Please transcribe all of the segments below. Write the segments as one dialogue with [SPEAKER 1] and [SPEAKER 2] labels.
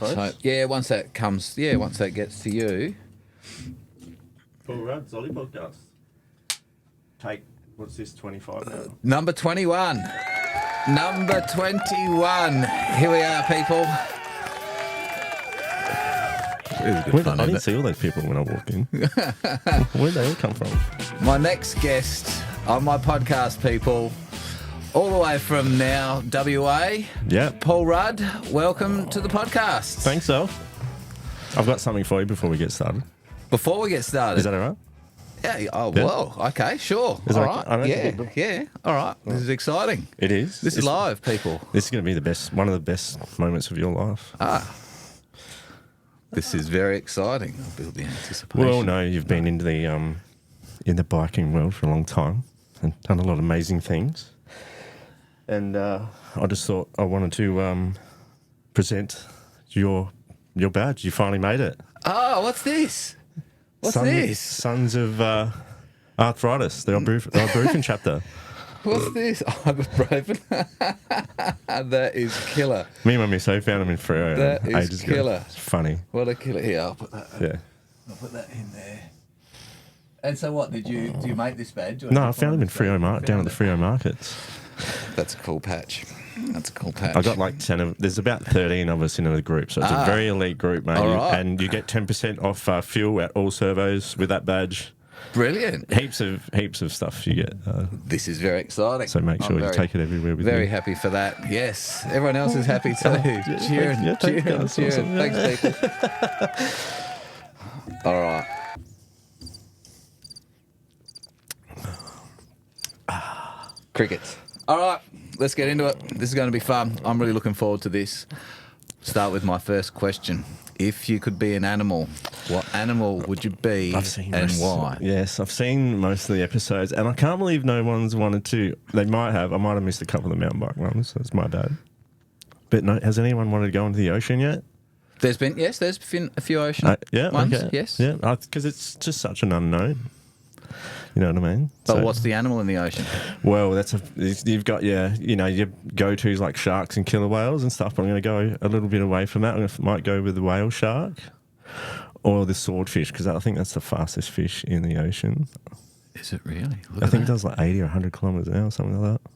[SPEAKER 1] So, once that gets to you.
[SPEAKER 2] Full Ruds, Ollie podcast. Take, what's this, 25 now?
[SPEAKER 1] Number 21. Number 21. Here we are, people. It was good fun,
[SPEAKER 2] I didn't see all those people when I walked in. Where'd they all come from?
[SPEAKER 1] My next guest on my podcast, people, all the way from now, WA.
[SPEAKER 2] Yeah.
[SPEAKER 1] Paul Rudd, welcome to the podcast.
[SPEAKER 2] Thanks, Al. I've got something for you before we get started.
[SPEAKER 1] Before we get started.
[SPEAKER 2] Is that all right?
[SPEAKER 1] Yeah. Oh, well, okay, sure.
[SPEAKER 2] Is
[SPEAKER 1] all
[SPEAKER 2] that
[SPEAKER 1] right.
[SPEAKER 2] okay?
[SPEAKER 1] Yeah. All right. This is exciting.
[SPEAKER 2] It is.
[SPEAKER 1] This is live, people.
[SPEAKER 2] This is going to be one of the best moments of your life.
[SPEAKER 1] This is very exciting. I'll build the anticipation.
[SPEAKER 2] Well, no, you've been into in the biking world for a long time and done a lot of amazing things. And I just thought I wanted to present your badge. You finally made it.
[SPEAKER 1] Oh, what's this? What's this?
[SPEAKER 2] Sons of Arthritis, the ibuprofen chapter.
[SPEAKER 1] What's this? Ibuprofen. That is killer.
[SPEAKER 2] Me and my misso found them in Freo
[SPEAKER 1] That is
[SPEAKER 2] ages
[SPEAKER 1] killer.
[SPEAKER 2] ago. It's funny.
[SPEAKER 1] What a killer. Here, I'll put that.
[SPEAKER 2] Yeah.
[SPEAKER 1] I'll put that in there. And so what, do you make this badge?
[SPEAKER 2] No, I found them in Freo down at the Freo markets.
[SPEAKER 1] That's a cool patch. That's a cool patch.
[SPEAKER 2] I got like 10 of. There's about 13 of us in a group, so it's a very elite group, mate.
[SPEAKER 1] All right.
[SPEAKER 2] And you get 10% off fuel at all servos with that badge.
[SPEAKER 1] Brilliant.
[SPEAKER 2] Heaps of stuff you get.
[SPEAKER 1] This is very exciting.
[SPEAKER 2] So make sure you take it everywhere with you.
[SPEAKER 1] Very happy for that. Yes. Everyone else is happy too. Cheering. Cheering. Thanks, people. All right. Crickets. All right. Let's get into it. This is going to be fun. I'm really looking forward to this. Start with my first question. If you could be an animal, what animal would you be and why?
[SPEAKER 2] Yes, I've seen most of the episodes, and I can't believe no one's wanted to. They might have. I might have missed a couple of the mountain bike ones. That's my bad. But no, has anyone wanted to go into the ocean yet?
[SPEAKER 1] There's been a few ocean ones.
[SPEAKER 2] Okay.
[SPEAKER 1] Yes.
[SPEAKER 2] Yeah, because it's just such an unknown. You know what I mean?
[SPEAKER 1] But what's the animal in the ocean?
[SPEAKER 2] Well, you've got your go-tos like sharks and killer whales and stuff. But I'm going to go a little bit away from that. I might go with the whale shark or the swordfish because I think that's the fastest fish in the ocean.
[SPEAKER 1] Is it really?
[SPEAKER 2] I think it does like 80 or 100 kilometres an hour, something like that.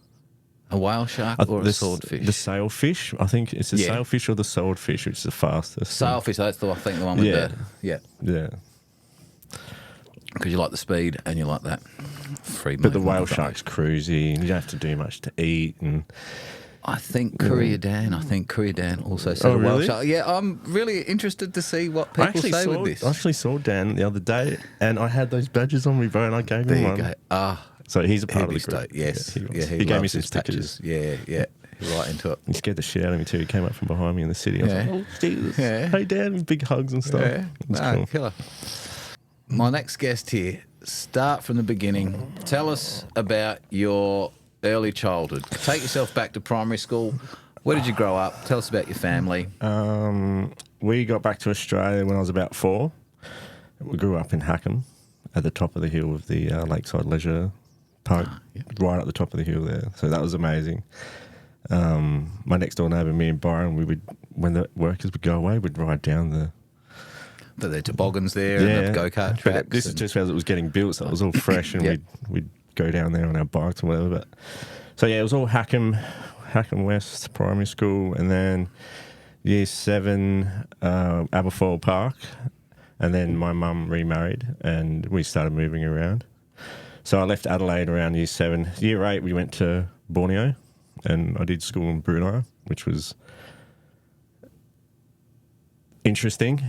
[SPEAKER 1] A whale shark or a swordfish?
[SPEAKER 2] The sailfish. I think it's the sailfish or the swordfish, which is the fastest.
[SPEAKER 1] Sailfish. That's the one with the
[SPEAKER 2] yeah.
[SPEAKER 1] Because you like the speed and you like that free.
[SPEAKER 2] But the whale shark's cruisy and you don't have to do much to eat. And
[SPEAKER 1] I think Courier Dan also said a whale shark. Yeah, I'm really interested to see what people say with this.
[SPEAKER 2] I actually saw Dan the other day and I had those badges on me, bro, and I gave him one.
[SPEAKER 1] There you go.
[SPEAKER 2] So he's a part of the group.
[SPEAKER 1] Yes.
[SPEAKER 2] He gave me some stickers.
[SPEAKER 1] Yeah. He's right into it.
[SPEAKER 2] He scared the shit out of me too. He came up from behind me in the city. I was like, oh, Jesus.
[SPEAKER 1] Yeah.
[SPEAKER 2] Hey, Dan, big hugs and stuff.
[SPEAKER 1] Yeah.
[SPEAKER 2] Cool.
[SPEAKER 1] Killer. My next guest here, start from the beginning. Tell us about your early childhood. Take yourself back to primary school. Where did you grow up? Tell us about your family.
[SPEAKER 2] We got back to Australia when I was about 4. We grew up in Hackam at the top of the hill of the Lakeside Leisure Park, right at the top of the hill there. So that was amazing. My next door neighbour, me and Byron, we would, when the workers would go away, we'd ride down the
[SPEAKER 1] toboggans there and the go-kart tracks.
[SPEAKER 2] This is just as it was getting built, so it was all fresh, and we'd go down there on our bikes and whatever. But so it was all Hackam West Primary School, and then Year 7 Aberfoyle Park, and then my mum remarried, and we started moving around. So I left Adelaide around Year 7. Year 8 we went to Borneo, and I did school in Brunei, which was interesting,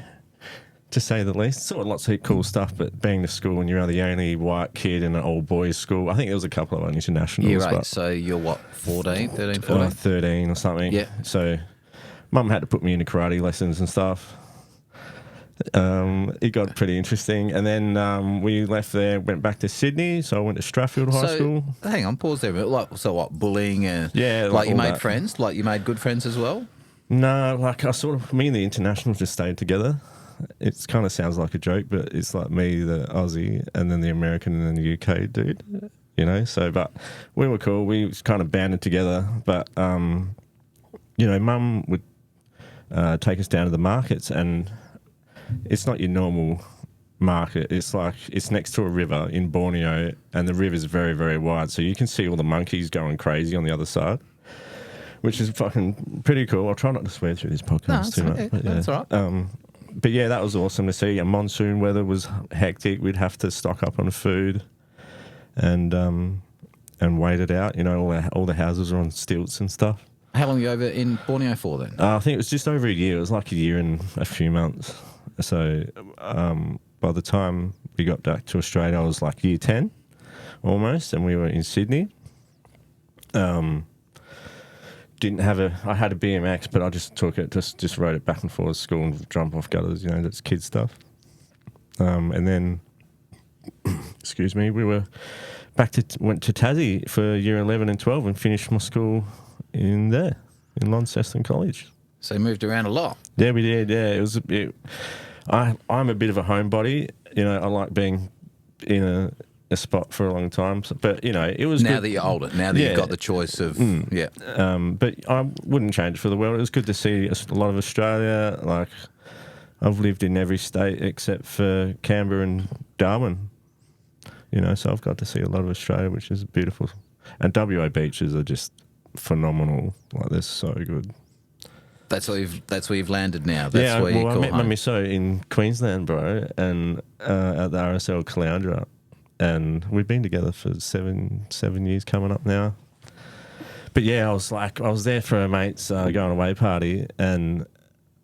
[SPEAKER 2] to say the least. Saw lots of cool stuff, but being to school and you're the only white kid in an all-boys school, I think there was a couple of internationals.
[SPEAKER 1] Year 8, so you're what, 13, 14?
[SPEAKER 2] 13 or something.
[SPEAKER 1] Yeah.
[SPEAKER 2] So Mum had to put me into karate lessons and stuff. It got pretty interesting. And then we left there, went back to Sydney, so I went to Strathfield High School.
[SPEAKER 1] Hang on, pause there a minute. So what, bullying and...
[SPEAKER 2] Yeah.
[SPEAKER 1] Like you made friends? Like you made good friends as well?
[SPEAKER 2] No, me and the internationals just stayed together. It kind of sounds like a joke, but it's like me, the Aussie, and then the American and then the UK dude, you know? So, but we were cool. We kind of banded together. But, Mum would take us down to the markets, and it's not your normal market. It's like it's next to a river in Borneo, and the river's very, very wide, so you can see all the monkeys going crazy on the other side, which is fucking pretty cool. I'll try not to swear through this podcast too much. But
[SPEAKER 1] That's all right.
[SPEAKER 2] But yeah, that was awesome to see. And monsoon weather was hectic. We'd have to stock up on food and wait it out. You know, all the houses are on stilts and stuff.
[SPEAKER 1] How long were you over in Borneo for then?
[SPEAKER 2] I think it was just over a year. It was like a year and a few months. So by the time we got back to Australia, I was like year 10 almost, and we were in Sydney. I had a BMX, but I just took it, just rode it back and forth to school and jump off gutters, you know, that's kid stuff. And then, excuse me, we went to Tassie for year 11 and 12 and finished my school in Launceston College.
[SPEAKER 1] So you moved around a lot.
[SPEAKER 2] Yeah, we did, yeah. I'm a bit of a homebody, you know, I like being in a spot for a long time, but you know it was
[SPEAKER 1] now
[SPEAKER 2] good.
[SPEAKER 1] that you're older, now that you've got the choice of
[SPEAKER 2] but I wouldn't change it for the world. It was good to see a lot of Australia. Like I've lived in every state except for Canberra and Darwin, you know, so I've got to see a lot of Australia, which is beautiful. And WA beaches are just phenomenal. Like they're so good.
[SPEAKER 1] That's where you've landed now. That's where you call
[SPEAKER 2] I met my
[SPEAKER 1] home.
[SPEAKER 2] misso in Queensland, bro, and at the RSL Caloundra. And we've been together for seven years coming up now. But yeah, I was there for a mate's going away party, and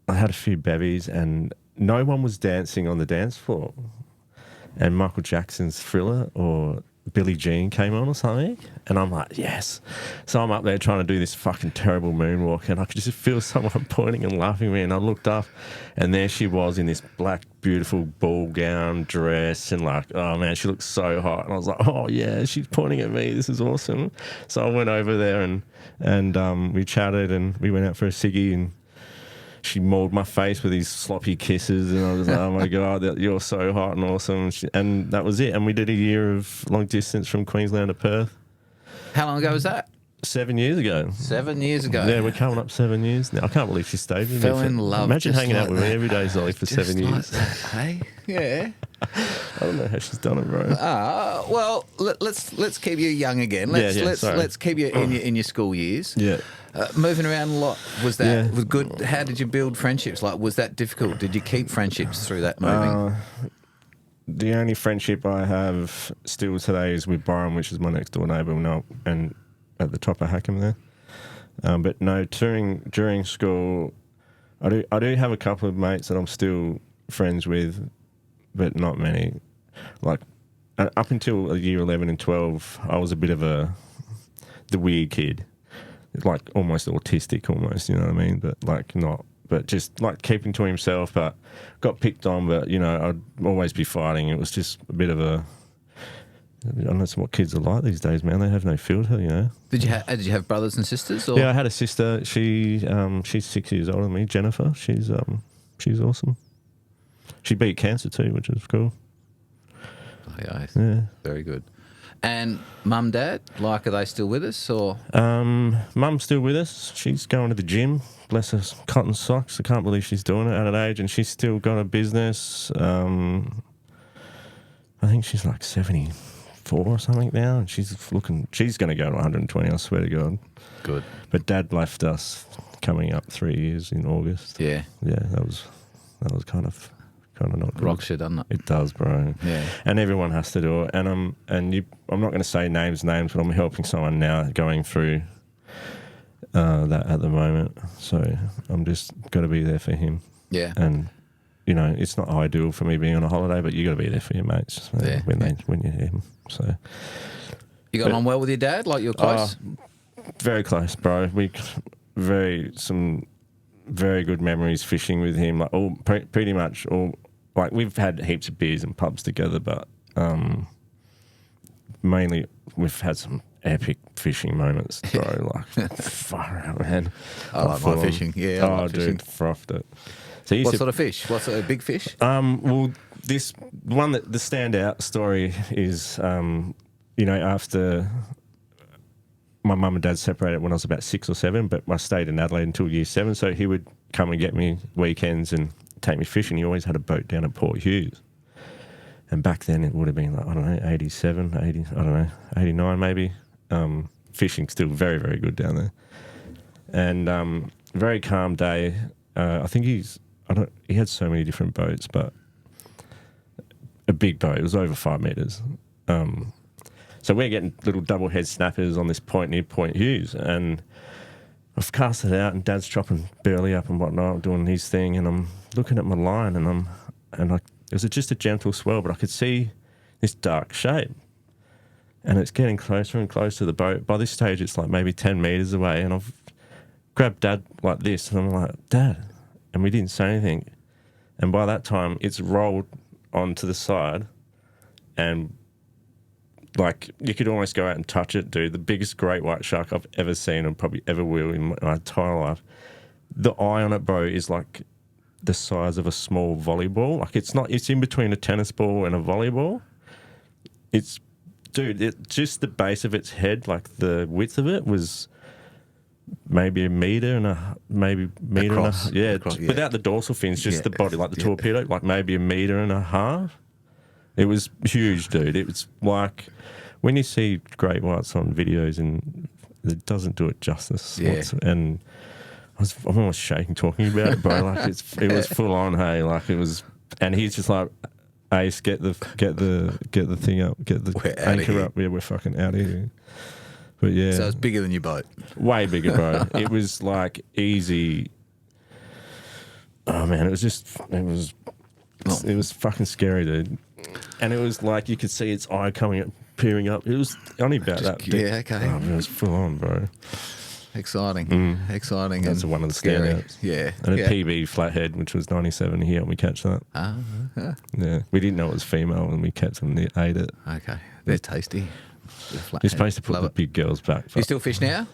[SPEAKER 2] I had a few bevies, and no one was dancing on the dance floor. And Michael Jackson's Thriller or Billie Jean came on or something, and I'm like, yes. So I'm up there trying to do this fucking terrible moonwalk, and I could just feel someone pointing and laughing at me, and I looked up, and there she was in this black, beautiful ball gown dress, and like, oh man, she looked so hot, and I was like, oh yeah, she's pointing at me, this is awesome. So I went over there, and we chatted, and we went out for a ciggy, and she mauled my face with these sloppy kisses, and I was like, oh my God, you're so hot and awesome. And that was it. And we did a year of long distance from Queensland to Perth.
[SPEAKER 1] How long ago was that?
[SPEAKER 2] 7 years ago.
[SPEAKER 1] 7 years ago.
[SPEAKER 2] Yeah, we're coming up 7 years now. I can't believe she stayed with me.
[SPEAKER 1] Fell in love.
[SPEAKER 2] Imagine hanging
[SPEAKER 1] like
[SPEAKER 2] out with me every day, Zoe, for 7 years.
[SPEAKER 1] Like that, hey? Yeah.
[SPEAKER 2] I don't know how she's done it, bro.
[SPEAKER 1] Well, let's keep you young again. Let's keep you in your school years.
[SPEAKER 2] Yeah.
[SPEAKER 1] Moving around a lot, was good? How did you build friendships? Like, was that difficult? Did you keep friendships through that moving?
[SPEAKER 2] The only friendship I have still today is with Byron, which is my next door neighbour, and at the top of Hackam there. But no, during school, I do have a couple of mates that I'm still friends with, but not many. Like up until year 11 and 12, I was a bit of the weird kid. Like almost autistic, almost, you know what I mean? But like not, but just like keeping to himself. But got picked on. But you know, I'd always be fighting. It was just a bit of a. I don't know what kids are like these days, man. They have no filter, you know.
[SPEAKER 1] Did you have brothers and sisters? Or?
[SPEAKER 2] Yeah, I had a sister. She's 6 years older than me. Jennifer. She's awesome. She beat cancer too, which is cool.
[SPEAKER 1] Yeah, very good. And mum, dad, like, are they still with us or?
[SPEAKER 2] Mum's still with us. She's going to the gym. Bless her cotton socks. I can't believe she's doing it at an age, and she's still got a business. I think she's like 74 or something now, and she's going to go to 120. I swear to God.
[SPEAKER 1] Good.
[SPEAKER 2] But Dad left us coming up 3 years in August.
[SPEAKER 1] Yeah.
[SPEAKER 2] Yeah, that was kind of not good.
[SPEAKER 1] Rocks you, doesn't it?
[SPEAKER 2] It does, bro.
[SPEAKER 1] Yeah.
[SPEAKER 2] And everyone has to do it. And I'm not going to say names, but I'm helping someone now going through that at the moment. So I'm just got to be there for him.
[SPEAKER 1] Yeah.
[SPEAKER 2] And you know, it's not ideal for me being on a holiday, but you got to be there for your mates when you're here. So
[SPEAKER 1] you got on well with your dad? Like you're close?
[SPEAKER 2] Very close, bro. Some very good memories fishing with him. Like pretty much all. Like we've had heaps of beers and pubs together, but mainly we've had some epic fishing moments, bro. Like far out, man.
[SPEAKER 1] I like my fishing. Yeah, I like fishing.
[SPEAKER 2] Dude, frothed it. So
[SPEAKER 1] what sort of fish? What sort of big fish?
[SPEAKER 2] Well, this one the standout story is, you know, after my mum and dad separated when I was about 6 or 7, but I stayed in Adelaide until year 7. So he would come and get me weekends and take me fishing. He always had a boat down at Port Hughes. And back then it would have been like, I don't know, 87, 80, I don't know, 89 maybe. Fishing's still very, very good down there. And very calm day. I think he had so many different boats, but a big boat. It was over 5 metres. So we're getting little double head snappers on this point near Point Hughes, and I've cast it out, and Dad's chopping burley up and whatnot, doing his thing, and I'm looking at my line, it was just a gentle swell, but I could see this dark shape, and it's getting closer and closer to the boat. By this stage, it's like maybe 10 metres away, and I've grabbed Dad like this, and I'm like, Dad, and we didn't say anything. And by that time, it's rolled onto the side, and like you could almost go out and touch it, dude. The biggest great white shark I've ever seen and probably ever will in my entire life. The eye on it, bro, is like the size of a small volleyball. Like it's in between a tennis ball and a volleyball. Just the base of its head, like the width of it was maybe a metre and a
[SPEAKER 1] Across,
[SPEAKER 2] yeah,
[SPEAKER 1] across, yeah.
[SPEAKER 2] Without the dorsal fins, just the body, like the torpedo, like maybe a metre and a half. It was huge, dude. It was like when you see great whites on videos, and it doesn't do it justice.
[SPEAKER 1] Yeah.
[SPEAKER 2] And I'm almost shaking talking about it, bro. Like it was full on, hey. Like it was, and he's just like, Ace, get the thing up, get the anchor up. Yeah, we're fucking out of here. But yeah,
[SPEAKER 1] So it's bigger than your boat.
[SPEAKER 2] way bigger, bro. It was like easy. Oh man, it was fucking scary, dude. And it was like you could see its eye coming up, peering up. It was only about that deep.
[SPEAKER 1] Yeah, okay.
[SPEAKER 2] Oh, man, it was full on, bro.
[SPEAKER 1] Exciting. Exciting.
[SPEAKER 2] That's
[SPEAKER 1] and
[SPEAKER 2] one of the
[SPEAKER 1] scary.
[SPEAKER 2] standouts.
[SPEAKER 1] Yeah.
[SPEAKER 2] And a
[SPEAKER 1] yeah.
[SPEAKER 2] PB flathead, which was 97. He helped me catch that.
[SPEAKER 1] Yeah.
[SPEAKER 2] Yeah, we didn't know it was female, and we kept them. They ate it.
[SPEAKER 1] Okay. They're tasty.
[SPEAKER 2] You're supposed to put
[SPEAKER 1] Love
[SPEAKER 2] the
[SPEAKER 1] it.
[SPEAKER 2] big girls back.
[SPEAKER 1] You still fish now?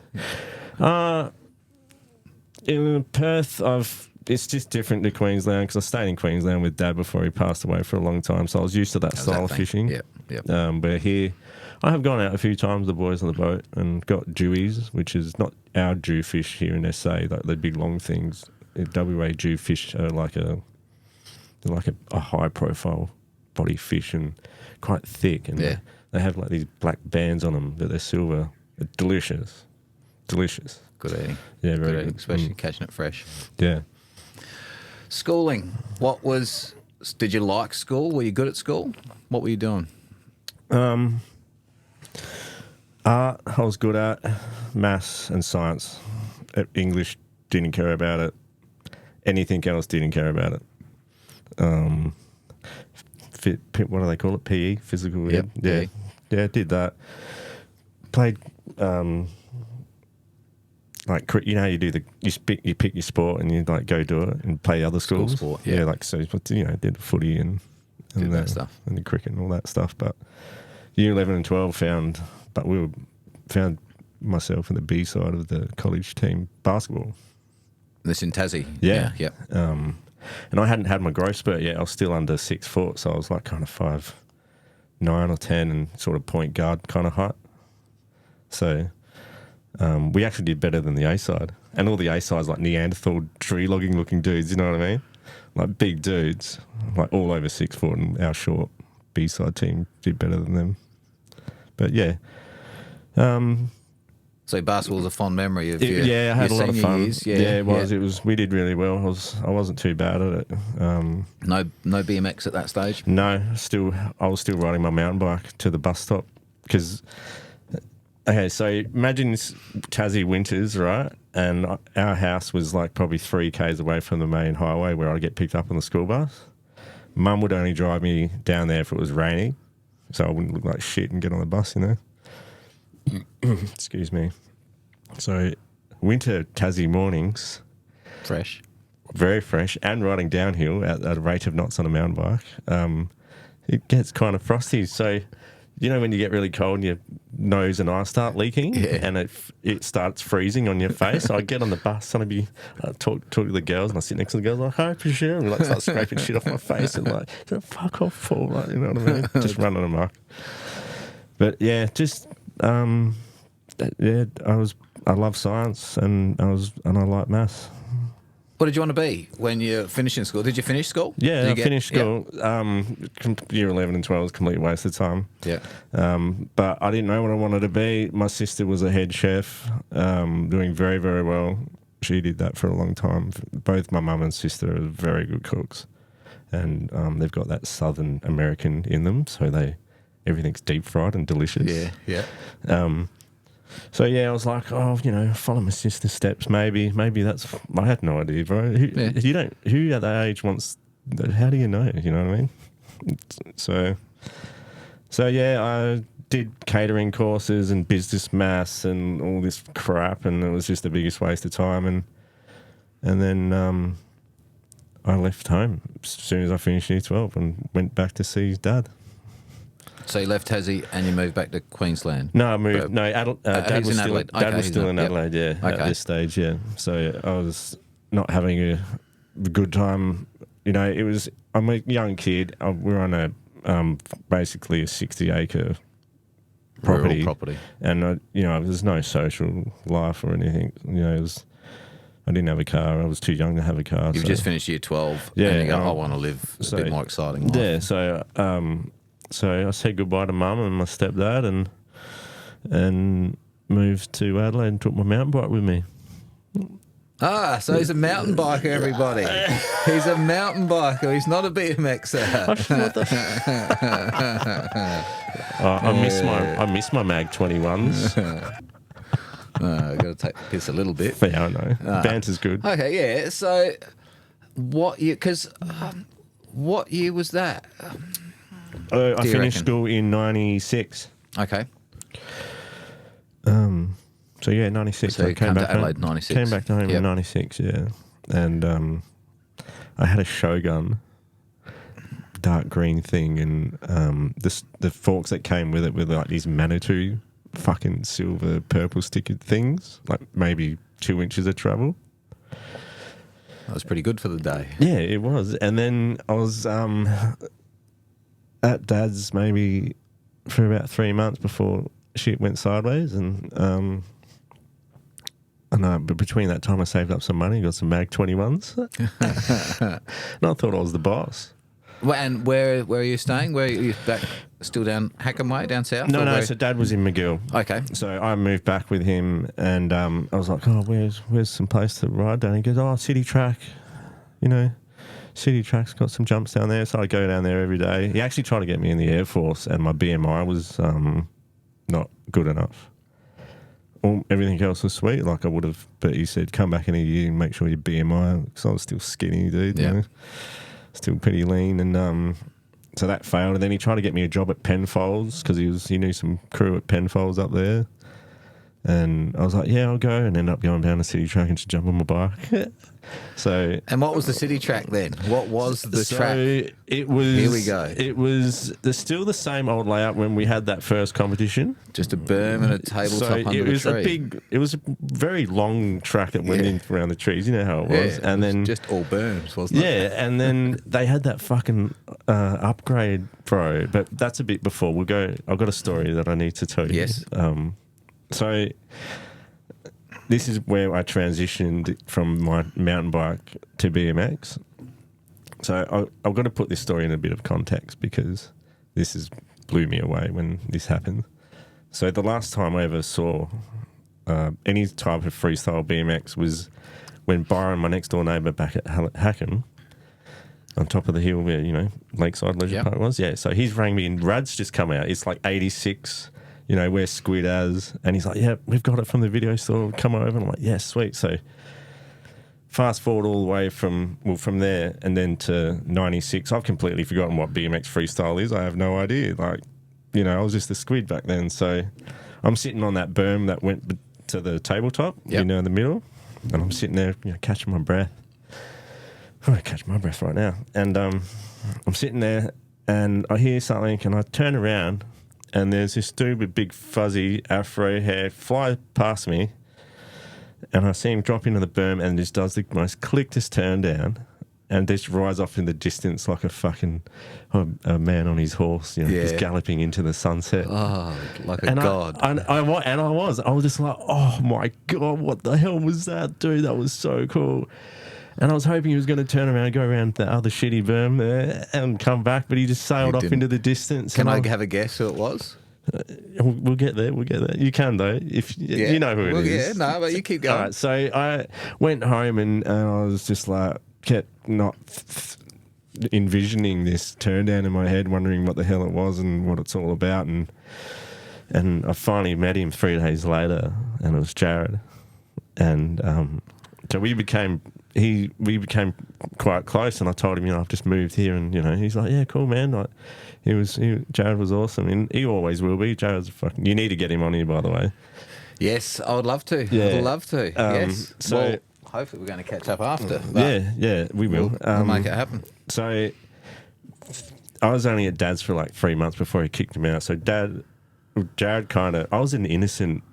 [SPEAKER 2] In Perth, it's just different to Queensland because I stayed in Queensland with Dad before he passed away for a long time, so I was used to that style of fishing.
[SPEAKER 1] Yep.
[SPEAKER 2] But here, I have gone out a few times, the boys on the boat, and got dewies, which is not our dew fish here in SA, like the big long things. WA dew fish are like a high profile body fish and quite thick, and they have like these black bands on them, but they're silver. They're delicious.
[SPEAKER 1] Good eating.
[SPEAKER 2] Yeah, very good.
[SPEAKER 1] Especially catching it fresh.
[SPEAKER 2] Yeah.
[SPEAKER 1] Schooling. Did you like school? Were you good at school? What were you doing?
[SPEAKER 2] Art, I was good at. Maths and science. English, didn't care about it. Anything else, didn't care about it. What do they call it? PE, physical.
[SPEAKER 1] Yep,
[SPEAKER 2] Yeah,
[SPEAKER 1] PE.
[SPEAKER 2] yeah, did that. Played, like, you know how you do you pick your sport and you like go do it and play other schools.
[SPEAKER 1] School sport, yeah.
[SPEAKER 2] like so, did the footy and
[SPEAKER 1] Did that stuff.
[SPEAKER 2] and the cricket and all that stuff. But year 11 and 12 found myself in the B side of the college team basketball.
[SPEAKER 1] This in Tassie?
[SPEAKER 2] Yeah.
[SPEAKER 1] Yep.
[SPEAKER 2] And I hadn't had my growth spurt yet. I was still under 6 foot, so I was like kind of 5'9" or 10 and sort of point guard kind of height. So we actually did better than the A side. And all the A sides, like Neanderthal tree logging looking dudes, you know what I mean? Like big dudes, like all over 6 foot, and our short B side team did better than them. But yeah.
[SPEAKER 1] So basketball's a fond memory of your
[SPEAKER 2] I had a lot of fun.
[SPEAKER 1] Years.
[SPEAKER 2] It was. It was. We did really well. I wasn't too bad at it.
[SPEAKER 1] No BMX at that stage?
[SPEAKER 2] No, I was still riding my mountain bike to the bus stop because. Okay, so imagine this Tassie winters, right? And our house was like probably 3 k's away from the main highway where I'd get picked up on the school bus. Mum would only drive me down there if it was raining, so I wouldn't look like shit and get on the bus, you know. Excuse me. So winter Tassie mornings,
[SPEAKER 1] Fresh.
[SPEAKER 2] very fresh, and riding downhill at a rate of knots on a mountain bike, it gets kind of frosty. So, you know when you get really cold and your nose and eyes start leaking and it starts freezing on your face? I get on the bus and I'd be talk to the girls, and I sit next to the girls like, hi, for sure, and like start scraping shit off my face and like, fuck off, Paul, like, you know what I mean? Just running amok. But yeah, just I love science and I like maths.
[SPEAKER 1] What did you want to be when you're finishing school? Did you finish school?
[SPEAKER 2] Yeah,
[SPEAKER 1] Did
[SPEAKER 2] I
[SPEAKER 1] you
[SPEAKER 2] finished school. Year 11 and 12 was a complete waste of time.
[SPEAKER 1] Yeah.
[SPEAKER 2] But I didn't know what I wanted to be. My sister was a head chef, doing very, very well. She did that for a long time. Both my mum and sister are very good cooks. And they've got that Southern American in them, so everything's deep fried and delicious.
[SPEAKER 1] Yeah.
[SPEAKER 2] So yeah, I was like, follow my sister's steps. Maybe that's. I had no idea, bro. Who at that age wants? How do you know? You know what I mean? So yeah, I did catering courses and business maths and all this crap, and it was just the biggest waste of time. And then I left home as soon as I finished year 12 and went back to see his dad.
[SPEAKER 1] So you left Tassie and you moved back to Queensland?
[SPEAKER 2] No, I moved. Dad was still in Adelaide. Dad was still in Adelaide, at this stage, yeah. So I was not having a good time. I'm a young kid. We're on basically a 60-acre property.
[SPEAKER 1] Rural property.
[SPEAKER 2] And, there's no social life or anything. I didn't have a car. I was too young to have a car.
[SPEAKER 1] You've just finished year 12
[SPEAKER 2] yeah,
[SPEAKER 1] and you go, I want to live a bit more exciting life.
[SPEAKER 2] Yeah, so I said goodbye to Mum and my stepdad and moved to Adelaide and took my mountain bike with me.
[SPEAKER 1] So he's a mountain biker, everybody. He's a mountain biker. He's not a BMXer.
[SPEAKER 2] I miss my Mag 21s.
[SPEAKER 1] I've got to take the piss a little bit.
[SPEAKER 2] Yeah, I know. Banter's good.
[SPEAKER 1] Okay, yeah. So what year? Because what year was that?
[SPEAKER 2] I finished school in 96.
[SPEAKER 1] Okay.
[SPEAKER 2] So yeah, 96.
[SPEAKER 1] So
[SPEAKER 2] I
[SPEAKER 1] you came to Adelaide, 96.
[SPEAKER 2] Came back home in 96, yeah. And I had a Shogun dark green thing, and the forks that came with it were like these Manitou fucking silver purple stickered things, like maybe 2 inches of travel.
[SPEAKER 1] That was pretty good for the day.
[SPEAKER 2] Yeah, it was. And then I was at Dad's maybe for about 3 months before shit went sideways, and but between that time I saved up some money, got some Mag 21s, and I thought I was the boss.
[SPEAKER 1] Well, and where are you staying? Where are you back? Still down Hackam way, down south?
[SPEAKER 2] No. So Dad was in McGill.
[SPEAKER 1] Okay.
[SPEAKER 2] So I moved back with him, and I was like, "Oh, where's some place to ride down?" He goes, "Oh, City Track, City Track's got some jumps down there." So I go down there every day. He actually tried to get me in the Air Force, and my BMI was not good enough. Everything else was sweet, like I would have, but he said, "Come back in a year and make sure your BMI," because I was still skinny, dude.
[SPEAKER 1] Yeah.
[SPEAKER 2] Still pretty lean, and so that failed. And then he tried to get me a job at Penfolds because he knew some crew at Penfolds up there. And I was like, "Yeah, I'll go," and ended up going down to City Track and just jump on my bike.
[SPEAKER 1] And what was the City Track then? What was the track?
[SPEAKER 2] It was.
[SPEAKER 1] Here we go.
[SPEAKER 2] It was still the same old layout when we had that first competition.
[SPEAKER 1] Just a berm and a tabletop under the tree.
[SPEAKER 2] It was a very long track that went in around the trees. You know how it was.
[SPEAKER 1] Yeah,
[SPEAKER 2] and then
[SPEAKER 1] just all berms, wasn't it?
[SPEAKER 2] Yeah, and then they had that fucking upgrade, bro. But that's a bit before. I've got a story that I need to tell you.
[SPEAKER 1] Yes.
[SPEAKER 2] So this is where I transitioned from my mountain bike to BMX. So I've got to put this story in a bit of context because this blew me away when this happened. So the last time I ever saw any type of freestyle BMX was when Byron, my next door neighbour back at Hackam, on top of the hill where, Lakeside Leisure Park was. Yeah, so he's rang me and Rad's just come out. It's like 86, where Squid as. And he's like, "Yeah, we've got it from the video store. Come over." And I'm like, "Yeah, sweet." So fast forward all the way from there and then to 96. I've completely forgotten what BMX Freestyle is. I have no idea. I was just a squid back then. So I'm sitting on that berm that went to the tabletop, in the middle. And I'm sitting there, catching my breath. I'm going to catch my breath right now. And I'm sitting there and I hear something and I turn around and there's this dude with big fuzzy afro hair fly past me. And I see him drop into the berm and just does the most clickest turn down and just rides off in the distance like a man on his horse, just galloping into the sunset.
[SPEAKER 1] Oh, like a god.
[SPEAKER 2] I was just like, "Oh my God, what the hell was that, dude? That was so cool." And I was hoping he was going to turn around, go around the other shitty berm there and come back, but he just sailed off into the distance.
[SPEAKER 1] Can I have a guess who it was?
[SPEAKER 2] We'll get there. You can, though, if you know who it is.
[SPEAKER 1] Yeah, no, but you keep going.
[SPEAKER 2] All right, so I went home and I was just like, kept not envisioning this turn down in my head, wondering what the hell it was and what it's all about. And I finally met him 3 days later, and it was Jared. And so we became quite close. And I told him, I've just moved here, and he's like, yeah, cool, man. Like, Jared was awesome, and he always will be. Jared's fucking. You need to get him on here, by the way.
[SPEAKER 1] Yes, I would love to.
[SPEAKER 2] Yeah.
[SPEAKER 1] I would love to. Yes.
[SPEAKER 2] So
[SPEAKER 1] well, hopefully we're going to catch up after.
[SPEAKER 2] Yeah, we will.
[SPEAKER 1] We'll make it happen.
[SPEAKER 2] So I was only at Dad's for like 3 months before he kicked him out. So Jared I was an innocent,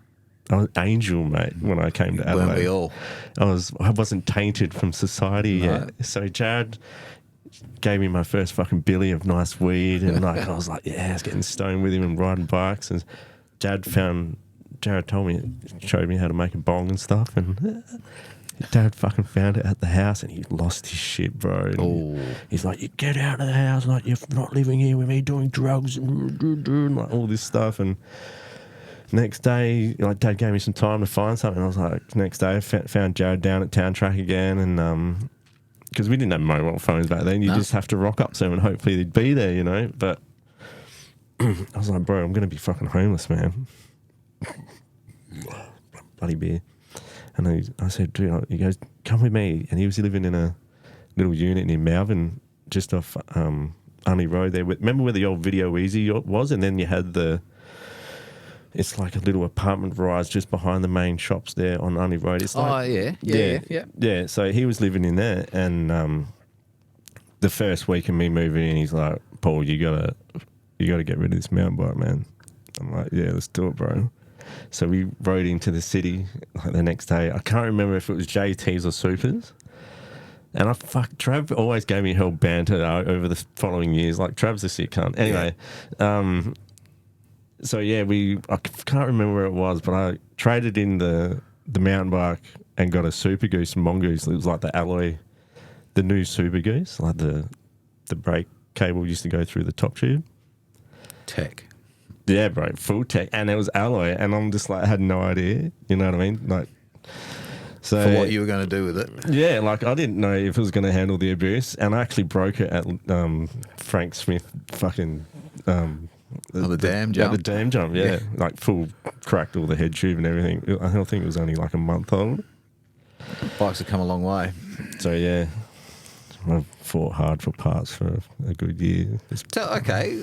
[SPEAKER 2] I was an angel, mate, when I came to Adelaide.
[SPEAKER 1] Weren't we all?
[SPEAKER 2] I wasn't tainted from society yet. So Jared gave me my first fucking billy of nice weed, and I was like, yeah, I was getting stoned with him and riding bikes. And Jared showed me how to make a bong and stuff, and Dad fucking found it at the house, and he lost his shit, bro. He's like, you get out of the house, like, you're not living here with me, doing drugs, and like all this stuff. And next day, like, Dad gave me some time to find something. I was like, next day, I found Jared down at Town Track again, and because we didn't have mobile phones back then, you just have to rock up to them and hopefully they'd be there, But I was like, bro, I'm going to be fucking homeless, man. Bloody beer. And I said, dude, he goes, come with me. And he was living in a little unit in Malvern, just off Army Road there. Remember where the old Video Easy was? And then you had it's like a little apartment rise just behind the main shops there on Army Road. It's like, yeah. So he was living in there. And the first week of me moving in, he's like, Paul, you gotta get rid of this mountain bike, man. I'm like, yeah, let's do it, bro. So we rode into the city like the next day. I can't remember if it was JTs or Supers. And Trav always gave me hell banter over the following years. Like, Trav's a sick cunt. Anyway, so yeah, I can't remember where it was, but I traded in the mountain bike and got a Super Goose Mongoose. It was like the alloy, the new Super Goose, like the brake cable used to go through the top tube.
[SPEAKER 1] Tech.
[SPEAKER 2] Yeah, bro, full tech, and it was alloy, and I'm just like, I had no idea, you know what I mean? Like, so
[SPEAKER 1] for what you were going to do with it?
[SPEAKER 2] Yeah, like, I didn't know if it was going to handle the abuse, and I actually broke it at Frank Smith fucking
[SPEAKER 1] the dam jump.
[SPEAKER 2] Yeah, the dam jump, yeah, like full cracked all the head tube and everything. I don't think it was only like a month old.
[SPEAKER 1] Bikes have come a long way.
[SPEAKER 2] So yeah. I fought hard for parts for a good year.
[SPEAKER 1] Okay,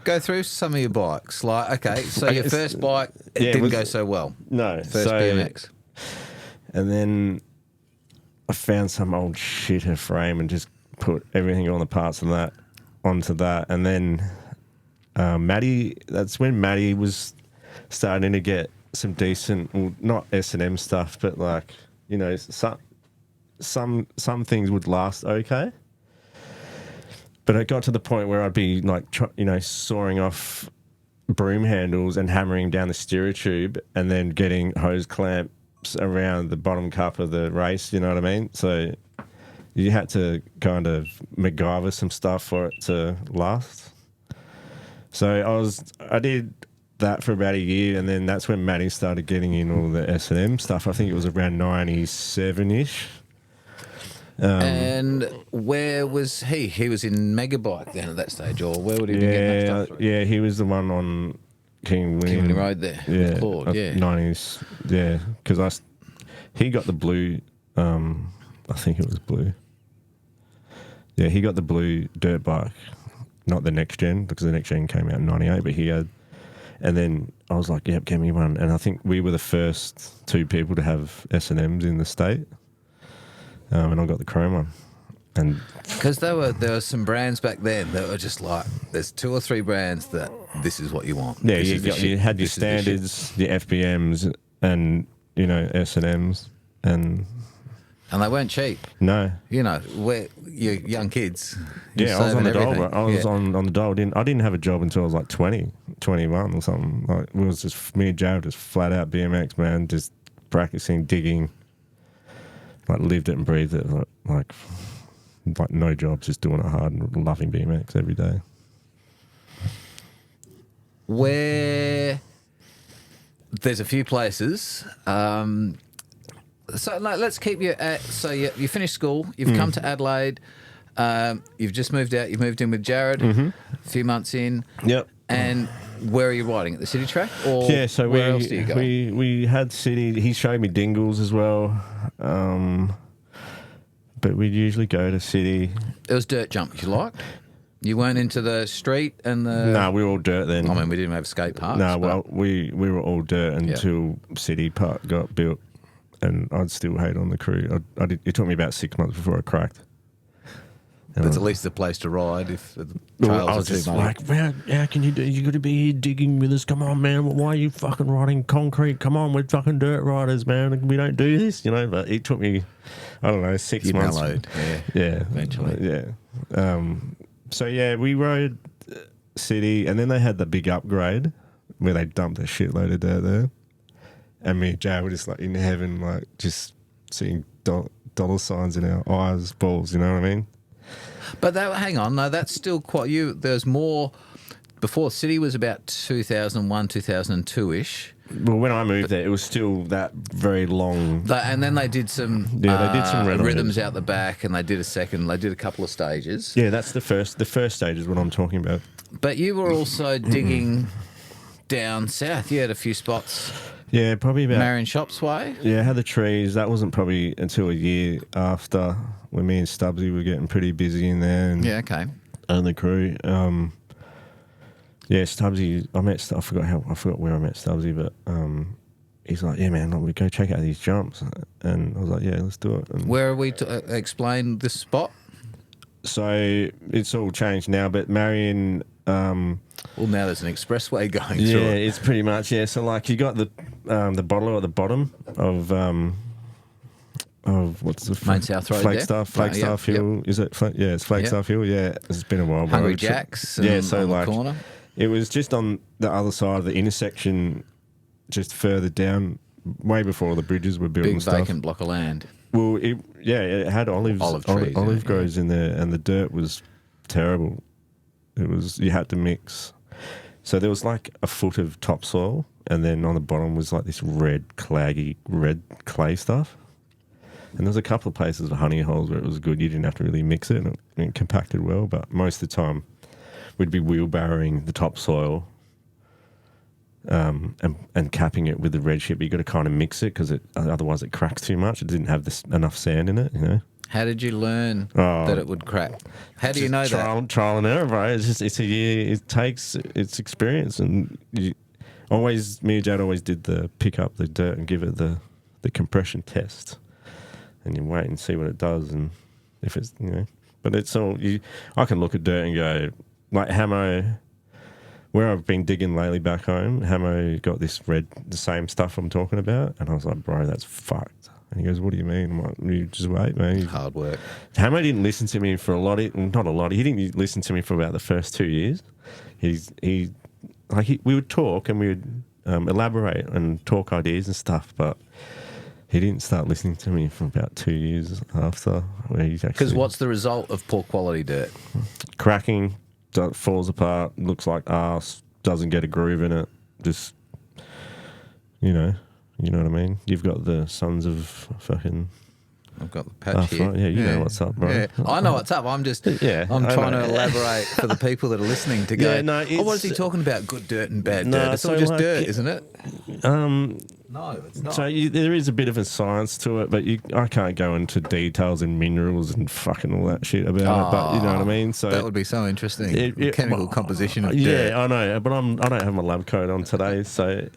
[SPEAKER 1] go through some of your bikes. Like, okay, so your first bike didn't go so well.
[SPEAKER 2] No.
[SPEAKER 1] First BMX.
[SPEAKER 2] And then I found some old shitter frame and just put everything on the parts of that onto that. And then that's when Maddie was starting to get some decent, well, not S&M stuff, but like, some things would last okay, but it got to the point where I'd be like, sawing off broom handles and hammering down the steerer tube, and then getting hose clamps around the bottom cup of the race. You know what I mean? So you had to kind of MacGyver some stuff for it to last. So I did that for about a year, and then that's when Matty started getting in all the S&M stuff. I think it was around 97-ish.
[SPEAKER 1] And where was he? He was in Megabike then at that stage, or where would he be getting that stuff through?
[SPEAKER 2] Yeah, he was the one on King William
[SPEAKER 1] Road there.
[SPEAKER 2] Yeah,
[SPEAKER 1] Claude,
[SPEAKER 2] 90s. Yeah, because he got the blue. I think it was blue. Yeah, he got the blue dirt bike, not the next gen, because the next gen came out in 98. But he had, and then I was like, "Yep, get me one." And I think we were the first 2 people to have S&Ms in the state. And I got the chrome one. And
[SPEAKER 1] because there were some brands back then that were just like, there's 2 or 3 brands that this is what you want.
[SPEAKER 2] Yeah, you had your standards, your FBMs, and S&Ms, and
[SPEAKER 1] they weren't cheap.
[SPEAKER 2] No,
[SPEAKER 1] we're young kids.
[SPEAKER 2] Yeah, I was on the dole. Bro. I was on the dole. I didn't have a job until I was like 20, 21 or something. Like, it was just me and Jared, just flat out BMX, man, just practicing, digging. like lived it and breathed it, like no jobs, just doing it hard and loving BMX every day.
[SPEAKER 1] Where there's a few places. So let's keep you at. So you finished school. You've come to Adelaide. You've just moved out. You've moved in with Jared. A few months in.
[SPEAKER 2] Yep.
[SPEAKER 1] And where are you riding at the city track? Or
[SPEAKER 2] Yeah. So
[SPEAKER 1] where else do you go?
[SPEAKER 2] we had city. He showed me Dingles as well. But we'd usually go to city.
[SPEAKER 1] It was dirt jump you liked. You weren't into the street and the.
[SPEAKER 2] No, we were all dirt then.
[SPEAKER 1] I mean, we didn't have skate parks.
[SPEAKER 2] No, well, we were all dirt until City Park got built, and I'd still hate on the crew. It took me about 6 months before I cracked.
[SPEAKER 1] But it's at least a place to ride if the trails
[SPEAKER 2] I was
[SPEAKER 1] are
[SPEAKER 2] just
[SPEAKER 1] too
[SPEAKER 2] like, man, how can you do? You got to be here digging with us. Come on, man. Why are you fucking riding concrete? Come on, we're fucking dirt riders, man. We don't do this, you know. But it took me, I don't know, 6 months.
[SPEAKER 1] Mellowed,
[SPEAKER 2] yeah,
[SPEAKER 1] eventually,
[SPEAKER 2] yeah. So yeah, we rode City, and then they had the big upgrade where they dumped a shitload of dirt there, and me and Jay were just like in heaven, like just seeing dollar signs in our eyes, balls. You know what I mean?
[SPEAKER 1] But hang on, no, that's still quite you. There's more. Before City was about 2001, 2002 ish.
[SPEAKER 2] Well, when I moved there, it was still that very long.
[SPEAKER 1] And then they did some.
[SPEAKER 2] Yeah, they did some
[SPEAKER 1] rhythms out the back, and they did a couple of stages.
[SPEAKER 2] Yeah, that's the first. The first stage is what I'm talking about.
[SPEAKER 1] But you were also digging down south. You had a few spots.
[SPEAKER 2] Yeah, probably about
[SPEAKER 1] Marion Shops way.
[SPEAKER 2] Yeah, I had the trees. That wasn't probably until a year after when me and Stubbsy were getting pretty busy in there. And,
[SPEAKER 1] Yeah, okay.
[SPEAKER 2] And the crew. Yeah, Stubbsy. I forgot where I met Stubbsy, but he's like, "Yeah, man, we go check out these jumps," and I was like, "Yeah, let's do it." And
[SPEAKER 1] Where are we to explain this spot?
[SPEAKER 2] so it's all changed now, but Marion.
[SPEAKER 1] Well, now there's an expressway going
[SPEAKER 2] Yeah,
[SPEAKER 1] through it.
[SPEAKER 2] it's pretty much So like you got the bottle at the bottom of what's the
[SPEAKER 1] Main South Road
[SPEAKER 2] Flagstaff
[SPEAKER 1] there?
[SPEAKER 2] Hill. Is it? It's Flagstaff Hill. Yeah, it's been a while.
[SPEAKER 1] Hungry Jack's.
[SPEAKER 2] Yeah, so
[SPEAKER 1] on
[SPEAKER 2] like
[SPEAKER 1] the corner.
[SPEAKER 2] it was just on the other side of the intersection, just further down, way before the bridges were built
[SPEAKER 1] Big
[SPEAKER 2] and stuff.
[SPEAKER 1] vacant block of land.
[SPEAKER 2] Well, it had olive
[SPEAKER 1] trees,
[SPEAKER 2] olive groves in there, and the dirt was terrible. It was you had to mix. So there was like a foot of topsoil, and then on the bottom was like this red clay stuff. And there was a couple of places with honey holes where it was good. You didn't have to really mix it, and it compacted well. But most of the time, we'd be wheelbarrowing the topsoil and capping it with the red shit. But you got to kind of mix it because otherwise it cracks too much. It didn't have enough sand in it, you know.
[SPEAKER 1] How did you learn that it would crack? How do you know that?
[SPEAKER 2] Trial and error, bro. It's a year. It takes its experience, and me and Jad always did the pick up the dirt and give it the compression test, and you wait and see what it does, and if it's But it's all I can look at dirt and go like Hamo. Where I've been digging lately back home, Hamo got the same stuff I'm talking about, and I was like, bro, that's fucked. And he goes, what do you mean? I'm like, you just wait, man.
[SPEAKER 1] Hard work.
[SPEAKER 2] Hamo didn't listen to me for not a lot. He didn't listen to me for about the first 2 years. We would talk and we would elaborate and talk ideas and stuff, but he didn't start listening to me for about 2 years after.
[SPEAKER 1] Because what's the result of poor quality dirt?
[SPEAKER 2] Cracking, falls apart, looks like arse, doesn't get a groove in it, just, You know what I mean? You've got the sons of fucking...
[SPEAKER 1] I've got the patch here.
[SPEAKER 2] Yeah, you know what's up, bro.
[SPEAKER 1] Yeah. I know what's up. I'm just... I'm trying to elaborate for the people that are listening to go, what is he talking about? Good dirt and bad dirt. It's all just dirt, isn't it? No, it's not.
[SPEAKER 2] So there is a bit of a science to it, but I can't go into details and minerals and fucking all that shit about it, but you know what I mean? So
[SPEAKER 1] that would be so interesting. Chemical composition of dirt.
[SPEAKER 2] Yeah, I know, but I don't have my lab coat on today, so...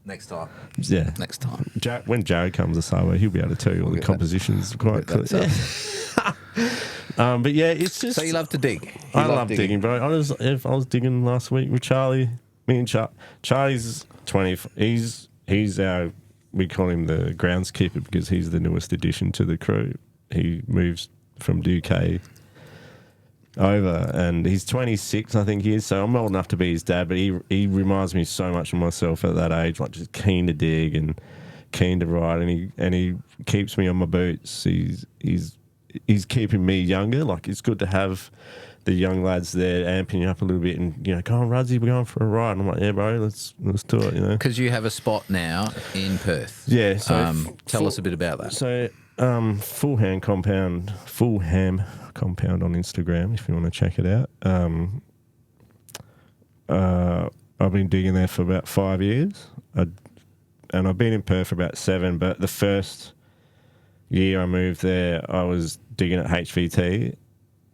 [SPEAKER 1] next time.
[SPEAKER 2] Yeah.
[SPEAKER 1] Next time.
[SPEAKER 2] When Jared comes to Sabo, he'll be able to tell you all the compositions quite clearly. But yeah, it's just...
[SPEAKER 1] So you love to dig?
[SPEAKER 2] I love digging, bro. I was digging last week with Charlie. Me and Charlie's 20. He's our... We call him the groundskeeper because he's the newest addition to the crew. He moves from Duque over, and he's 26, I think he is, so I'm old enough to be his dad, but he reminds me so much of myself at that age, like just keen to dig, and keen to ride, and he keeps me on my boots. He's keeping me younger. Like, it's good to have the young lads there amping you up a little bit, and come on, Rudsy, we're going for a ride. And I'm like, yeah, bro, let's do it.
[SPEAKER 1] Because you have a spot now in Perth.
[SPEAKER 2] Yeah. So
[SPEAKER 1] tell us a bit about that.
[SPEAKER 2] So Fullhammcompound on Instagram, if you want to check it out. I've been digging there for about 5 years, and I've been in Perth for about 7. But the first year I moved there, I was digging at HVT,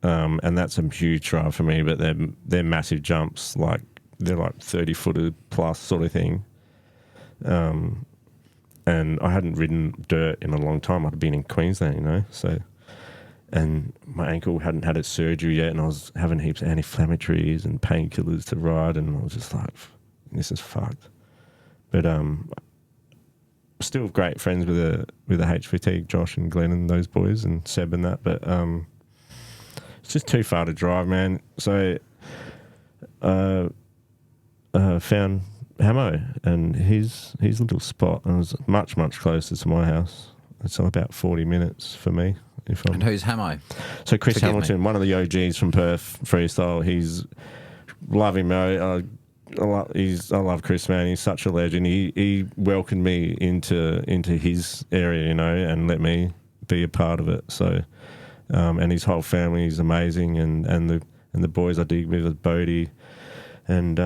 [SPEAKER 2] and that's a huge drive for me. But they're massive jumps, like they're like 30-footer plus sort of thing. And I hadn't ridden dirt in a long time. I'd been in Queensland, so. And my ankle hadn't had its surgery yet, and I was having heaps of anti-inflammatories and painkillers to ride, and I was just like, this is fucked. But still great friends with the HVT, Josh and Glenn and those boys, and Seb and that. But it's just too far to drive, man. So found Hamo and his little spot, and it was much, much closer to my house. It's about 40 minutes for me.
[SPEAKER 1] And who's Hamo?
[SPEAKER 2] So Chris Hamilton, one of the OGs from Perth Freestyle. He's love him, I love Chris, man. He's such a legend. He welcomed me into his area, and let me be a part of it. So, and his whole family is amazing, and the boys I dig with Bodie, and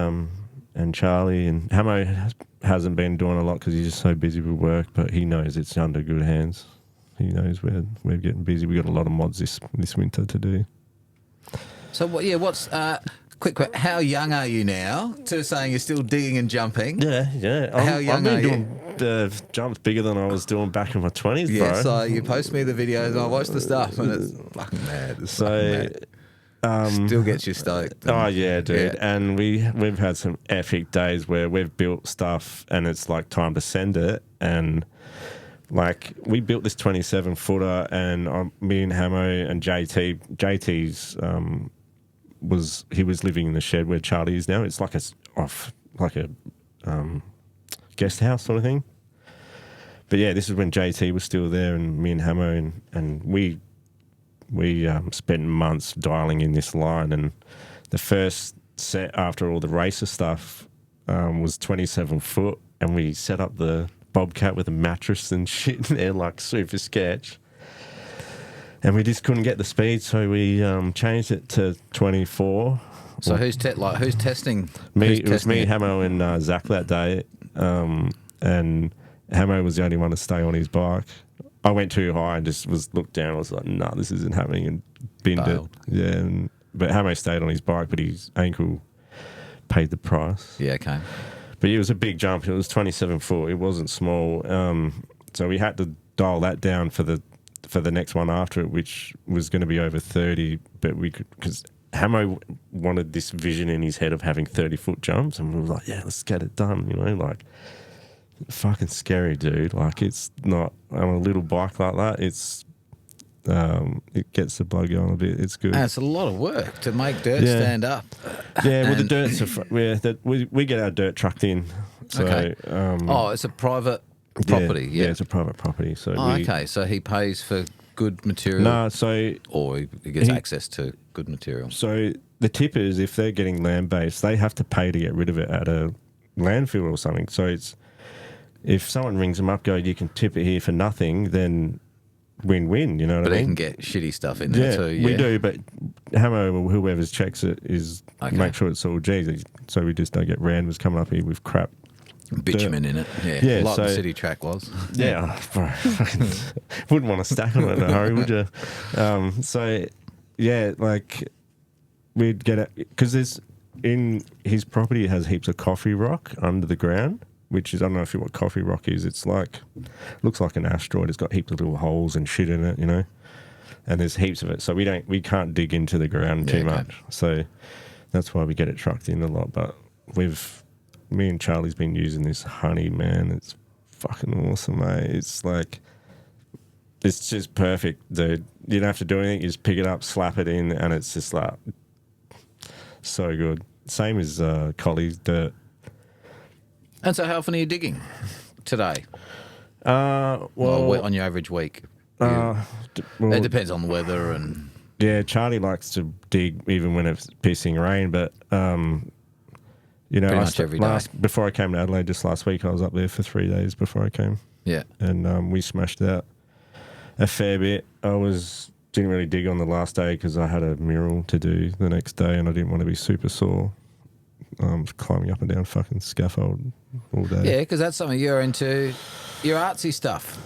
[SPEAKER 2] Charlie, and Hamo hasn't been doing a lot because he's just so busy with work, but he knows it's under good hands. He knows we're getting busy. We got a lot of mods this winter to do.
[SPEAKER 1] So what's quick? How young are you now? To saying you're still digging and jumping.
[SPEAKER 2] Yeah.
[SPEAKER 1] How young are you?
[SPEAKER 2] I've been doing jumps bigger than I was doing back in my 20s, bro.
[SPEAKER 1] Yeah. So you post me the videos, and I watch the stuff, and it's fucking mad. It's fucking mad. Still gets you stoked.
[SPEAKER 2] Oh yeah, dude. Yeah. And we've had some epic days where we've built stuff, and it's like time to send it, and. Like, we built this 27-footer, and me and Hamo and JT's he was living in the shed where Charlie is now. It's like a guest house sort of thing. But yeah, this is when JT was still there, and me and Hamo, and we spent months dialing in this line. And the first set after all the racer stuff was 27 foot, and we set up the Bobcat with a mattress and shit in there, like super sketch. And we just couldn't get the speed, so we changed it to 24.
[SPEAKER 1] So who's testing?
[SPEAKER 2] It was me, Hamo, and Zach that day. And Hamo was the only one to stay on his bike. I went too high and just looked down. I was like, nah, this isn't happening, and binned it. Yeah, but Hamo stayed on his bike, but his ankle paid the price.
[SPEAKER 1] Yeah, okay.
[SPEAKER 2] But it was a big jump. It was 27 foot. It wasn't small. So we had to dial that down for the next one after it, which was going to be over 30. But we could, because Hamo wanted this vision in his head of having 30-foot jumps, and we were like, yeah, let's get it done. Like, fucking scary, dude. Like, it's not on a little bike like that. It's it gets the blood going a bit. It's good.
[SPEAKER 1] And it's a lot of work to make dirt stand up.
[SPEAKER 2] Yeah, well, the dirt's we get our dirt trucked in. So,
[SPEAKER 1] okay. It's a private property. Yeah,
[SPEAKER 2] it's a private property. So
[SPEAKER 1] okay. So he pays for good material.
[SPEAKER 2] No,
[SPEAKER 1] or he gets access to good material.
[SPEAKER 2] So the tippers, if they're getting land based, they have to pay to get rid of it at a landfill or something. So if someone rings them up, go, you can tip it here for nothing, then win-win, you know what I mean?
[SPEAKER 1] But he can get shitty stuff in there too. Yeah,
[SPEAKER 2] we do, but Hamo or whoever checks it is make sure it's all G's, so we just don't get randoms coming up here with crap.
[SPEAKER 1] Bitumen in it, yeah. Like the city track was.
[SPEAKER 2] Yeah, bro, wouldn't want to stack on it in a hurry, would you? Like we'd get it, because in his property it has heaps of coffee rock under the ground, which is, I don't know if you know what coffee rock is. It's like, looks like an asteroid. It's got heaps of little holes and shit in it, and there's heaps of it. So we can't dig into the ground too much. So that's why we get it trucked in a lot. But me and Charlie's been using this honey, man. It's fucking awesome, mate. It's like, it's just perfect, dude. You don't have to do anything. You just pick it up, slap it in, and it's just like so good. Same as Collie's dirt.
[SPEAKER 1] And so how often are you digging today?
[SPEAKER 2] Well,
[SPEAKER 1] on your average week?
[SPEAKER 2] well,
[SPEAKER 1] It depends on the weather and...
[SPEAKER 2] yeah, Charlie likes to dig even when it's pissing rain, but
[SPEAKER 1] Pretty much every day.
[SPEAKER 2] Before I came to Adelaide just last week, I was up there for 3 days before I came.
[SPEAKER 1] Yeah.
[SPEAKER 2] And we smashed out a fair bit. Didn't really dig on the last day because I had a mural to do the next day and I didn't want to be super sore. Climbing up and down fucking scaffold all day.
[SPEAKER 1] Yeah, because that's something you're into, your artsy stuff.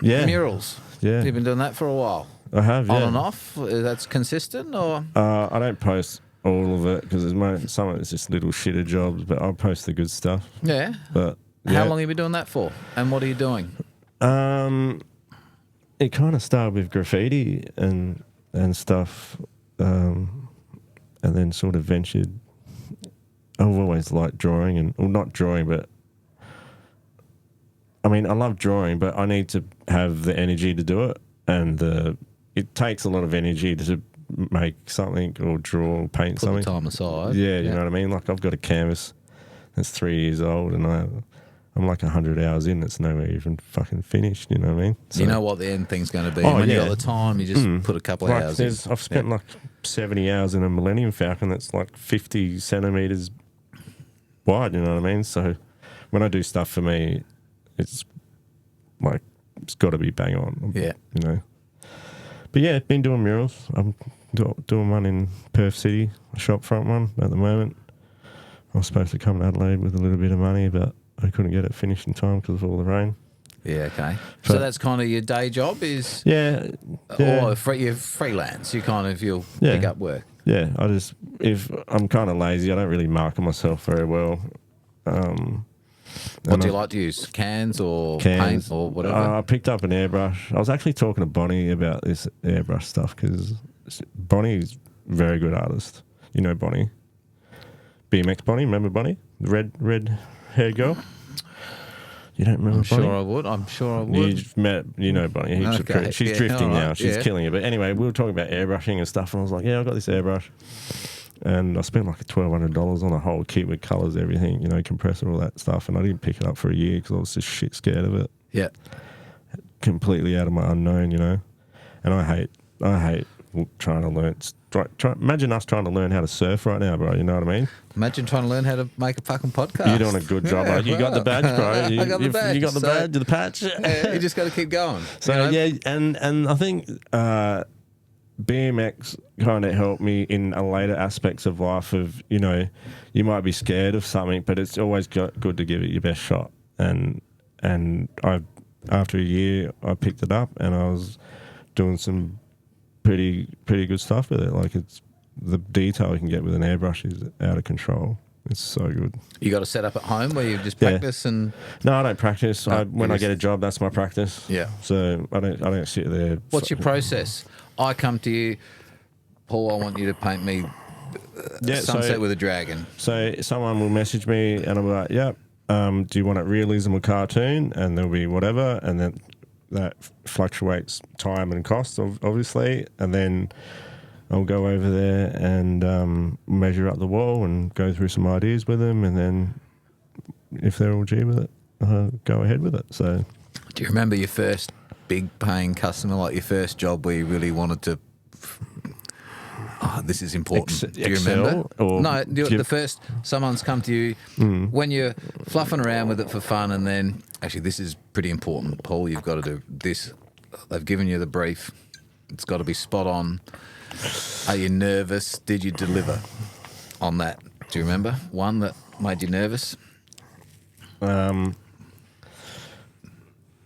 [SPEAKER 2] Yeah.
[SPEAKER 1] Murals.
[SPEAKER 2] Yeah.
[SPEAKER 1] You've been doing that for a while.
[SPEAKER 2] I have, yeah.
[SPEAKER 1] On and off? That's consistent or?
[SPEAKER 2] I don't post all of it because some of it's just little shitter jobs, but I'll post the good stuff.
[SPEAKER 1] Yeah.
[SPEAKER 2] But
[SPEAKER 1] How long have you been doing that for? And what are you doing?
[SPEAKER 2] It kind of started with graffiti and stuff, and then sort of ventured. I've always liked drawing not drawing, but I mean, I love drawing, but I need to have the energy to do it, and it takes a lot of energy to make something or draw or paint something.
[SPEAKER 1] Put the time aside.
[SPEAKER 2] Yeah, you know what I mean? Like I've got a canvas that's 3 years old and I'm like 100 hours in, it's nowhere even fucking finished, you know what I mean? So,
[SPEAKER 1] you know what the end thing's going to be. When you got the time, you just put a couple of hours in.
[SPEAKER 2] I've spent like 70 hours in a Millennium Falcon that's like 50 centimetres wide, you know what I mean? So when I do stuff for me, it's like, it's got to be bang on.
[SPEAKER 1] Yeah.
[SPEAKER 2] You know? But yeah, been doing murals. I'm doing one in Perth City, a shop front one at the moment. I was supposed to come to Adelaide with a little bit of money, but I couldn't get it finished in time because of all the rain.
[SPEAKER 1] Yeah, okay. So that's kind of your day job is...
[SPEAKER 2] Yeah.
[SPEAKER 1] Or you're freelance, you'll pick up work.
[SPEAKER 2] Yeah, if I'm kind of lazy, I don't really market myself very well.
[SPEAKER 1] What do you like to use? Cans or paint or whatever?
[SPEAKER 2] I picked up an airbrush. I was actually talking to Bonnie about this airbrush stuff because Bonnie's a very good artist. You know Bonnie. BMX Bonnie, remember Bonnie? The red haired girl? You don't remember Bonnie?
[SPEAKER 1] I'm sure I would.
[SPEAKER 2] You've met, you know Bonnie. She's drifting now. She's killing it. But anyway, we were talking about airbrushing and stuff, and I was like, yeah, I've got this airbrush. And I spent like $1,200 on a whole kit with colours, everything, you know, compressor, all that stuff. And I didn't pick it up for a year because I was just shit scared of it.
[SPEAKER 1] Yeah.
[SPEAKER 2] Completely out of my unknown, you know. And I hate trying to learn. Imagine us trying to learn how to surf right now, bro. You know what I mean?
[SPEAKER 1] Imagine trying to learn how to make a fucking podcast.
[SPEAKER 2] You're doing a good job. Bro. You got the badge, bro.
[SPEAKER 1] I got the badge.
[SPEAKER 2] You got the badge, the patch.
[SPEAKER 1] You just got to keep going.
[SPEAKER 2] So, yeah, and I think BMX kind of helped me in a later aspects of life of, you know, you might be scared of something, but it's always good to give it your best shot. And after a year, I picked it up and I was doing some pretty good stuff with it. Like it's the detail you can get with an airbrush is out of control. It's so good. You
[SPEAKER 1] got a setup at home where you just practice and...
[SPEAKER 2] No, I don't practice. When I get a job, that's my practice.
[SPEAKER 1] Yeah.
[SPEAKER 2] So I don't sit there.
[SPEAKER 1] What's your process? I come to you, Paul, I want you to paint me sunset with a dragon.
[SPEAKER 2] So someone will message me and I'll be like, yep, do you want it realism or cartoon? And there'll be whatever. And then that fluctuates time and cost, obviously. And then I'll go over there and measure up the wall and go through some ideas with them. And then if they're all G with it, go ahead with it. So,
[SPEAKER 1] do you remember your first big paying customer, like your first job where you really wanted to... this is important. Do you remember? No, the first someone's come to you when you're fluffing around with it for fun and then, actually, this is pretty important. Paul, you've got to do this. They've given you the brief. It's got to be spot on. Are you nervous? Did you deliver on that? Do you remember one that made you nervous?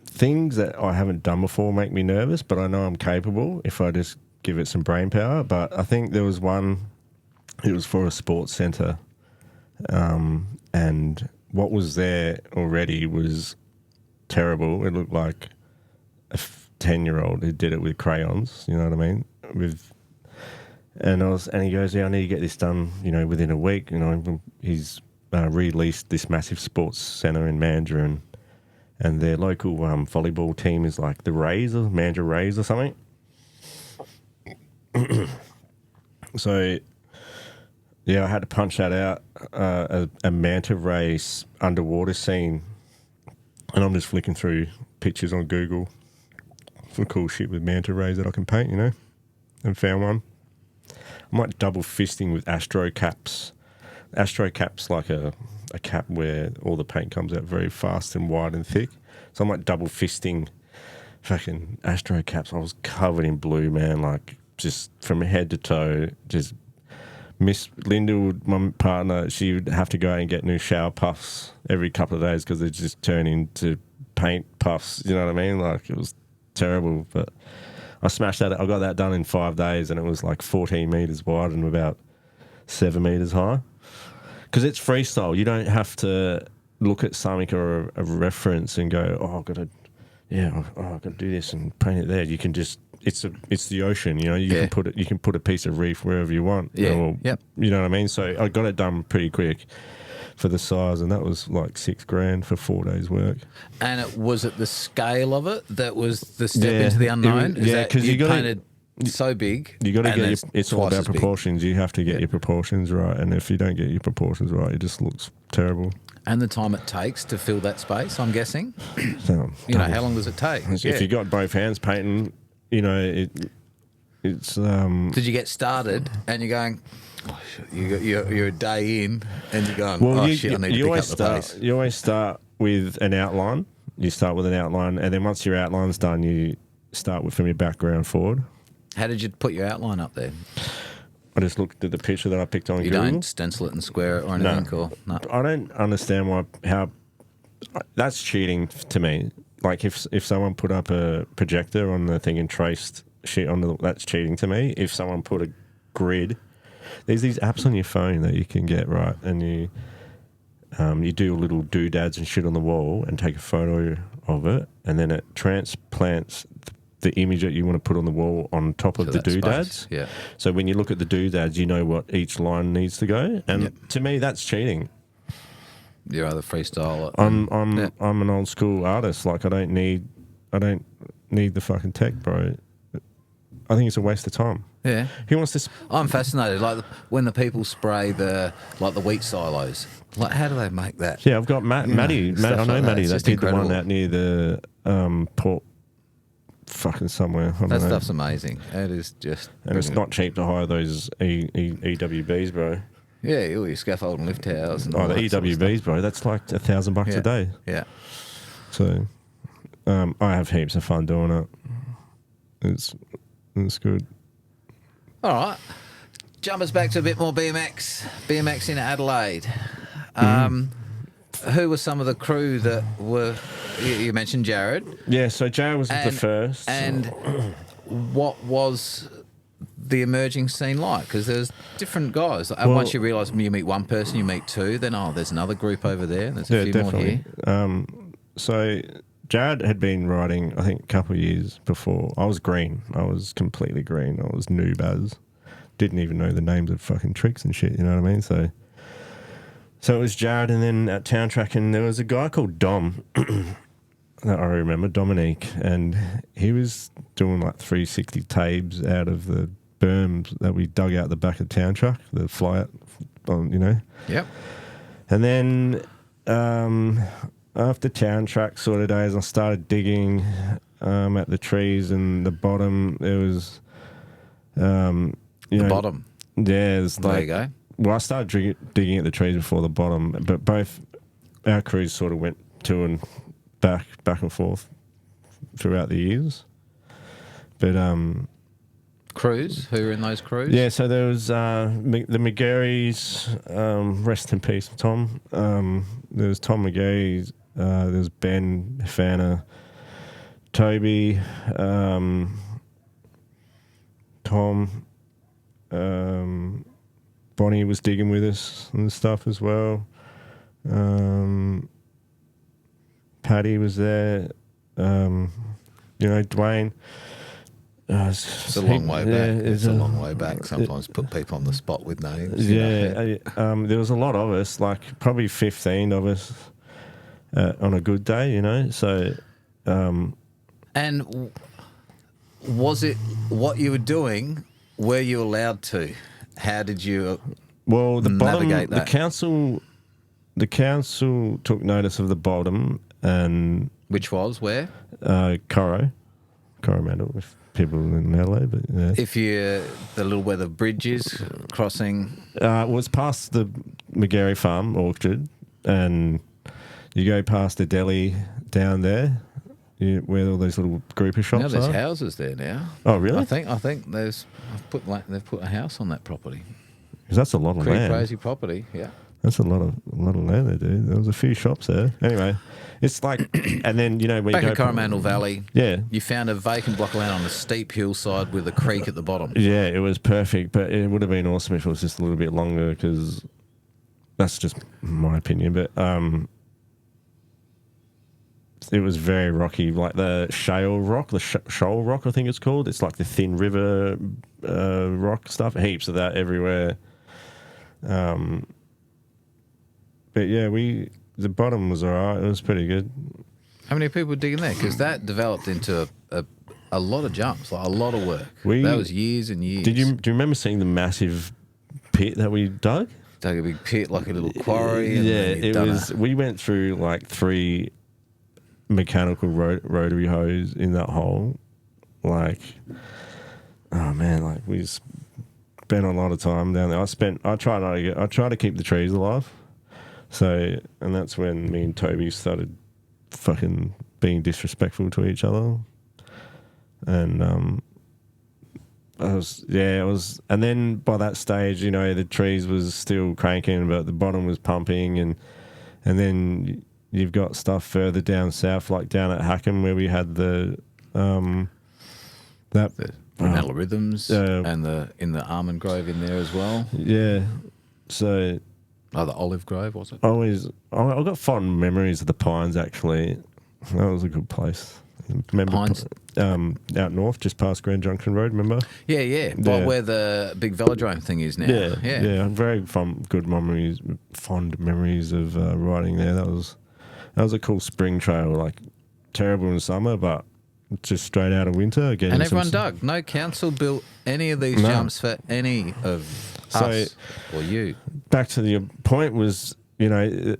[SPEAKER 2] Things that I haven't done before make me nervous, but I know I'm capable if I just give it some brain power. But I think there was one, it was for a sports centre, and what was there already was terrible. It looked like a 10-year-old who did it with crayons, you know what I mean? And he goes, yeah, I need to get this done, you know, within a week. You know, he's released this massive sports centre in Mandurah, and their local volleyball team is like the Rays or Mandurah Rays or something. So, yeah, I had to punch that out, a manta ray underwater scene, and I'm just flicking through pictures on Google for cool shit with manta rays that I can paint, you know, and found one. I might double fisting with Astro Caps. Astro Cap's like a cap where all the paint comes out very fast and wide and thick. So I'm like double fisting fucking Astro Caps. I was covered in blue, man, like just from head to toe. Just Miss Linda, my partner, she would have to go out and get new shower puffs every couple of days because they just turn into paint puffs. You know what I mean? Like, it was terrible, but I smashed that. I got that done in 5 days, and it was like 14 meters wide and about 7 meters high. Because it's freestyle. You don't have to look at something or a reference and go, oh, I've got to do this and paint it there. You can just, it's the ocean, you know. You can put a piece of reef wherever you want.
[SPEAKER 1] Yeah.
[SPEAKER 2] Or, you know what I mean? So I got it done pretty quick for the size, and that was like $6,000 for 4 days work.
[SPEAKER 1] And was it the scale of it that was the step into the unknown?
[SPEAKER 2] Because you
[SPEAKER 1] painted so big.
[SPEAKER 2] You got to get it's all about proportions.
[SPEAKER 1] Big.
[SPEAKER 2] You have to get your proportions right, and if you don't get your proportions right, it just looks terrible.
[SPEAKER 1] And the time it takes to fill that space, I'm guessing.
[SPEAKER 2] So,
[SPEAKER 1] you know, how long does it take?
[SPEAKER 2] If you got both hands painting, you know, it's.
[SPEAKER 1] Did you get started and you're going? Oh, you're a day in and you're going. Well, I need to pick up the pace.
[SPEAKER 2] You always start with an outline. You start with an outline, and then once your outline's done, you start from your background forward.
[SPEAKER 1] How did you put your outline up there?
[SPEAKER 2] I just looked at the picture that I picked on Google.
[SPEAKER 1] You don't stencil it and square it or anything? No.
[SPEAKER 2] I don't understand how that's cheating to me. Like if someone put up a projector on the thing and traced shit on that's cheating to me. If someone put a grid, there's these apps on your phone that you can get, right, and you do little doodads and shit on the wall and take a photo of it, and then it transplants the image that you want to put on the wall on top of the doodads.
[SPEAKER 1] Yeah.
[SPEAKER 2] So when you look at the doodads, you know what each line needs to go, and to me, that's cheating.
[SPEAKER 1] You're either freestyle.
[SPEAKER 2] I'm an old school artist. Like I don't need the fucking tech, bro. I think it's a waste of time.
[SPEAKER 1] Yeah.
[SPEAKER 2] Who wants to?
[SPEAKER 1] I'm fascinated. Like when the people spray the wheat silos. Like how do they make that?
[SPEAKER 2] Yeah, I've got Maddie. I know Maddie. That did the one out near the port. Fucking somewhere.
[SPEAKER 1] That stuff's amazing. It is just.
[SPEAKER 2] And it's not cheap to hire those EWBs, bro.
[SPEAKER 1] Yeah, all your scaffold and lift towers. And
[SPEAKER 2] the EWBs, bro. That's like $1,000 a day.
[SPEAKER 1] Yeah.
[SPEAKER 2] So, I have heaps of fun doing it. It's good.
[SPEAKER 1] All right. Jump us back to a bit more BMX. BMX in Adelaide. Who were some of the crew that were? You mentioned Jared.
[SPEAKER 2] Yeah, so Jared was the first.
[SPEAKER 1] And what was the emerging scene like? Because there's different guys. Once you realise you meet one person, you meet two, then there's another group over there, and there's a few
[SPEAKER 2] definitely.
[SPEAKER 1] more here.
[SPEAKER 2] So Jared had been riding, I think, a couple of years before. I was green. I was completely green. I was noob as. Didn't even know the names of fucking tricks and shit, you know what I mean? So it was Jared, and then at Town Track, and there was a guy called Dom that I remember, Dominique, and he was doing like 360 tabes out of the berms that we dug out the back of Town Track, the fly out, you know?
[SPEAKER 1] Yep.
[SPEAKER 2] And then after Town Track sort of days, I started digging at the trees, and the bottom, there was...
[SPEAKER 1] bottom?
[SPEAKER 2] Yeah, it's like...
[SPEAKER 1] There you go.
[SPEAKER 2] Well, I started digging at the trees before the bottom, but both our crews sort of went to and back and forth throughout the years. But
[SPEAKER 1] crews? Who were in those crews?
[SPEAKER 2] Yeah, so there was the McGarrys, rest in peace, Tom. There was Tom McGarry, there was Ben Fanner, Toby, Tom, Bonnie was digging with us and stuff as well. Paddy was there. Dwayne.
[SPEAKER 1] It's a long way back. It's a long way back. Sometimes put people on the spot with names.
[SPEAKER 2] Yeah, there was a lot of us, like probably 15 of us on a good day, you know. So,
[SPEAKER 1] and was it what you were doing? Were you allowed to? How did you?
[SPEAKER 2] Well,
[SPEAKER 1] navigate
[SPEAKER 2] the council took notice of the bottom, and
[SPEAKER 1] Which was where?
[SPEAKER 2] Coromandel, if people in Adelaide, but yeah.
[SPEAKER 1] If you the little where the bridge is crossing.
[SPEAKER 2] Well, it's past the McGarry Farm orchard, and you go past the deli down there, where all those little group of shops
[SPEAKER 1] Now there's
[SPEAKER 2] are.
[SPEAKER 1] houses there now.
[SPEAKER 2] Oh, really?
[SPEAKER 1] I think they've put a house on that property.
[SPEAKER 2] Because that's a lot of land.
[SPEAKER 1] Crazy property, yeah.
[SPEAKER 2] That's a lot of land there, dude. There was a few shops there. Anyway, it's like, and then where
[SPEAKER 1] Back
[SPEAKER 2] you
[SPEAKER 1] in
[SPEAKER 2] go.
[SPEAKER 1] Coromandel Valley,
[SPEAKER 2] Yeah.
[SPEAKER 1] you found a vacant block of land on a steep hillside with a creek at the bottom.
[SPEAKER 2] Yeah, it was perfect, but it would have been awesome if it was just a little bit longer. Because that's just my opinion, but it was very rocky, like the shale rock, the shoal rock, I think it's called. It's like the thin river rock stuff. Heaps of that everywhere. But yeah, the bottom was alright. It was pretty good.
[SPEAKER 1] How many people were digging there? Because that developed into a lot of jumps, like a lot of work. That was years and years.
[SPEAKER 2] Do you remember seeing the massive pit that we dug?
[SPEAKER 1] Dug a big pit, like a little quarry. And
[SPEAKER 2] Yeah, it was. We went through like 3 mechanical rotary hose in that hole. Like, oh man, like we spent a lot of time down there. I try to keep the trees alive. So, and that's when me and Toby started fucking being disrespectful to each other. And and then by that stage, the trees was still cranking, but the bottom was pumping, and then you've got stuff further down south, like down at Hackam, where we had the
[SPEAKER 1] Metal Rhythms and in the Almond Grove in there as well.
[SPEAKER 2] Yeah, so.
[SPEAKER 1] Oh, the Olive Grove, was it?
[SPEAKER 2] I got fond memories of the Pines, actually. That was a good place. Remember
[SPEAKER 1] Pines?
[SPEAKER 2] Out north, just past Grand Junction Road, remember?
[SPEAKER 1] Yeah. But where the big velodrome thing is now.
[SPEAKER 2] Yeah. Very fond memories of riding there. That was a cool spring trail, like terrible in summer, but just straight out of winter. Again,
[SPEAKER 1] and everyone dug. No council built any of these jumps for any of us or you.
[SPEAKER 2] Back to the point was, the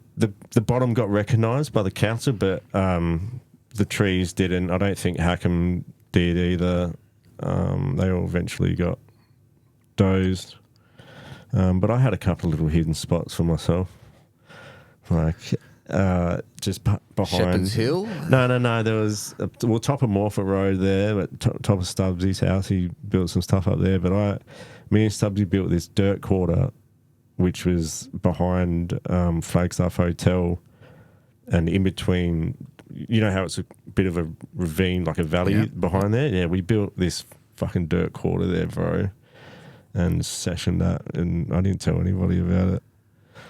[SPEAKER 2] bottom got recognised by the council, but the trees didn't. I don't think Hackam did either. They all eventually got dozed. But I had a couple of little hidden spots for myself. Like, just behind...
[SPEAKER 1] Shepherd's Hill?
[SPEAKER 2] No. There was... top of Morphett Road there, but top of Stubbsy's house, he built some stuff up there. But me and Stubbsy built this dirt quarter, which was behind Flagstaff Hotel, and in between... You know how it's a bit of a ravine, like a valley behind there? Yeah, we built this fucking dirt quarter there, bro, and sessioned that, and I didn't tell anybody about it.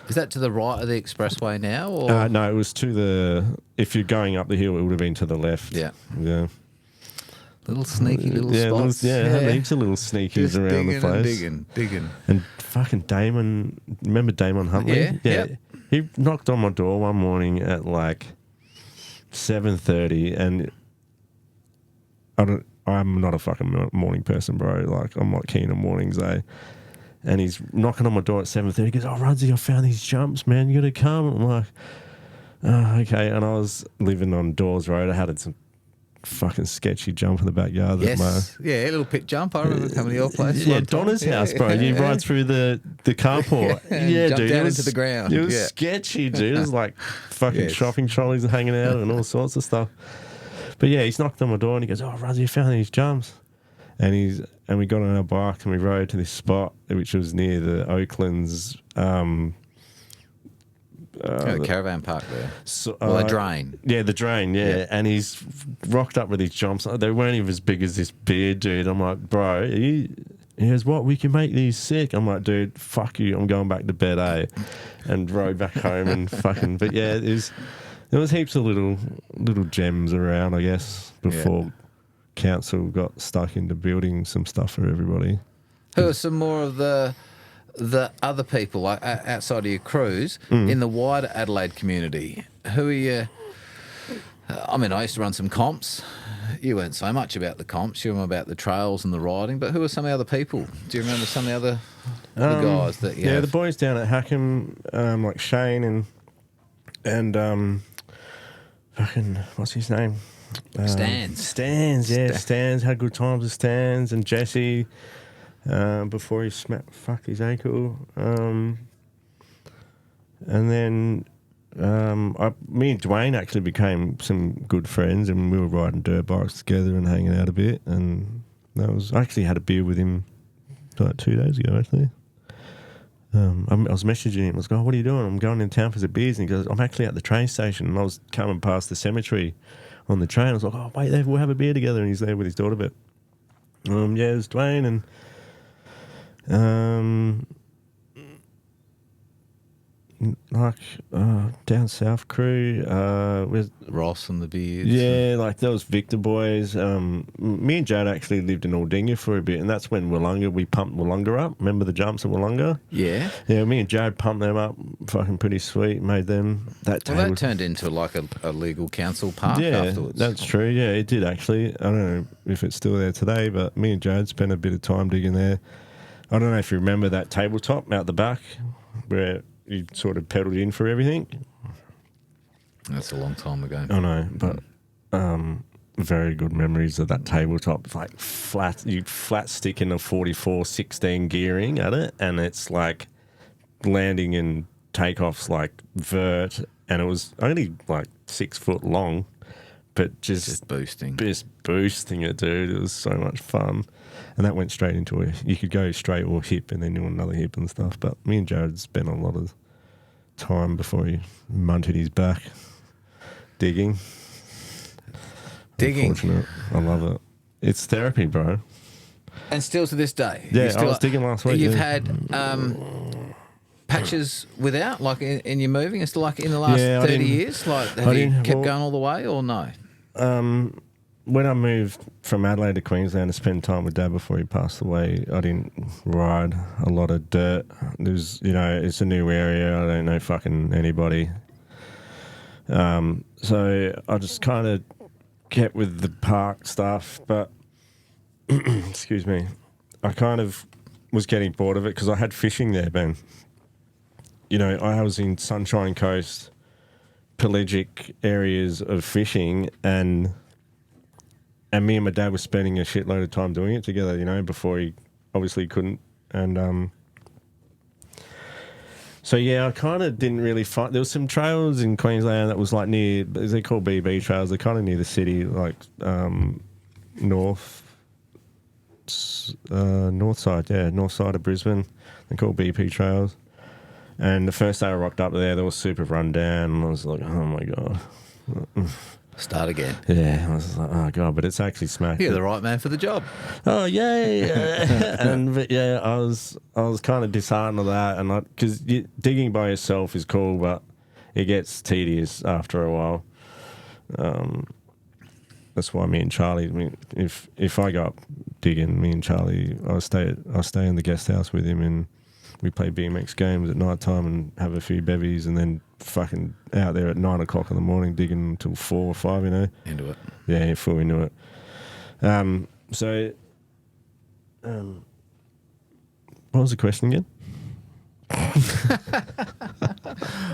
[SPEAKER 1] Is that to the right of the expressway now? Or?
[SPEAKER 2] No, it was to the... If you're going up the hill, it would have been to the left.
[SPEAKER 1] Yeah.
[SPEAKER 2] Yeah.
[SPEAKER 1] Little sneaky little spots.
[SPEAKER 2] Heaps of little sneakies
[SPEAKER 1] just
[SPEAKER 2] around the place.
[SPEAKER 1] Digging.
[SPEAKER 2] And fucking Damon... Remember Damon Huntley?
[SPEAKER 1] Yeah. Yep.
[SPEAKER 2] He knocked on my door one morning at like 7:30, and I'm not a fucking morning person, bro. Like, I'm not keen on mornings, eh? And he's knocking on my door at 7:30. He goes, "Oh, Rudsy, I found these jumps, man. You got to come." I'm like, "Oh, okay." And I was living on Dawes Road. I had some fucking sketchy jump in the backyard.
[SPEAKER 1] Yes. Yeah, a little pit jump. I remember coming to your place.
[SPEAKER 2] Yeah, Donna's house, bro. You ride through the carport.
[SPEAKER 1] Jump
[SPEAKER 2] dude.
[SPEAKER 1] Down into the ground.
[SPEAKER 2] It was sketchy, dude. It was like fucking shopping trolleys hanging out and all sorts of stuff. But yeah, he's knocked on my door and he goes, "Oh, Rudsy, you found these jumps." And we got on our bike and we rode to this spot, which was near the Oaklands.
[SPEAKER 1] The caravan park there.
[SPEAKER 2] So,
[SPEAKER 1] the drain.
[SPEAKER 2] Yeah, the drain, yeah. And he's rocked up with these jumps. They weren't even as big as this beard, dude. I'm like, "Bro, he goes, what? We can make these sick." I'm like, "Dude, fuck you. I'm going back to bed, eh?" And rode back home and fucking... But yeah, there was heaps of little gems around, I guess, before council got stuck into building some stuff for everybody.
[SPEAKER 1] Who are some more of the other people, like outside of your crews, in the wider Adelaide community? Who are you? I mean, I used to run some comps. You weren't so much about the comps. You were more about the trails and the riding. But who are some of the other people? Do you remember some of the other guys that you have?
[SPEAKER 2] The boys down at Hackam, like Shane and fucking, what's his name?
[SPEAKER 1] Stans.
[SPEAKER 2] Stans, yeah, Stans had good times with Stans and Jesse before he fucked his ankle. And then me and Dwayne actually became some good friends, and we were riding dirt bikes together and hanging out a bit. And I actually had a beer with him like 2 days ago, actually. I was messaging him. I was going, "What are you doing?" "I'm going in town for some beers." And he goes, "I'm actually at the train station." And I was coming past the cemetery on the train. I was like, "Oh, wait there, we'll have a beer together." And he's there with his daughter. But yeah, it was Dwayne and down south crew with
[SPEAKER 1] Ross and the Beards.
[SPEAKER 2] yeah, like those Victor boys. Me and Jad actually lived in Aldinga for a bit, and that's when we pumped Wollonga up. Remember the jumps at Wollonga?
[SPEAKER 1] Yeah.
[SPEAKER 2] Yeah, me and Jad pumped them up, fucking pretty sweet. Made them
[SPEAKER 1] Well, that turned into like a legal council park
[SPEAKER 2] yeah,
[SPEAKER 1] afterwards.
[SPEAKER 2] that's true. Yeah, it did actually. I don't know if it's still there today, but me and Jad spent a bit of time digging there. I don't know if you remember that tabletop out the back where you sort of pedalled in for everything.
[SPEAKER 1] That's a long time ago.
[SPEAKER 2] I know, but very good memories of that tabletop. It's like you flat stick in a 44/16 gearing at it, and it's like landing and takeoffs like vert, and it was only like 6 foot long, but just
[SPEAKER 1] boosting.
[SPEAKER 2] Just boosting it, dude. It was so much fun. And that went straight into you could go straight or hip and then do another hip and stuff. But me and Jared spent a lot of time before he munted his back digging. Unfortunate. I love it. It's therapy, bro.
[SPEAKER 1] And still to this day.
[SPEAKER 2] Yeah, I was digging last week.
[SPEAKER 1] You've had patches without, like in your moving, it's like in the last 30 years? Like, have you kept going all the way or no?
[SPEAKER 2] When I moved from Adelaide to Queensland to spend time with Dad before he passed away, I didn't ride a lot of dirt. There's, it's a new area. I don't know fucking anybody. So I just kind of kept with the park stuff, but excuse me, I kind of was getting bored of it because I had fishing there, Ben. I was in Sunshine Coast, pelagic areas of fishing, and me and my dad were spending a shitload of time doing it together, before he obviously couldn't. And so, yeah, I kind of didn't really find... There was some trails in Queensland that was like near... They're called BB trails. They're kind of near the city, like north side of Brisbane. They're called BP trails. And the first day I rocked up there, they were super run down. And I was like, oh, my God.
[SPEAKER 1] Start again.
[SPEAKER 2] Yeah, I was like, oh God, but it's actually smacked.
[SPEAKER 1] You're the right man for the job.
[SPEAKER 2] Oh yay! But yeah, I was kind of disheartened of that, and because digging by yourself is cool, but it gets tedious after a while. That's why me and Charlie. I mean, if I go up digging, me and Charlie, I stay in the guest house with him, and we play BMX games at night time and have a few bevies, and then fucking out there at 9 o'clock in the morning digging until 4 or 5,
[SPEAKER 1] Into it.
[SPEAKER 2] Yeah, full into it. What was the question again?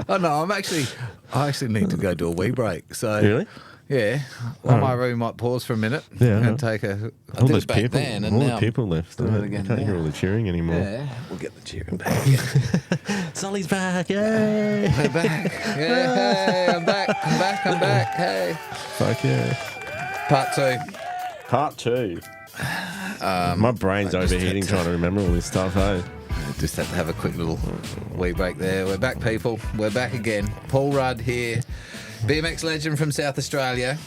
[SPEAKER 1] Oh no, I actually need to go do a wee break. So
[SPEAKER 2] Really?
[SPEAKER 1] Yeah. Well, my room might pause for a minute.
[SPEAKER 2] Yeah.
[SPEAKER 1] And take a...
[SPEAKER 2] All those
[SPEAKER 1] back
[SPEAKER 2] people,
[SPEAKER 1] then, and
[SPEAKER 2] all
[SPEAKER 1] now
[SPEAKER 2] the people left.
[SPEAKER 1] doing it
[SPEAKER 2] I
[SPEAKER 1] again
[SPEAKER 2] can't hear
[SPEAKER 1] now.
[SPEAKER 2] all the cheering anymore.
[SPEAKER 1] Yeah, we'll get the cheering back again.
[SPEAKER 2] Sully's back, yay!
[SPEAKER 1] We're back. Yeah, hey, I'm back. Hey.
[SPEAKER 2] Fuck yeah.
[SPEAKER 1] Part 2.
[SPEAKER 2] My brain's overheating trying to remember all this stuff, hey?
[SPEAKER 1] Just had to have a quick little wee break there. We're back, people. We're back again. Paul Rudd here. BMX legend from South Australia.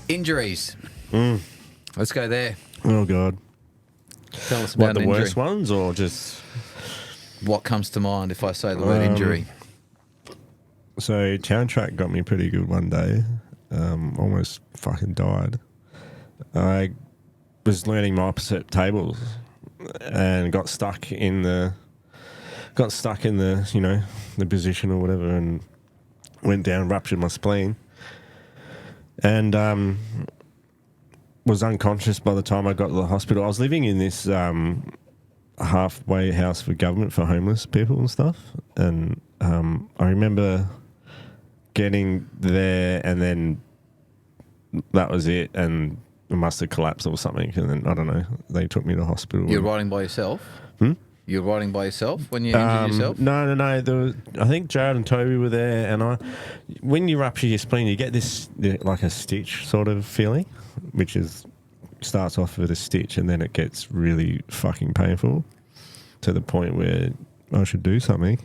[SPEAKER 1] Injuries. Let's go there.
[SPEAKER 2] Oh, God.
[SPEAKER 1] Tell us about
[SPEAKER 2] What, the
[SPEAKER 1] an injury.
[SPEAKER 2] worst ones or just...
[SPEAKER 1] What comes to mind if I say the word injury?
[SPEAKER 2] So, Town Track got me pretty good one day. Almost fucking died. I was learning my opposite tables and got stuck in the the position or whatever, and went down, ruptured my spleen, and was unconscious by the time I got to the hospital. I was living in this halfway house for government for homeless people and stuff, and I remember getting there, and then that was it, and it must have collapsed or something, and then I don't know. They took me to hospital.
[SPEAKER 1] You're riding by yourself? You're riding by yourself when you injured yourself?
[SPEAKER 2] No. I think Jared and Toby were there, and when you rupture your spleen, you get this like a stitch sort of feeling, which starts off with a stitch, and then it gets really fucking painful to the point where I should do something.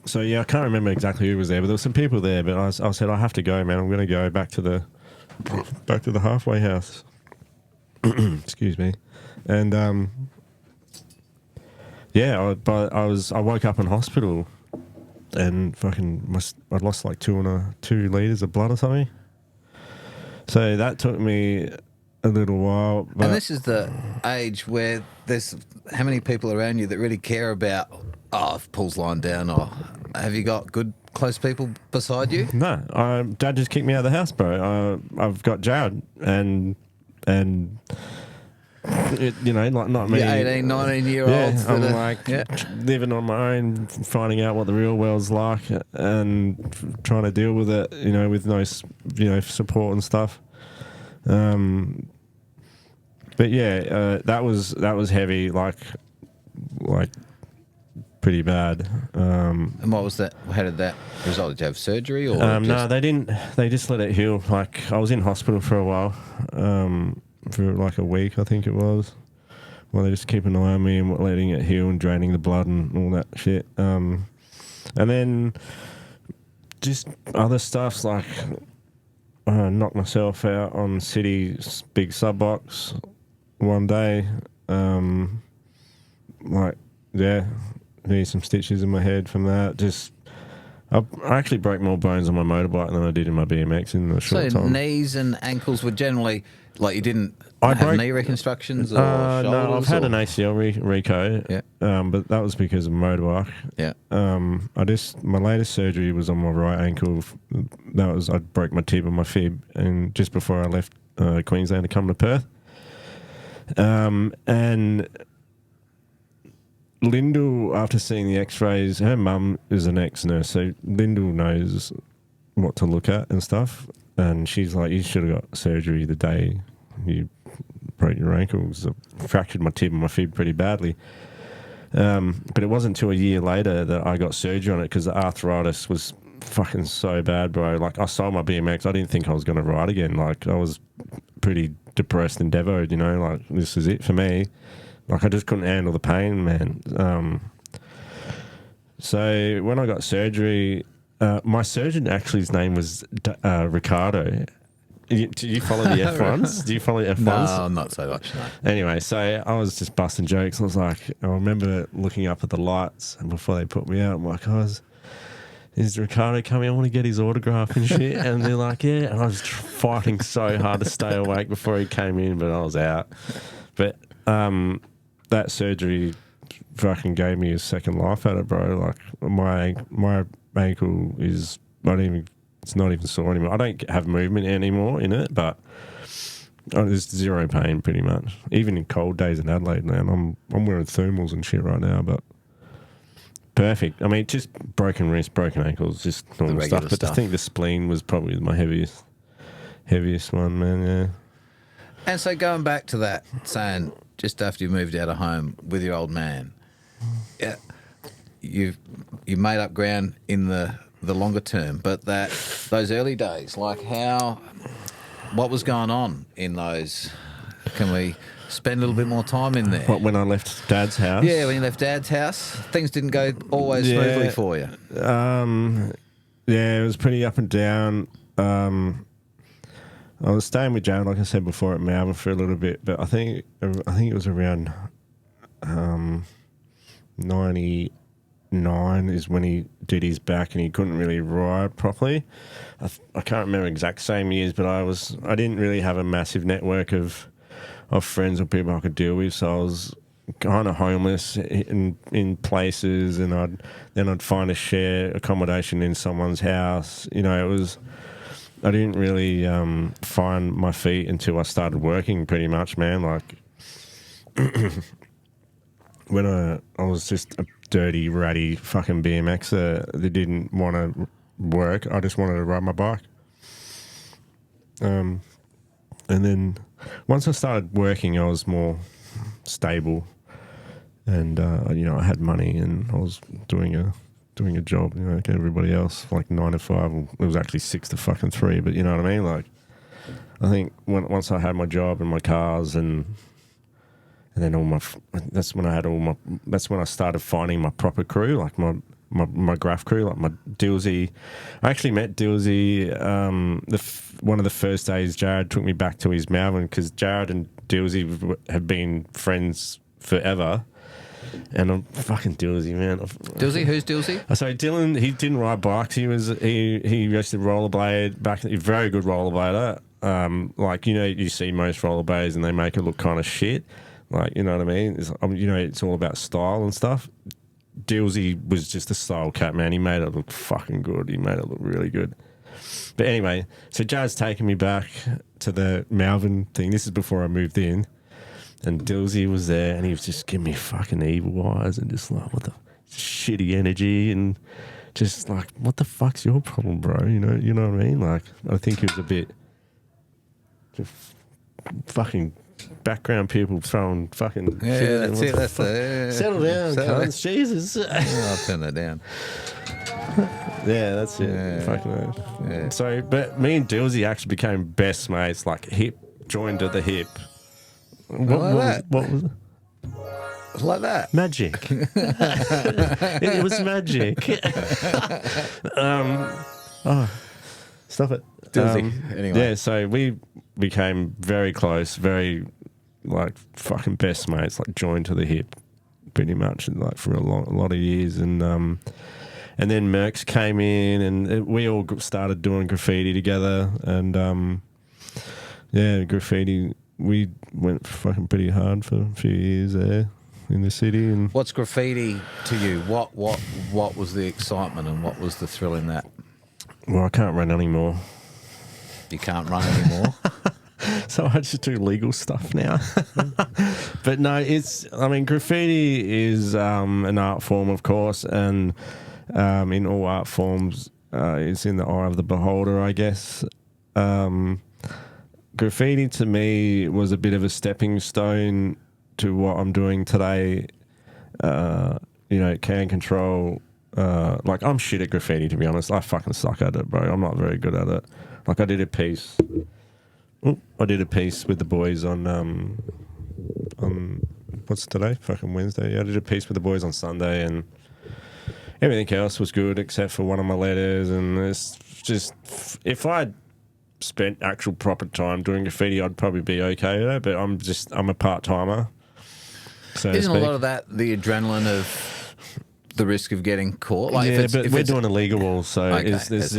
[SPEAKER 2] So yeah, I can't remember exactly who was there, but there were some people there. But I said I have to go, man. I'm going to go back to the halfway house. Excuse me. And I woke up in hospital, and fucking I'd lost like 2 liters of blood or something. So that took me a little while. But
[SPEAKER 1] And this is the age where there's how many people around you that really care about, if Paul's lying down, or have you got good close people beside you?
[SPEAKER 2] No, Dad just kicked me out of the house, bro. I've got Jared and like not me.
[SPEAKER 1] The 18, 19-year-olds.
[SPEAKER 2] Yeah, I'm living on my own, finding out what the real world's like, and trying to deal with it. With no, support and stuff. But yeah, that was heavy, like pretty bad.
[SPEAKER 1] And what was that? How did that result? Did you have surgery or?
[SPEAKER 2] No, they didn't. They just let it heal. Like I was in hospital for a while. For like a week, I think it was. Well, they just keep an eye on me and letting it heal and draining the blood and all that shit. And then just other stuffs like knocked myself out on City's big sub box one day. Need some stitches in my head from that. I actually broke more bones on my motorbike than I did in my BMX in the short time.
[SPEAKER 1] So knees and ankles were generally, like, you didn't have knee reconstructions or shoulders?
[SPEAKER 2] No, I've had an ACL reco, but that was because of motorbike.
[SPEAKER 1] Yeah.
[SPEAKER 2] My latest surgery was on my right ankle. I broke my tib and my fib, and just before I left Queensland to come to Perth. And Lyndall, after seeing the x-rays, her mum is an ex-nurse, so Lyndall knows what to look at and stuff. And she's like, you should have got surgery the day you broke your ankles. I fractured my tib and my fib pretty badly. But it wasn't until a year later that I got surgery on it because the arthritis was fucking so bad, bro. Like, I sold my BMX. I didn't think I was going to ride again. Like, I was pretty depressed and devoed, like, this is it for me. Like, I just couldn't handle the pain, man. So when I got surgery, my surgeon actually, his name was Ricardo. Do you follow the F1s? Do you follow F1s?
[SPEAKER 1] No, not so much, no.
[SPEAKER 2] Anyway, so I was just busting jokes. I was like, I remember looking up at the lights, and before they put me out, I'm like, is Ricardo coming? I want to get his autograph and shit. And they're like, yeah. And I was fighting so hard to stay awake before he came in, but I was out. But that surgery fucking gave me a second life at it, bro. Like, my ankle is it's not even sore anymore. I don't have movement anymore in it, but there's zero pain pretty much. Even in cold days in Adelaide, man, I'm wearing thermals and shit right now, but perfect. I mean, just broken wrists, broken ankles, just normal stuff. But I think the spleen was probably my heaviest one, man. Yeah.
[SPEAKER 1] And so going back to that, saying just after you moved out of home with your old man, yeah, you made up ground in the longer term, but those early days, like what was going on in those? Can we spend a little bit more time in there?
[SPEAKER 2] What, when I left Dad's house?
[SPEAKER 1] Yeah, when you left Dad's house, things didn't go always smoothly for you.
[SPEAKER 2] Yeah, it was pretty up and down. I was staying with Jared, like I said before, at Melbourne for a little bit, but I think it was around 99 is when he did his back and he couldn't really ride properly. I can't remember exact same years, but I didn't really have a massive network of friends or people I could deal with, so I was kind of homeless in places, and I'd find a share accommodation in someone's house. I didn't really find my feet until I started working pretty much, man. Like when I was just dirty, ratty fucking BMXer that didn't want to work. I just wanted to ride my bike. And then once I started working, I was more stable, and I had money, and I was doing a job, like everybody else, like 9 to 5. It was actually 6 to fucking 3, but you know what I mean. Like, I think once I had my job and my cars, and then that's when I started finding my proper crew, like my graph crew, like my Dilsey. I actually met Dilsey one of the first days. Jared took me back to his Malvern, because Jared and Dilsey have been friends forever. And I'm fucking Dilsey, man.
[SPEAKER 1] Dilsey? Who's Dilsey?
[SPEAKER 2] So Dylan, he didn't ride bikes. He used to rollerblade back. Very good rollerblader. Like, you see most rollerblades and they make it look kind of shit. Like, you know what I mean? It's all about style and stuff. Dilsey was just a style cat, man. He made it look fucking good. He made it look really good. But anyway, so Jared's taking me back to the Malvern thing. This is before I moved in. And Dilsey was there, and he was just giving me fucking evil eyes and just like, what the shitty energy, and just like, what the fuck's your problem, bro? You know what I mean? Like, I think he was a bit just fucking background people throwing fucking shit.
[SPEAKER 1] Yeah, that's it. That's the
[SPEAKER 2] settle down, cunts. Jesus.
[SPEAKER 1] I'll turn that down.
[SPEAKER 2] Yeah, that's it.
[SPEAKER 1] Yeah.
[SPEAKER 2] Fucking hell.
[SPEAKER 1] Yeah.
[SPEAKER 2] So, but me and Dilsey actually became best mates, like hip, joined at the hip. What was it?
[SPEAKER 1] Like that.
[SPEAKER 2] Magic. it was magic. Stop it.
[SPEAKER 1] Anyway.
[SPEAKER 2] Yeah, so we became very close, very like fucking best mates, like joined to the hip pretty much, like for a lot of years. And then Mercs came in, and we all started doing graffiti together. And graffiti, we went fucking pretty hard for a few years there in the city. And
[SPEAKER 1] what's graffiti to you? What was the excitement and what was the thrill in that?
[SPEAKER 2] Well, I can't run anymore.
[SPEAKER 1] You can't run anymore?
[SPEAKER 2] So I just do legal stuff now. But no, graffiti is an art form, of course, and in all art forms, it's in the eye of the beholder, I guess. Graffiti to me was a bit of a stepping stone to what I'm doing today. Can control. Like, I'm shit at graffiti, to be honest. I fucking suck at it, bro. I'm not very good at it. Like, I did a piece with the boys on what's today? Fucking Wednesday. Yeah, I did a piece with the boys on Sunday, and everything else was good except for one of my letters. And it's just, if I spent actual proper time doing graffiti, I'd probably be okay with it, but I'm a part-timer. So
[SPEAKER 1] isn't a lot of that the adrenaline of the risk of getting caught? Like,
[SPEAKER 2] yeah, but we're doing a legal wall, so
[SPEAKER 1] okay,
[SPEAKER 2] there's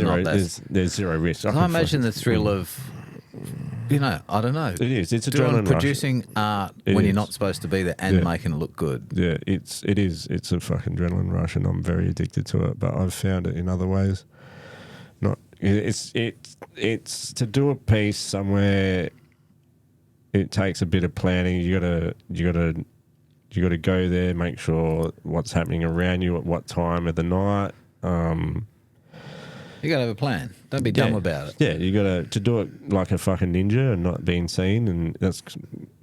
[SPEAKER 2] zero risk.
[SPEAKER 1] I imagine the thrill of, I don't know.
[SPEAKER 2] It is. It's adrenaline rush.
[SPEAKER 1] Producing art when you're not supposed to be there and making it look good.
[SPEAKER 2] Yeah, it is. It's a fucking adrenaline rush, and I'm very addicted to it. But I've found it in other ways. It's to do a piece somewhere. It takes a bit of planning. You gotta go there, make sure what's happening around you at what time of the night.
[SPEAKER 1] You gotta have a plan. Don't be dumb about it.
[SPEAKER 2] Yeah, you gotta to do it like a fucking ninja and not being seen, and that's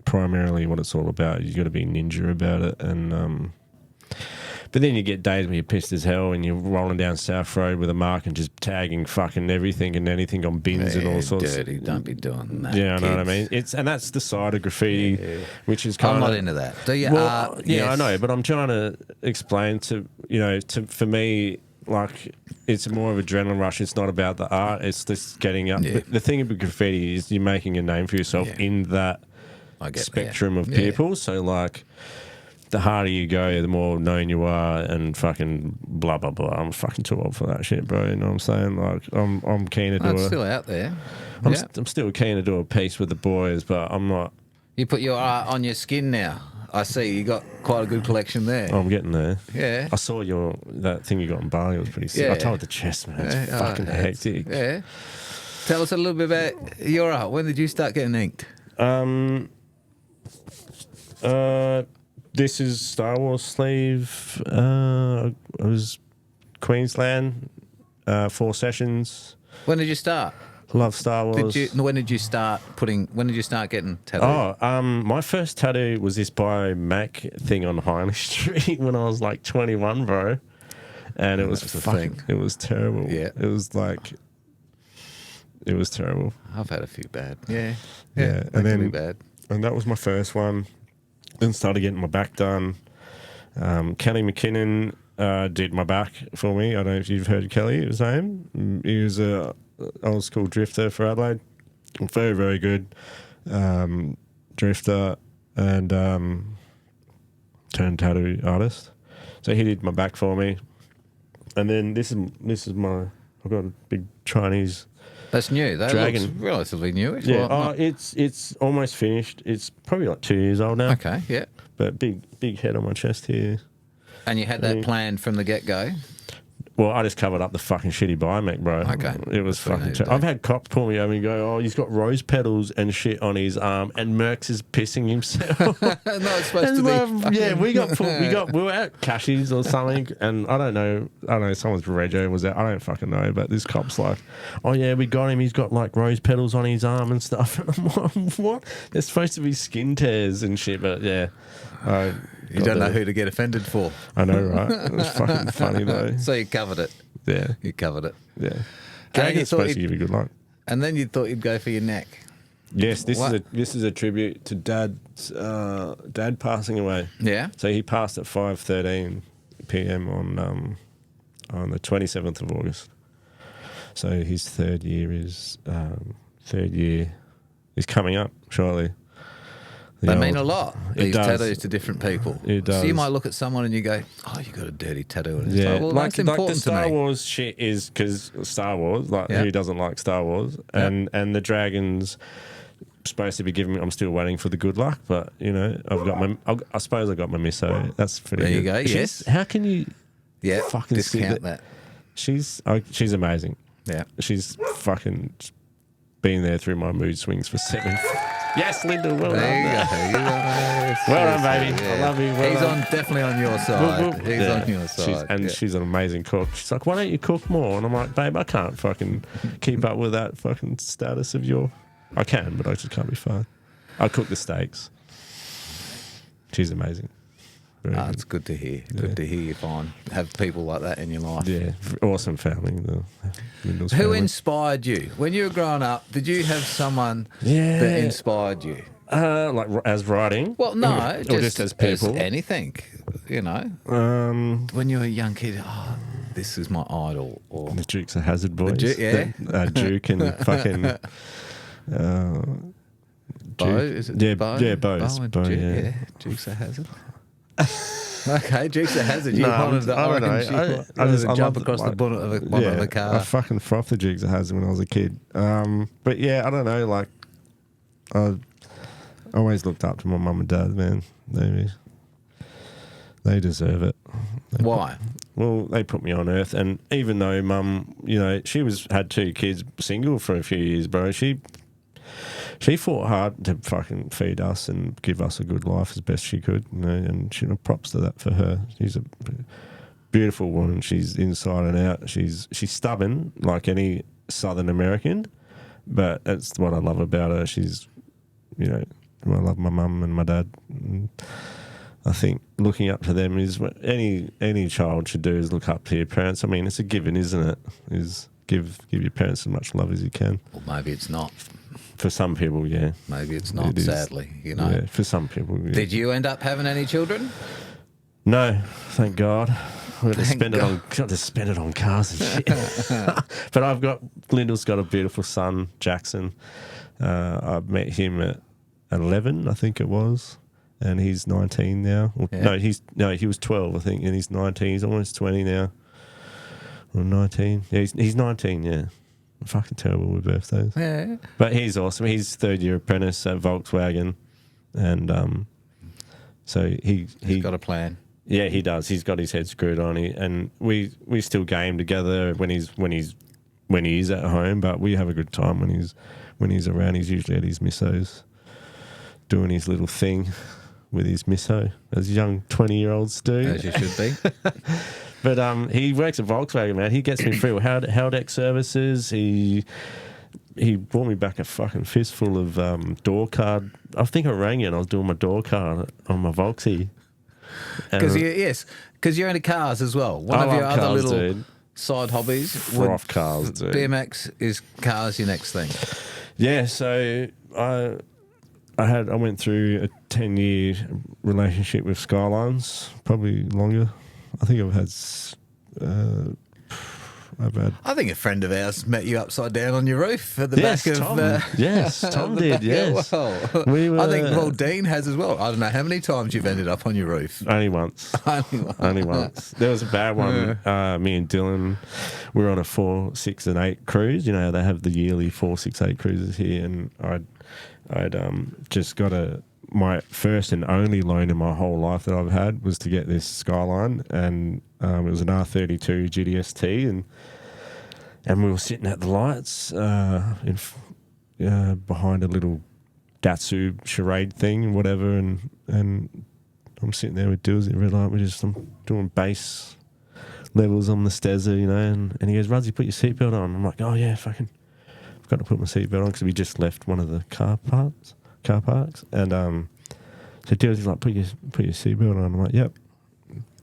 [SPEAKER 2] primarily what it's all about. You gotta be ninja about it, and but then you get days where you're pissed as hell and you're rolling down South Road with a mark and just tagging fucking everything and anything on bins and all sorts.
[SPEAKER 1] Dirty, don't be doing that.
[SPEAKER 2] Yeah, I know what I mean. And that's the side of graffiti, which is kind of.
[SPEAKER 1] I'm not into that. Do you?
[SPEAKER 2] Well,
[SPEAKER 1] yes.
[SPEAKER 2] I know, but I'm trying to explain for me, like, it's more of an adrenaline rush. It's not about the art. It's just getting up.
[SPEAKER 1] Yeah.
[SPEAKER 2] The thing about graffiti is you're making a name for yourself in that spectrum of people. Yeah. So, like, the harder you go, the more known you are, and fucking blah blah blah. I'm fucking too old for that shit, bro. You know what I'm saying? Like, I'm keen to do it.
[SPEAKER 1] It's still out there.
[SPEAKER 2] I'm still keen to do a piece with the boys, but I'm not.
[SPEAKER 1] You put your art on your skin now. I see you got quite a good collection there.
[SPEAKER 2] I'm getting there.
[SPEAKER 1] Yeah.
[SPEAKER 2] I saw that thing you got on Bali. It was pretty sick. I told the chest, man. It's fucking hectic.
[SPEAKER 1] Yeah. Tell us a little bit about your art. When did you start getting inked?
[SPEAKER 2] This is Star Wars sleeve. It was Queensland, 4 sessions.
[SPEAKER 1] When did you start?
[SPEAKER 2] Love Star Wars.
[SPEAKER 1] When did you start getting tattoos?
[SPEAKER 2] My first tattoo was this Bio Mac thing on Highley Street when I was like 21, bro. And it was fucking, it was terrible.
[SPEAKER 1] Yeah.
[SPEAKER 2] It was terrible.
[SPEAKER 1] I've had a few bad. Yeah.
[SPEAKER 2] And
[SPEAKER 1] That
[SPEAKER 2] then
[SPEAKER 1] can be bad.
[SPEAKER 2] And that was my first one. Then started getting my back done. Kelly McKinnon did my back for me. I don't know if you've heard of Kelly, his name. He was a old school drifter for Adelaide. Very, very good drifter and turned tattoo artist. So he did my back for me. And then this is my, I've got a big Chinese
[SPEAKER 1] That's new. That
[SPEAKER 2] dragon.
[SPEAKER 1] looks relatively new.
[SPEAKER 2] Yeah, it's almost finished. It's probably like 2 years old now.
[SPEAKER 1] Okay, yeah.
[SPEAKER 2] But big head on my chest here.
[SPEAKER 1] And you had that planned from the get-go?
[SPEAKER 2] Well, I just covered up the fucking shitty Biomac, bro.
[SPEAKER 1] Okay.
[SPEAKER 2] It was
[SPEAKER 1] That's what
[SPEAKER 2] fucking...
[SPEAKER 1] you need to do.
[SPEAKER 2] I've had cops pull me over and go, oh, he's got rose petals and shit on his arm and Merckx is pissing himself.
[SPEAKER 1] No, it's supposed to be...
[SPEAKER 2] Yeah, we were at Cashies or something and I don't know, someone's rego was there. I don't fucking know, but this cop's like, oh yeah, we got him. He's got like rose petals on his arm and stuff. And I'm like, what? They're supposed to be skin tears and shit, but yeah.
[SPEAKER 1] You don't know who to get offended for.
[SPEAKER 2] I know, right? It was fucking funny though.
[SPEAKER 1] So you covered it.
[SPEAKER 2] Yeah.
[SPEAKER 1] You covered it.
[SPEAKER 2] Yeah.
[SPEAKER 1] And
[SPEAKER 2] Dragon's supposed to give you good luck.
[SPEAKER 1] And then you thought you'd go for your neck.
[SPEAKER 2] Yes, this is a tribute to Dad's dad passing away.
[SPEAKER 1] Yeah.
[SPEAKER 2] So he passed at 5:13 p.m. on the 27th of August. So his third year is coming up shortly.
[SPEAKER 1] They mean a lot, these
[SPEAKER 2] does.
[SPEAKER 1] tattoos to different people.
[SPEAKER 2] It does.
[SPEAKER 1] So you might look at someone and you go, oh, you got a dirty tattoo. And it's
[SPEAKER 2] Yeah,
[SPEAKER 1] like, well, that's
[SPEAKER 2] like
[SPEAKER 1] important
[SPEAKER 2] the Star
[SPEAKER 1] to me.
[SPEAKER 2] Wars shit is because Star Wars, who doesn't like Star Wars, and the dragons supposed to be giving me. I'm still waiting for the good luck, but I've got my. I suppose I got my misso. That's pretty.
[SPEAKER 1] There you
[SPEAKER 2] good.
[SPEAKER 1] go. Yes.
[SPEAKER 2] How can you?
[SPEAKER 1] Yeah.
[SPEAKER 2] Fucking
[SPEAKER 1] Discount that.
[SPEAKER 2] She's amazing.
[SPEAKER 1] Yeah.
[SPEAKER 2] She's fucking been there through my mood swings for 7. Yes, Linda. Well done.
[SPEAKER 1] There you go.
[SPEAKER 2] Well done, baby. I love you. Well
[SPEAKER 1] He's
[SPEAKER 2] done.
[SPEAKER 1] definitely on your side. He's on your side.
[SPEAKER 2] She's an amazing cook. She's like, why don't you cook more? And I'm like, babe, I can't fucking keep up with that fucking status of your... I can, but I just can't be fine. I cook the steaks. She's amazing. Very good.
[SPEAKER 1] It's good to hear. Good to hear you fine. Have people like that in your life.
[SPEAKER 2] Yeah, awesome family.
[SPEAKER 1] Who
[SPEAKER 2] family.
[SPEAKER 1] inspired you? When you were growing up, did you have someone
[SPEAKER 2] Yeah.
[SPEAKER 1] that inspired you?
[SPEAKER 2] Like as writing?
[SPEAKER 1] Well, no.
[SPEAKER 2] Or just as people?
[SPEAKER 1] anything, When you were a young kid, this is my idol. Or
[SPEAKER 2] The Dukes of Hazzard boys. Duke and fucking...
[SPEAKER 1] Bo, is it
[SPEAKER 2] Yeah,
[SPEAKER 1] Bo?
[SPEAKER 2] yeah, Bo's.
[SPEAKER 1] Bo and
[SPEAKER 2] Bo,
[SPEAKER 1] Duke,
[SPEAKER 2] yeah.
[SPEAKER 1] Dukes of Hazzard. Okay, Dukes of Hazzard. You
[SPEAKER 2] No,
[SPEAKER 1] wanted to,
[SPEAKER 2] I don't know. I just
[SPEAKER 1] jump
[SPEAKER 2] love
[SPEAKER 1] across the bonnet of a car.
[SPEAKER 2] I fucking frothed the Dukes of Hazzard when I was a kid. But yeah, I don't know. Like, I always looked up to my mum and dad. Man, they deserve it.
[SPEAKER 1] Why?
[SPEAKER 2] Well, they put me on earth, and even though mum, she had 2 kids single for a few years, bro. She fought hard to fucking feed us and give us a good life as best she could, and props to that for her. She's a beautiful woman. She's inside and out. She's stubborn like any Southern American, but that's what I love about her. She's, I love my mum and my dad. And I think looking up to them is what any child should do, is look up to your parents. I mean, it's a given, isn't it? Is give your parents as much love as you can.
[SPEAKER 1] Well, maybe it's not.
[SPEAKER 2] For some people, yeah.
[SPEAKER 1] Maybe it's not, sadly,
[SPEAKER 2] Yeah, for some people, yeah.
[SPEAKER 1] Did you end up having any children?
[SPEAKER 2] No, thank God. I got to spend it on cars and shit. But Lyndall's got a beautiful son, Jackson. I met him at 11, I think it was, and he's 19 now. He was 12, I think, and he's 19. He's almost 20 now. Or 19. Yeah, he's 19, yeah. I'm fucking terrible with birthdays.
[SPEAKER 1] Yeah.
[SPEAKER 2] But he's awesome. He's 3rd-year apprentice at Volkswagen, and so he's
[SPEAKER 1] got a plan.
[SPEAKER 2] Yeah, he does. He's got his head screwed on, and we still game together when he's at home. But we have a good time when he's around. He's usually at his missos doing his little thing with his misso, as young 20-year-olds do.
[SPEAKER 1] As you should be.
[SPEAKER 2] But he works at Volkswagen, man. He gets me through Haldex services. He brought me back a fucking fistful of door card. I think I rang you and I was doing my door card on my Volksy.
[SPEAKER 1] Because you're into cars as well. One of your other little side hobbies.
[SPEAKER 2] Froth cars, dude.
[SPEAKER 1] BMX is cars your next thing.
[SPEAKER 2] Yeah, so I went through a 10-year relationship with Skylines, probably longer. I think
[SPEAKER 1] I think a friend of ours met you upside down on your roof at the back of...
[SPEAKER 2] Tom. Yes, Tom did, yes.
[SPEAKER 1] I think Dean has as well. I don't know how many times you've ended up on your roof.
[SPEAKER 2] Only once. Only once. There was a bad one. Me and Dylan, we were on a 4, 6 and 8 cruise. You know, they have the yearly 4, 6, 8 cruises here, and I'd just got my first and only loan in my whole life that I've had was to get this Skyline, and it was an R32 GDST, and we were sitting at the lights behind a little Datsu charade thing, whatever, and I'm sitting there with Dills at the red light. I'm doing bass levels on the Stezza, you know, and he goes, "Rudsy, put your seatbelt on." I'm like, "Oh yeah, fucking, I've got to put my seatbelt on," because we just left one of the car parks, and so Dills like, put your seatbelt on. I'm like, "Yep."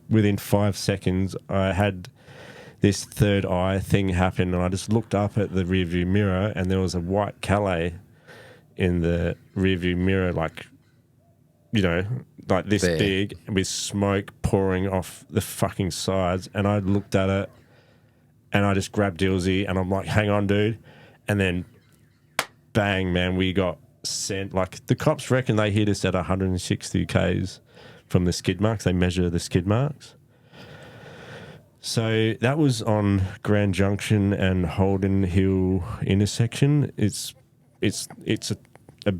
[SPEAKER 2] Within 5 seconds, I had this third eye thing happen, and I just looked up at the rearview mirror, and there was a white Calais in the rearview mirror, like, you know, like this big, with smoke pouring off the fucking sides. And I looked at it, and I just grabbed Dillsy, and I'm like, "Hang on, dude," and then bang, man, we got sent. Like, the cops reckon they hit us at 160 k's from the skid marks. They measure the skid marks. So that was on Grand Junction and Holden Hill intersection. It's a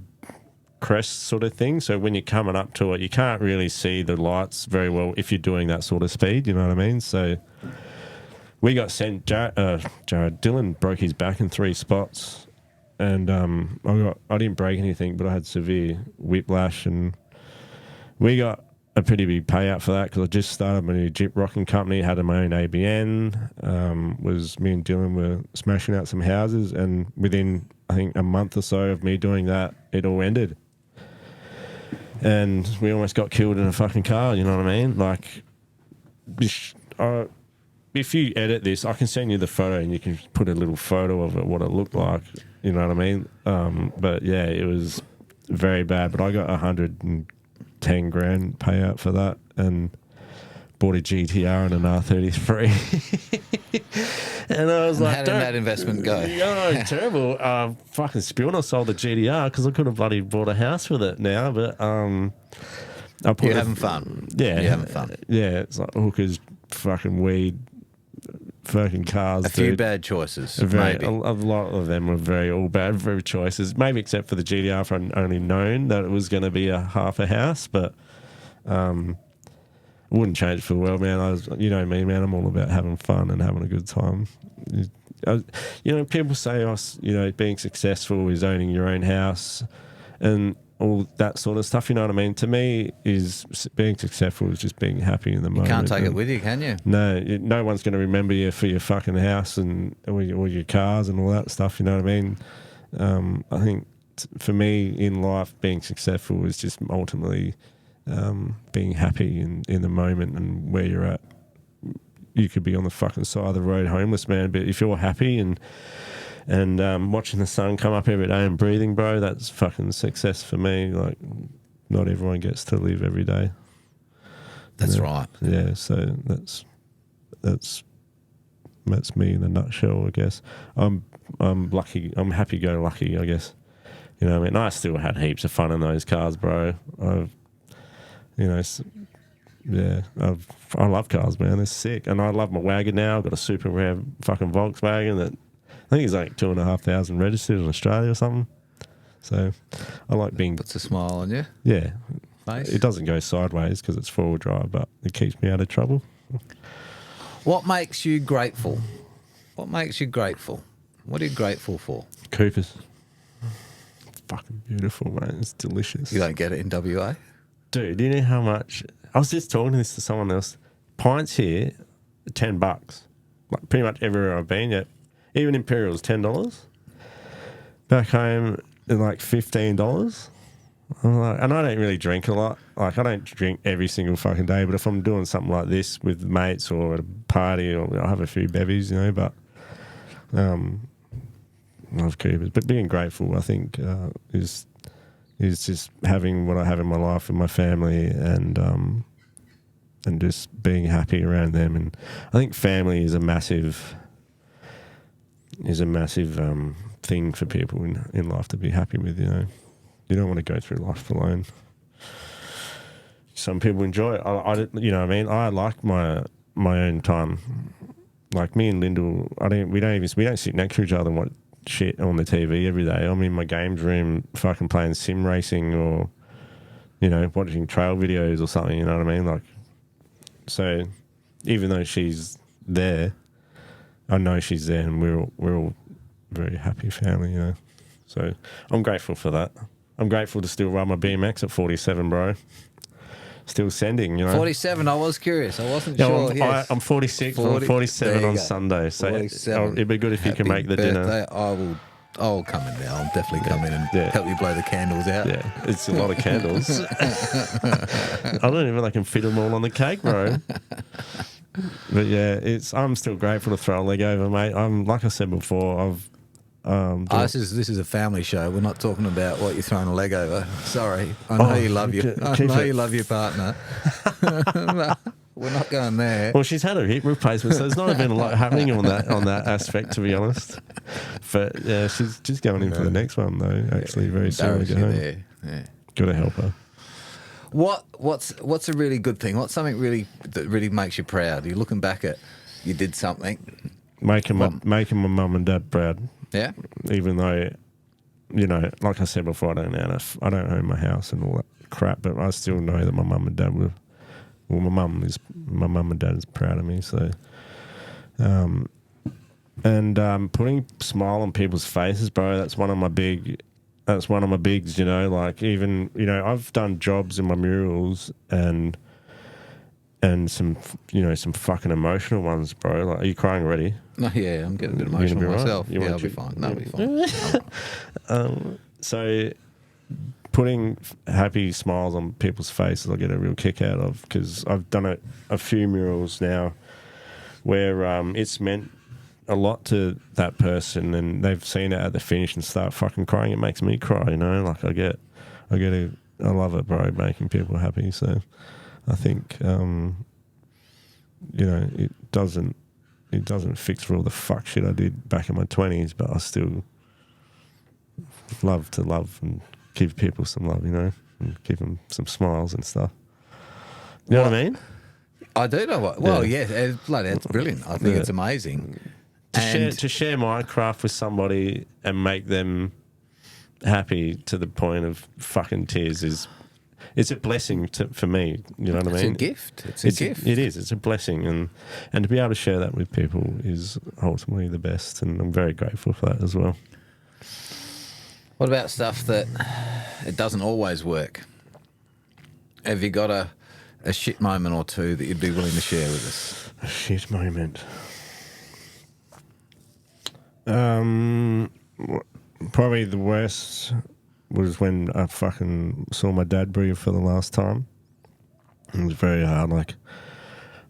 [SPEAKER 2] crest sort of thing. So when you're coming up to it, you can't really see the lights very well if you're doing that sort of speed. You know what I mean? So we got sent. Dylan broke his back in 3 spots, and I didn't break anything, but I had severe whiplash, and we got a pretty big payout for that because I just started my new Jeep rocking company, had my own ABN. Me and Dylan were smashing out some houses, and within, I think, a month or so of me doing that, it all ended. And we almost got killed in a fucking car, you know what I mean? Like, if you edit this, I can send you the photo and you can put a little photo of it, what it looked like, you know what I mean? But yeah, it was very bad, but I got 110 grand payout for that, and bought a GTR and an R33. And I was like,
[SPEAKER 1] how did that investment go?
[SPEAKER 2] Oh, terrible. Fucking spilled. I sold the GTR because I could have bloody bought a house with it now, but
[SPEAKER 1] you're having fun.
[SPEAKER 2] Yeah.
[SPEAKER 1] You're having fun.
[SPEAKER 2] Yeah, it's like hookers, fucking weed, fucking cars.
[SPEAKER 1] A few bad choices, maybe.
[SPEAKER 2] A lot of them were all bad choices. Maybe except for the GTR, for I'd only known that it was going to be a half a house, but wouldn't change it for the world, man. You know me, man. I'm all about having fun and having a good time. You know, people say being successful is owning your own house and all that sort of stuff. You know what I mean? To me, is being successful is just being happy in the moment.
[SPEAKER 1] You can't take it with you, can you?
[SPEAKER 2] No, no one's going to remember you for your fucking house and all your cars and all that stuff. You know what I mean? I think for me in life, being successful is just ultimately being happy in the moment and where you're at. You could be on the fucking side of the road homeless, man, but if you're happy and watching the sun come up every day and breathing, bro, that's fucking success for me. Like, not everyone gets to live every day.
[SPEAKER 1] That's right.
[SPEAKER 2] Yeah, so that's me in a nutshell, I guess. I'm lucky. I'm happy-go-lucky, I guess. You know what I mean? I still had heaps of fun in those cars, bro. I love cars, man. They're sick. And I love my wagon now. I've got a super rare fucking Volkswagen that I think is like 2,500 registered in Australia or something. So I like being...
[SPEAKER 1] Puts a smile on you.
[SPEAKER 2] Yeah.
[SPEAKER 1] Face.
[SPEAKER 2] It doesn't go sideways because it's four-wheel drive, but it keeps me out of trouble.
[SPEAKER 1] What makes you grateful? What makes you grateful? What are you grateful for?
[SPEAKER 2] Coopers. Fucking beautiful, man. It's delicious.
[SPEAKER 1] You don't get it in WA?
[SPEAKER 2] Dude, do you know how much? I was just talking this to someone else. Pints here, $10. Like pretty much everywhere I've been yet. Even Imperial's $10. Back home, they're like $15. I'm like, and I don't really drink a lot. Like, I don't drink every single fucking day, but if I'm doing something like this with mates or at a party, or I'll have a few bevies, you know, but love Coopers. But being grateful, I think, is just having what I have in my life with my family and just being happy around them. And I think family is a massive thing for people in life to be happy with, you know. You don't want to go through life alone. Some people enjoy it. I you know what I mean? I like my own time. Like me and Lyndall, we don't sit next to each other and watch shit on the TV every day. I'm in my games room fucking playing sim racing or, you know, watching trail videos or something, you know what I mean? Like, so even though she's there, I know she's there and we're all very happy family, you know. So I'm grateful for that. I'm grateful to still ride my BMX at 47, bro. Still sending, you know.
[SPEAKER 1] 47, I was curious. I wasn't sure.
[SPEAKER 2] I'm 46. I'm 47 on Sunday. So it'd be good if you can make the dinner.
[SPEAKER 1] I will come in now. I'll definitely come in and help you blow the candles out.
[SPEAKER 2] Yeah, it's a lot of candles. I don't even know if I can fit them all on the cake, bro. But yeah, I'm still grateful to throw a leg over, mate. Like I said before,
[SPEAKER 1] this is a family show. We're not talking about what you're throwing a leg over. Sorry, I know you love you. I know you love your partner. We're not going there.
[SPEAKER 2] Well, she's had her hip replacement, so there's not been a lot happening on that aspect, to be honest. But yeah, she's just going in for the next one though. Actually, very soon.
[SPEAKER 1] There. Yeah.
[SPEAKER 2] Got to help her.
[SPEAKER 1] What's a really good thing? What's something that really makes you proud? You're looking back at you did something,
[SPEAKER 2] making my mum and dad proud.
[SPEAKER 1] Yeah.
[SPEAKER 2] Even though, you know, like I said before, I don't own my house and all that crap, but I still know that my mum and dad were. Well, my mum and dad is proud of me. So, putting a smile on people's faces, bro. That's one of my bigs. You know, like even, you know, I've done jobs in my murals and some, you know, some fucking emotional ones, bro. Like, are you crying already?
[SPEAKER 1] No, yeah, I'm getting a bit emotional myself.
[SPEAKER 2] Right?
[SPEAKER 1] I'll be fine. No, I'll be fine.
[SPEAKER 2] So putting happy smiles on people's faces, I get a real kick out of, because I've done a few murals now where it's meant a lot to that person, and they've seen it at the finish and start fucking crying. It makes me cry, you know. Like I love it, bro, making people happy. So I think, you know, it doesn't fix for all the fuck shit I did back in my 20s, but I still love to love and give people some love, you know, and give them some smiles and stuff. You know what I mean?
[SPEAKER 1] I do know what. Well, yeah, bloody, that's brilliant. I think it's amazing.
[SPEAKER 2] To share my craft with somebody and make them happy to the point of fucking tears it's a blessing for me. You know what I mean?
[SPEAKER 1] It's a gift. It's a gift.
[SPEAKER 2] It is. It's a blessing, and to be able to share that with people is ultimately the best, and I'm very grateful for that as well.
[SPEAKER 1] What about stuff that it doesn't always work? Have you got a shit moment or two that you'd be willing to share with us?
[SPEAKER 2] A shit moment. Probably the worst was when I fucking saw my dad breathe for the last time. It was very hard. Like,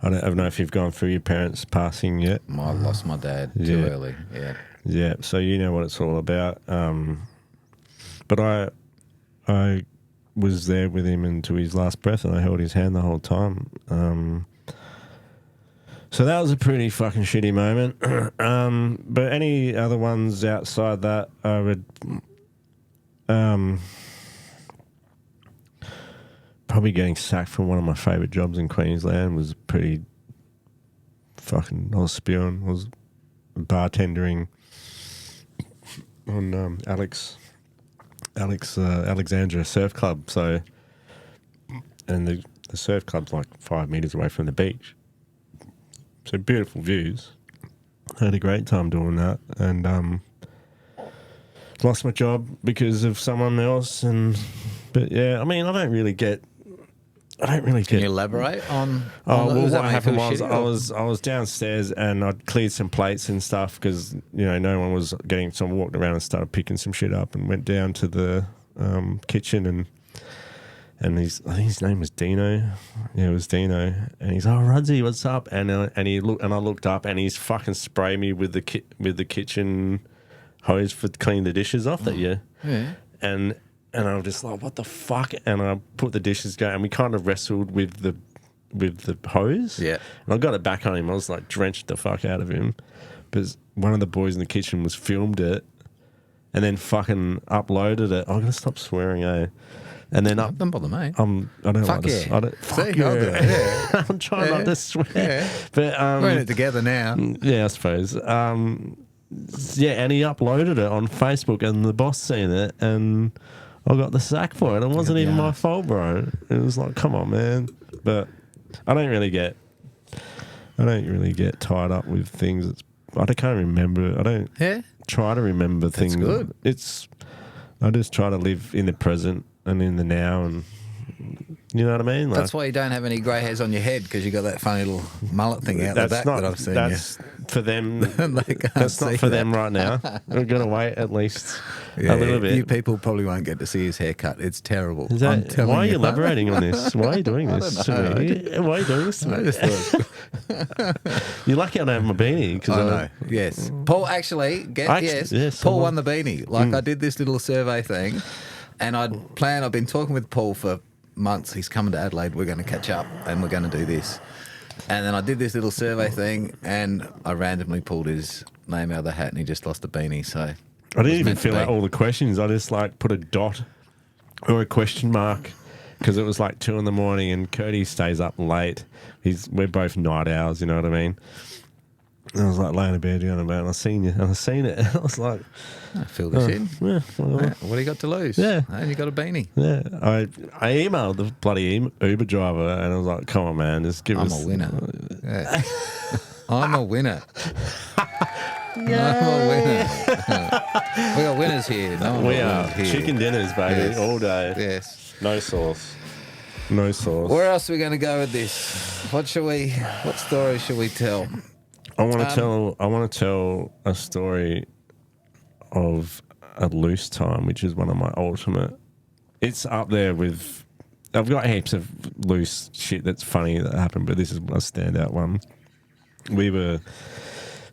[SPEAKER 2] I don't know if you've gone through your parents passing yet.
[SPEAKER 1] I lost my dad too early. Yeah.
[SPEAKER 2] Yeah. So you know what it's all about. But I was there with him until his last breath, and I held his hand the whole time. So that was a pretty fucking shitty moment. But any other ones outside that, I would probably getting sacked from one of my favourite jobs in Queensland was pretty fucking. I was spewing. I was bartendering on Alexandra Surf Club. So, and the surf club's like 5 meters away from the beach. So beautiful views. I had a great time doing that, and lost my job because of someone else. But yeah, I mean, I don't really get I don't really
[SPEAKER 1] Can
[SPEAKER 2] get.
[SPEAKER 1] you elaborate on?
[SPEAKER 2] Oh
[SPEAKER 1] on
[SPEAKER 2] well,
[SPEAKER 1] does that
[SPEAKER 2] what
[SPEAKER 1] make you
[SPEAKER 2] happened
[SPEAKER 1] feel
[SPEAKER 2] was
[SPEAKER 1] shitty,
[SPEAKER 2] I was downstairs and I'd cleared some plates and stuff because no one was getting. So I walked around and started picking some shit up and went down to the kitchen and I think his name was Dino. Yeah, it was Dino. And he's Rudsy, what's up? And I looked up and he's fucking sprayed me with the kitchen hose for cleaning the dishes off that year.
[SPEAKER 1] Yeah.
[SPEAKER 2] And I was just like, what the fuck? And I put the dishes going and we kind of wrestled with the hose.
[SPEAKER 1] Yeah.
[SPEAKER 2] And I got it back on him. I was like drenched the fuck out of him. Because one of the boys in the kitchen was filmed it and then fucking uploaded it. I'm going to stop swearing, eh? And then
[SPEAKER 1] Don't bother me.
[SPEAKER 2] I don't
[SPEAKER 1] Fuck
[SPEAKER 2] like this.
[SPEAKER 1] yeah.
[SPEAKER 2] I don't, fuck
[SPEAKER 1] See, I'll do
[SPEAKER 2] yeah.
[SPEAKER 1] it, yeah.
[SPEAKER 2] I'm trying not to swear.
[SPEAKER 1] Yeah.
[SPEAKER 2] But
[SPEAKER 1] We're in it together now.
[SPEAKER 2] yeah, I suppose. Yeah, and he uploaded it on Facebook, and the boss seen it, and I got the sack for it. It wasn't even my fault, bro. It was like, come on, man. But I don't really get tied up with things. I can't remember. I don't try to remember things.
[SPEAKER 1] Good.
[SPEAKER 2] I just try to live in the present and in the now, and you know what I mean. Like,
[SPEAKER 1] That's why you don't have any grey hairs on your head, because you got that funny little mullet thing out the back that I've seen.
[SPEAKER 2] That's for them.
[SPEAKER 1] They can't
[SPEAKER 2] That's not
[SPEAKER 1] see
[SPEAKER 2] for
[SPEAKER 1] that.
[SPEAKER 2] them right now. We're gonna wait at least
[SPEAKER 1] Yeah,
[SPEAKER 2] a little bit.
[SPEAKER 1] You people probably won't get to see his haircut. It's terrible.
[SPEAKER 2] Is
[SPEAKER 1] I'm
[SPEAKER 2] that,
[SPEAKER 1] telling
[SPEAKER 2] why are you
[SPEAKER 1] you.
[SPEAKER 2] elaborating on this? Why are you doing this
[SPEAKER 1] don't know.
[SPEAKER 2] to me? Why are you doing this to
[SPEAKER 1] I
[SPEAKER 2] me?
[SPEAKER 1] just thought
[SPEAKER 2] You're lucky I don't have my beanie.
[SPEAKER 1] I know. Yes. Paul actually, Paul won the beanie. Like I did this little survey thing, and I've been talking with Paul for months. He's coming to Adelaide. We're going to catch up and we're going to do this. And then I did this little survey thing and I randomly pulled his name out of the hat and he just lost a beanie. So
[SPEAKER 2] I didn't even fill out all the questions. I just like put a dot or a question mark because it was like 2 a.m. and Curdy stays up late. We're both night owls, you know what I mean? And I was like laying in bed going about, and I seen you, and I seen it. And I was like,
[SPEAKER 1] fill this in.
[SPEAKER 2] yeah, well,
[SPEAKER 1] What do you got to lose?
[SPEAKER 2] Yeah.
[SPEAKER 1] And you got a beanie.
[SPEAKER 2] yeah. I emailed the bloody Uber driver, and I was like, come on, man, just give us.
[SPEAKER 1] I'm a winner. Yeah. I'm a winner. I'm a winner. We got winners here. No,
[SPEAKER 2] We are chicken dinners, baby,
[SPEAKER 1] Yes.
[SPEAKER 2] all day.
[SPEAKER 1] Yes.
[SPEAKER 2] No sauce. No sauce.
[SPEAKER 1] Where else are we going to go with this? What story should we tell?
[SPEAKER 2] I want to tell a story of a loose time, which is one of my ultimate. It's up there with. I've got heaps of loose shit that's funny that happened, but this is a standout one.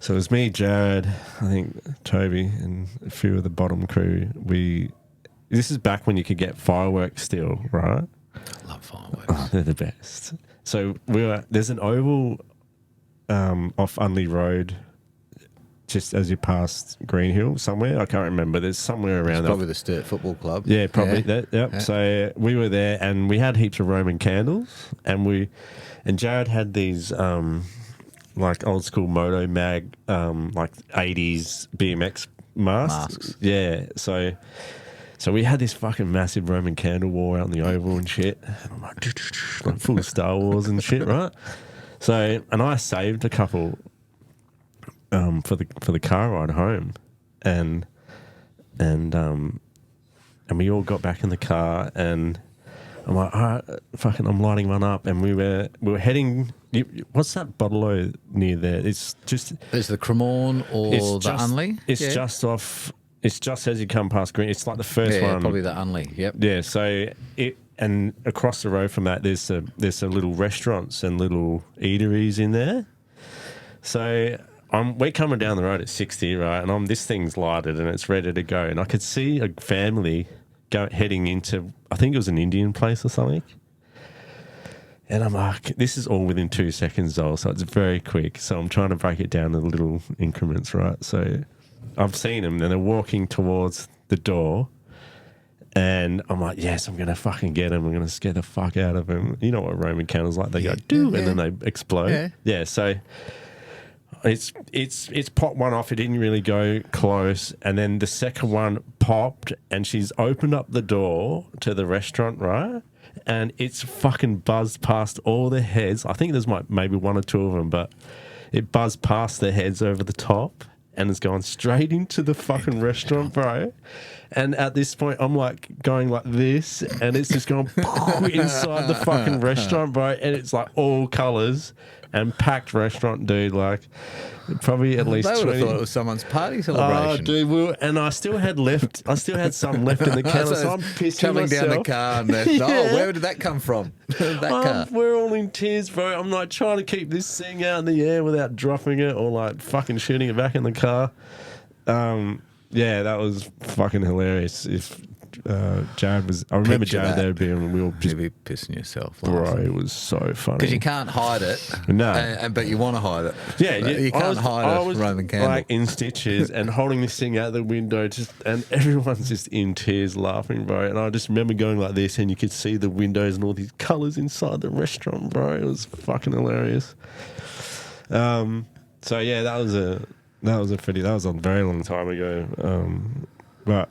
[SPEAKER 2] So it was me, Jared, I think Toby, and a few of the bottom crew. This is back when you could get fireworks still, right?
[SPEAKER 1] Love fireworks.
[SPEAKER 2] Oh, they're the best. So there's an oval off Unley Road, just as you pass Green Hill somewhere. I can't remember. There's somewhere around there.
[SPEAKER 1] Probably the Sturt Football Club.
[SPEAKER 2] Yeah, probably that. Yep.
[SPEAKER 1] Yeah.
[SPEAKER 2] So we were there, and we had heaps of Roman candles, and Jared had these like old school moto mag, like 80s BMX masks. Yeah. So we had this fucking massive Roman candle war out in the oval and shit. And I'm like full of Star Wars and shit, right? So, and I saved a couple for the car ride home, and we all got back in the car, and I'm like, all right, fucking, I'm lighting one up, and we were heading. What's that bottle near there? It's just.
[SPEAKER 1] There's the Cremorne or the Unley.
[SPEAKER 2] It's just off. It's just as you come past Green. It's like the first one.
[SPEAKER 1] Probably the Unley. Yep.
[SPEAKER 2] Yeah. So and across the road from that, there's some little restaurants and little eateries in there. So we're coming down the road at 60, right? And this thing's lighted and it's ready to go. And I could see a family heading into, I think it was an Indian place or something. And I'm like, this is all within 2 seconds, though, so it's very quick. So I'm trying to break it down in little increments, right? So I've seen them, and they're walking towards the door. And I'm like, yes, I'm going to fucking get him. I'm going to scare the fuck out of him. You know what Roman candles like? They go, do, and then they explode. Yeah, so it's popped one off. It didn't really go close. And then the second one popped, and she's opened up the door to the restaurant, right? And it's fucking buzzed past all their heads. I think there's maybe one or two of them, but it buzzed past their heads over the top. And it's gone straight into the fucking restaurant, bro. And at this point, I'm like going like this, and it's just going inside the fucking restaurant, bro. And it's like all colours and packed restaurant, dude. Like probably at least
[SPEAKER 1] They would
[SPEAKER 2] 20.
[SPEAKER 1] have thought it was someone's party
[SPEAKER 2] Oh,
[SPEAKER 1] celebration.
[SPEAKER 2] dude, and I still had some left in the counter, so I'm pissing
[SPEAKER 1] traveling
[SPEAKER 2] myself.
[SPEAKER 1] down the car and they're, oh, where did that come from? that car.
[SPEAKER 2] We're all in tears, bro. I'm like trying to keep this thing out in the air without dropping it or like fucking shooting it back in the car. Yeah, that was fucking hilarious. If Jared was, I remember
[SPEAKER 1] Picture
[SPEAKER 2] Jared
[SPEAKER 1] that.
[SPEAKER 2] there being, we were just,
[SPEAKER 1] You'd be pissing yourself.
[SPEAKER 2] bro, it was so funny.
[SPEAKER 1] Because you can't hide it.
[SPEAKER 2] No.
[SPEAKER 1] But you want to hide it.
[SPEAKER 2] Yeah,
[SPEAKER 1] You can't hide
[SPEAKER 2] I
[SPEAKER 1] a
[SPEAKER 2] was
[SPEAKER 1] Roman candle.
[SPEAKER 2] like in stitches and holding this thing out the window, and everyone's just in tears laughing, bro. And I just remember going like this, and you could see the windows and all these colours inside the restaurant, bro. It was fucking hilarious. So yeah, that was a very long time ago. But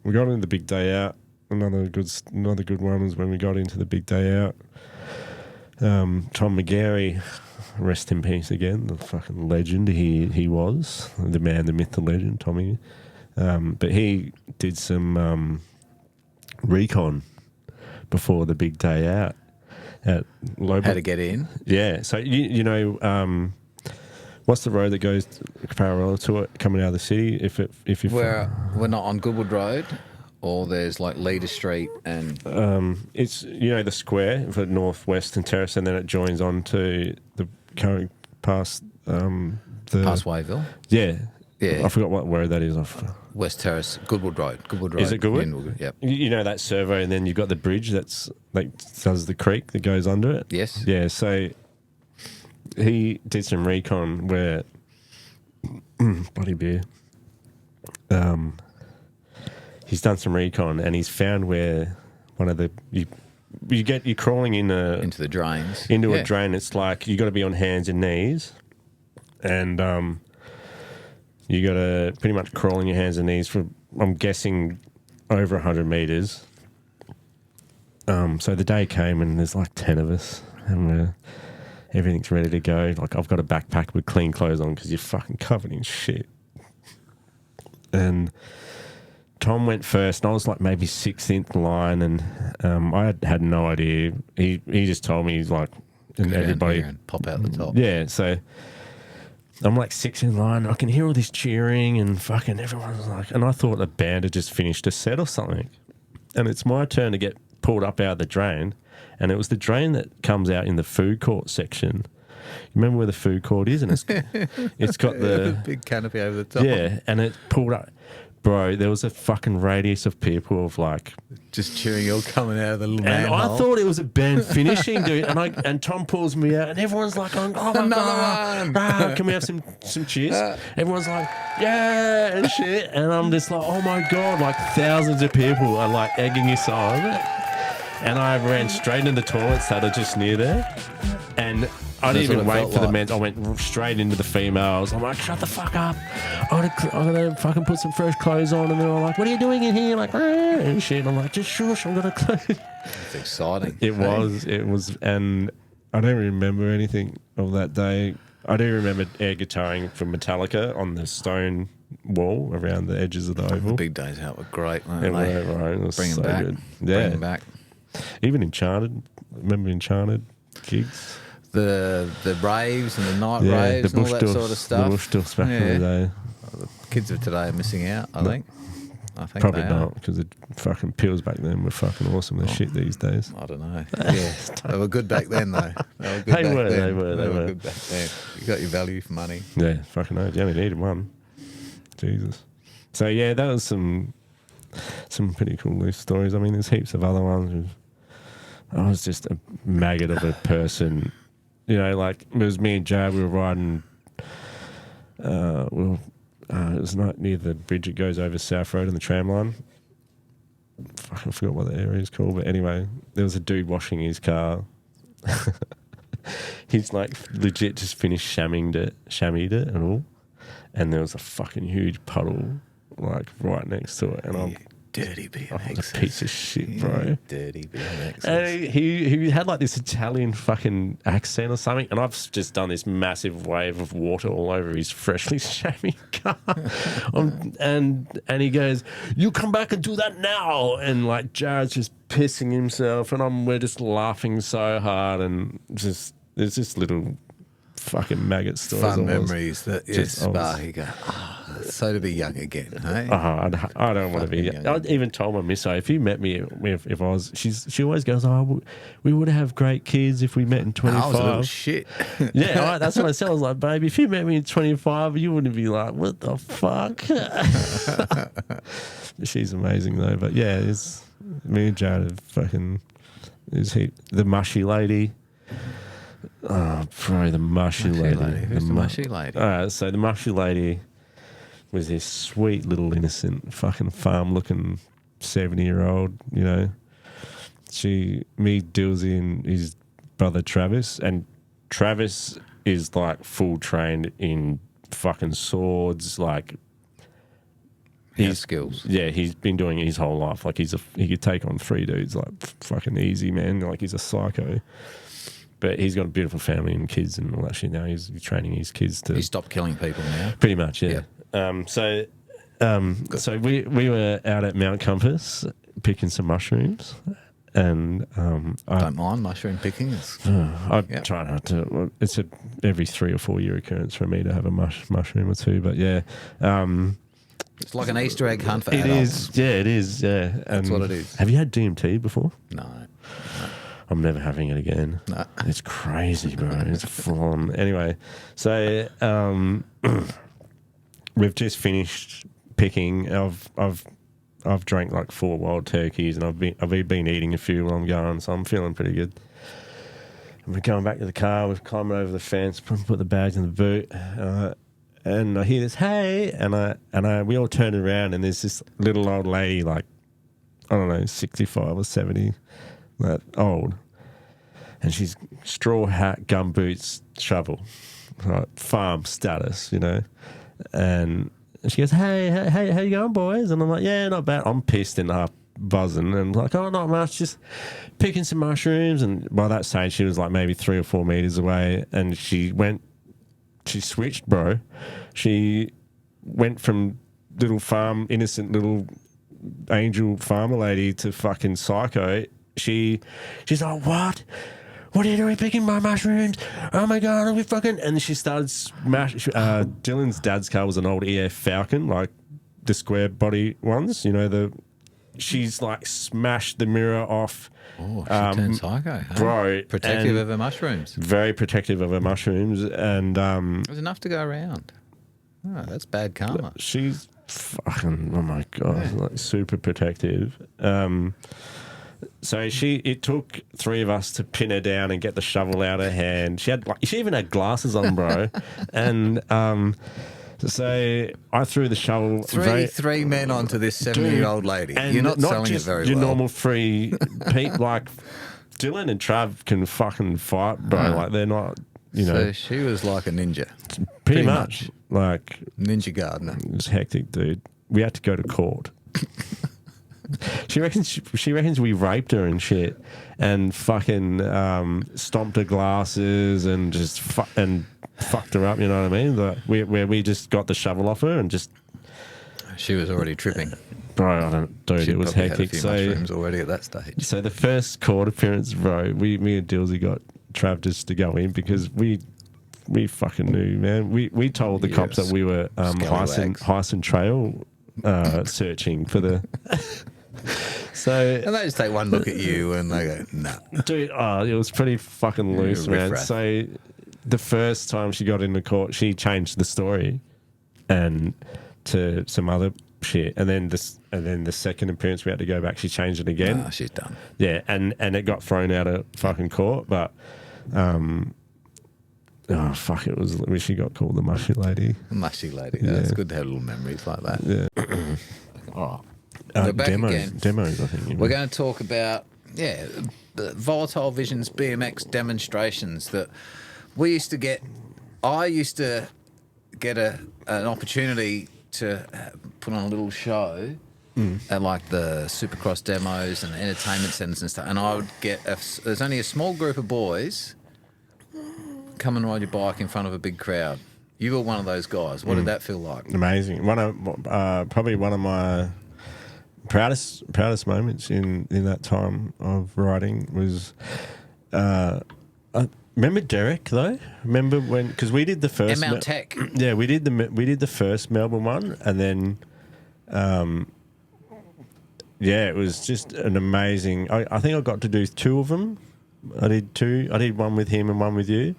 [SPEAKER 2] we got into the big day out. Another good one was when we got into the big day out. Tom McGarry, rest in peace again, the fucking legend he was, the man, the myth, the legend, Tommy. But he did some recon before the big day out at Lobo.
[SPEAKER 1] How to get in?
[SPEAKER 2] Yeah, so you know, what's the road that goes parallel to it coming out of the city? If you
[SPEAKER 1] We're not on Goodwood Road, or there's like Leader Street and
[SPEAKER 2] it's the square for Northwest and Terrace, and then it joins on to the going past
[SPEAKER 1] past Wayville.
[SPEAKER 2] Yeah.
[SPEAKER 1] Yeah.
[SPEAKER 2] I forgot what road that is off.
[SPEAKER 1] West Terrace, Goodwood Road.
[SPEAKER 2] Is it Goodwood?
[SPEAKER 1] Yep.
[SPEAKER 2] You know that servo, and then you've got the bridge that's like does the creek that goes under it.
[SPEAKER 1] Yes.
[SPEAKER 2] Yeah. So he did some recon where bloody beer. He's done some recon and he's found where one of the you're crawling
[SPEAKER 1] Into the drains.
[SPEAKER 2] into a drain. It's like you got to be on hands and knees, and you got to pretty much crawl on your hands and knees for, I'm guessing, over 100 meters. So the day came and there's like 10 of us, and everything's ready to go. Like I've got a backpack with clean clothes on because you're fucking covered in shit. And Tom went first, and I was like maybe 6th in line, and I had no idea. He just told me, he's like, and
[SPEAKER 1] Go down
[SPEAKER 2] everybody
[SPEAKER 1] here and pop out the top.
[SPEAKER 2] Yeah, so I'm like 6th in line. I can hear all this cheering and fucking everyone's like, and I thought the band had just finished a set or something. And it's my turn to get pulled up out of the drain, and it was the drain that comes out in the food court section. You remember where the food court is? And it's got the
[SPEAKER 1] big canopy over the top.
[SPEAKER 2] Yeah, and it pulled up. Bro, there was a fucking radius of people of like
[SPEAKER 1] Just cheering, you're coming out of the little
[SPEAKER 2] and
[SPEAKER 1] manhole.
[SPEAKER 2] I thought it was a band finishing, dude. And Tom pulls me out, and everyone's like, "Oh my god, can we have some cheers?" Everyone's like, "Yeah," and shit. And I'm just like, "Oh my god!" Like thousands of people are like egging us on. And I ran straight into the toilets that are just near there, and I didn't even wait for the men. I went straight into the females. I'm like, shut the fuck up. I'm gonna fucking put some fresh clothes on. And they're all like, what are you doing in here? Like, and shit. And I'm like, just shush, I'm gonna close.
[SPEAKER 1] It's exciting.
[SPEAKER 2] It was, and I don't remember anything of that day. I do remember air guitaring from Metallica on the stone wall around the edges of the oval.
[SPEAKER 1] The big days out were great, weren't
[SPEAKER 2] It
[SPEAKER 1] they?
[SPEAKER 2] were, right. It was
[SPEAKER 1] Bring them
[SPEAKER 2] so
[SPEAKER 1] back.
[SPEAKER 2] good.
[SPEAKER 1] Bring
[SPEAKER 2] Yeah.
[SPEAKER 1] them back.
[SPEAKER 2] Even Enchanted. Remember Enchanted gigs?
[SPEAKER 1] The raves and the night
[SPEAKER 2] Yeah,
[SPEAKER 1] raves
[SPEAKER 2] the
[SPEAKER 1] and all that sort of stuff.
[SPEAKER 2] The bush stuff back in the day.
[SPEAKER 1] The kids of today are missing out, I think.
[SPEAKER 2] Probably
[SPEAKER 1] they
[SPEAKER 2] not, because the fucking pills back then were fucking awesome. They're shit these days.
[SPEAKER 1] I don't know. Yeah, they were good back then, though. They were good
[SPEAKER 2] They
[SPEAKER 1] back
[SPEAKER 2] were,
[SPEAKER 1] then.
[SPEAKER 2] they were, they were.
[SPEAKER 1] good back then. You got your value for money.
[SPEAKER 2] Yeah, fucking hell. You only needed one. Jesus. So yeah, that was some pretty cool loose stories. I mean, there's heaps of other ones. I was just a maggot of a person. You know, like it was me and Jad. We were riding. It was not near the bridge that goes over South Road and the tram line. Fucking forgot what the area is called, but anyway, there was a dude washing his car. He's like legit just finished chamoised it and all, and there was a fucking huge puddle like right next to it, and I'm
[SPEAKER 1] dirty BMX.
[SPEAKER 2] A piece of shit, bro.
[SPEAKER 1] Dirty BMX.
[SPEAKER 2] And he had like this Italian fucking accent or something, and I've just done this massive wave of water all over his freshly shaving car. And he goes, "You come back and do that now!" And like Jared's just pissing himself, and we're just laughing so hard, and just there's this little fucking maggot stories.
[SPEAKER 1] Fun memories that spark. You go, so to be young again, hey?
[SPEAKER 2] I don't want to be. I even told my misso, if you met me, if I was, she always goes, "Oh, we would have great kids if we met in 25."
[SPEAKER 1] I was a little shit.
[SPEAKER 2] Yeah, that's what I said. I was like, "Baby, if you met me in 25, you wouldn't be like, what the fuck?" She's amazing though. But yeah, it's me and Jared have fucking the mushy lady. Oh, bro, the mushy lady.
[SPEAKER 1] Who's the mushy lady?
[SPEAKER 2] All right, so the mushy lady was this sweet little innocent fucking farm-looking 70-year-old, you know. Me, Dilsey, and his brother Travis, and Travis is like full trained in fucking swords, like
[SPEAKER 1] his skills.
[SPEAKER 2] Yeah, he's been doing it his whole life. Like he could take on 3 dudes like fucking easy, man. Like he's a psycho. But he's got a beautiful family and kids and all that shit now. He's training his kids to...
[SPEAKER 1] He stopped killing people now?
[SPEAKER 2] Pretty much, yeah. So we were out at Mount Compass picking some mushrooms. And
[SPEAKER 1] don't mind mushroom picking.
[SPEAKER 2] I try not to. It's every 3 or 4 year occurrence for me to have a mushroom or two. But yeah.
[SPEAKER 1] It's like an Easter egg hunt for
[SPEAKER 2] adults.
[SPEAKER 1] It
[SPEAKER 2] is, yeah.
[SPEAKER 1] That's what it is.
[SPEAKER 2] Have you had DMT before?
[SPEAKER 1] No.
[SPEAKER 2] I'm never having it again. No. It's crazy, bro. It's full on. Anyway, so we've just finished picking. I've drank like 4 wild turkeys, and I've been eating a few while I'm going, so I'm feeling pretty good. And we're going back to the car. We've climbed over the fence, put the bags in the boot, and I hear this hey, and we all turn around, and there's this little old lady, like I don't know, 65 or 70. That old, and she's straw hat, gumboots, shovel, right? Farm status, you know. And she goes, "Hey, how you going, boys?" And I'm like, "Yeah, not bad." I'm pissed and half buzzing, and like, "Oh, not much, just picking some mushrooms." And by that stage, she was like maybe 3 or 4 meters away, and she switched, bro. She went from little farm, innocent little angel farmer lady to fucking psycho. She's like, "What are you doing picking my mushrooms? Oh my God, are we fucking..." And she started Dylan's dad's car was an old EF Falcon, like the square body ones, you know, she's like smashed the mirror off.
[SPEAKER 1] Oh, she turned psycho, huh?
[SPEAKER 2] Bro.
[SPEAKER 1] Protective of her mushrooms.
[SPEAKER 2] Very protective of her mushrooms. And
[SPEAKER 1] there's enough to go around. Oh, that's bad karma.
[SPEAKER 2] She's fucking, oh my God, like super protective. So it took 3 of us to pin her down and get the shovel out of her hand. She even had glasses on, bro. And so I threw the shovel.
[SPEAKER 1] Three men onto this 70-year-old lady.
[SPEAKER 2] And
[SPEAKER 1] you're not selling it very well.
[SPEAKER 2] Your normal free Pete, like Dylan and Trav can fucking fight, bro. Like they're not, you know.
[SPEAKER 1] So she was like a ninja.
[SPEAKER 2] Pretty much. Like
[SPEAKER 1] Ninja Gardener.
[SPEAKER 2] It was hectic, dude. We had to go to court. She reckons we raped her and shit, and fucking stomped her glasses and just fucked her up. You know what I mean? Where we just got the shovel off her and just.
[SPEAKER 1] She was already tripping.
[SPEAKER 2] Bro, I don't, dude. It was hectic.
[SPEAKER 1] Had a few mushrooms already at that stage.
[SPEAKER 2] So the first court appearance, bro, me and Dilsey got Trav just to go in because we fucking knew, man. We told the cops that we were Hyson Trail searching for the. And
[SPEAKER 1] they just take one look at you and they go, "Nah,
[SPEAKER 2] dude." It was pretty fucking loose, man.
[SPEAKER 1] Riff-raff.
[SPEAKER 2] So the first time she got into court, she changed the story and to some other shit, and then the second appearance we had to go back. She changed it again.
[SPEAKER 1] She's done.
[SPEAKER 2] Yeah, and it got thrown out of fucking court, but. Oh fuck! It was. She got called the mushy lady.
[SPEAKER 1] Mushy lady. Yeah. It's good to have little memories like that.
[SPEAKER 2] Yeah.
[SPEAKER 1] All right. We're back again.
[SPEAKER 2] Demos, I think.
[SPEAKER 1] We're going to talk about Volatile Vision's BMX demonstrations that we used to get. I used to get an opportunity to put on a little show at like the Supercross demos and entertainment centres and stuff, and I would get there's only a small group of boys come and ride your bike in front of a big crowd. You were one of those guys. What did that feel like?
[SPEAKER 2] Amazing. Probably one of my proudest moments in that time of riding was. Remember Derek though? Remember when? Because we did the first.
[SPEAKER 1] Mount Tech.
[SPEAKER 2] Yeah, we did the first Melbourne one, and then, it was just an amazing. I think I got to do 2 of them. I did 2. I did one with him and one with you.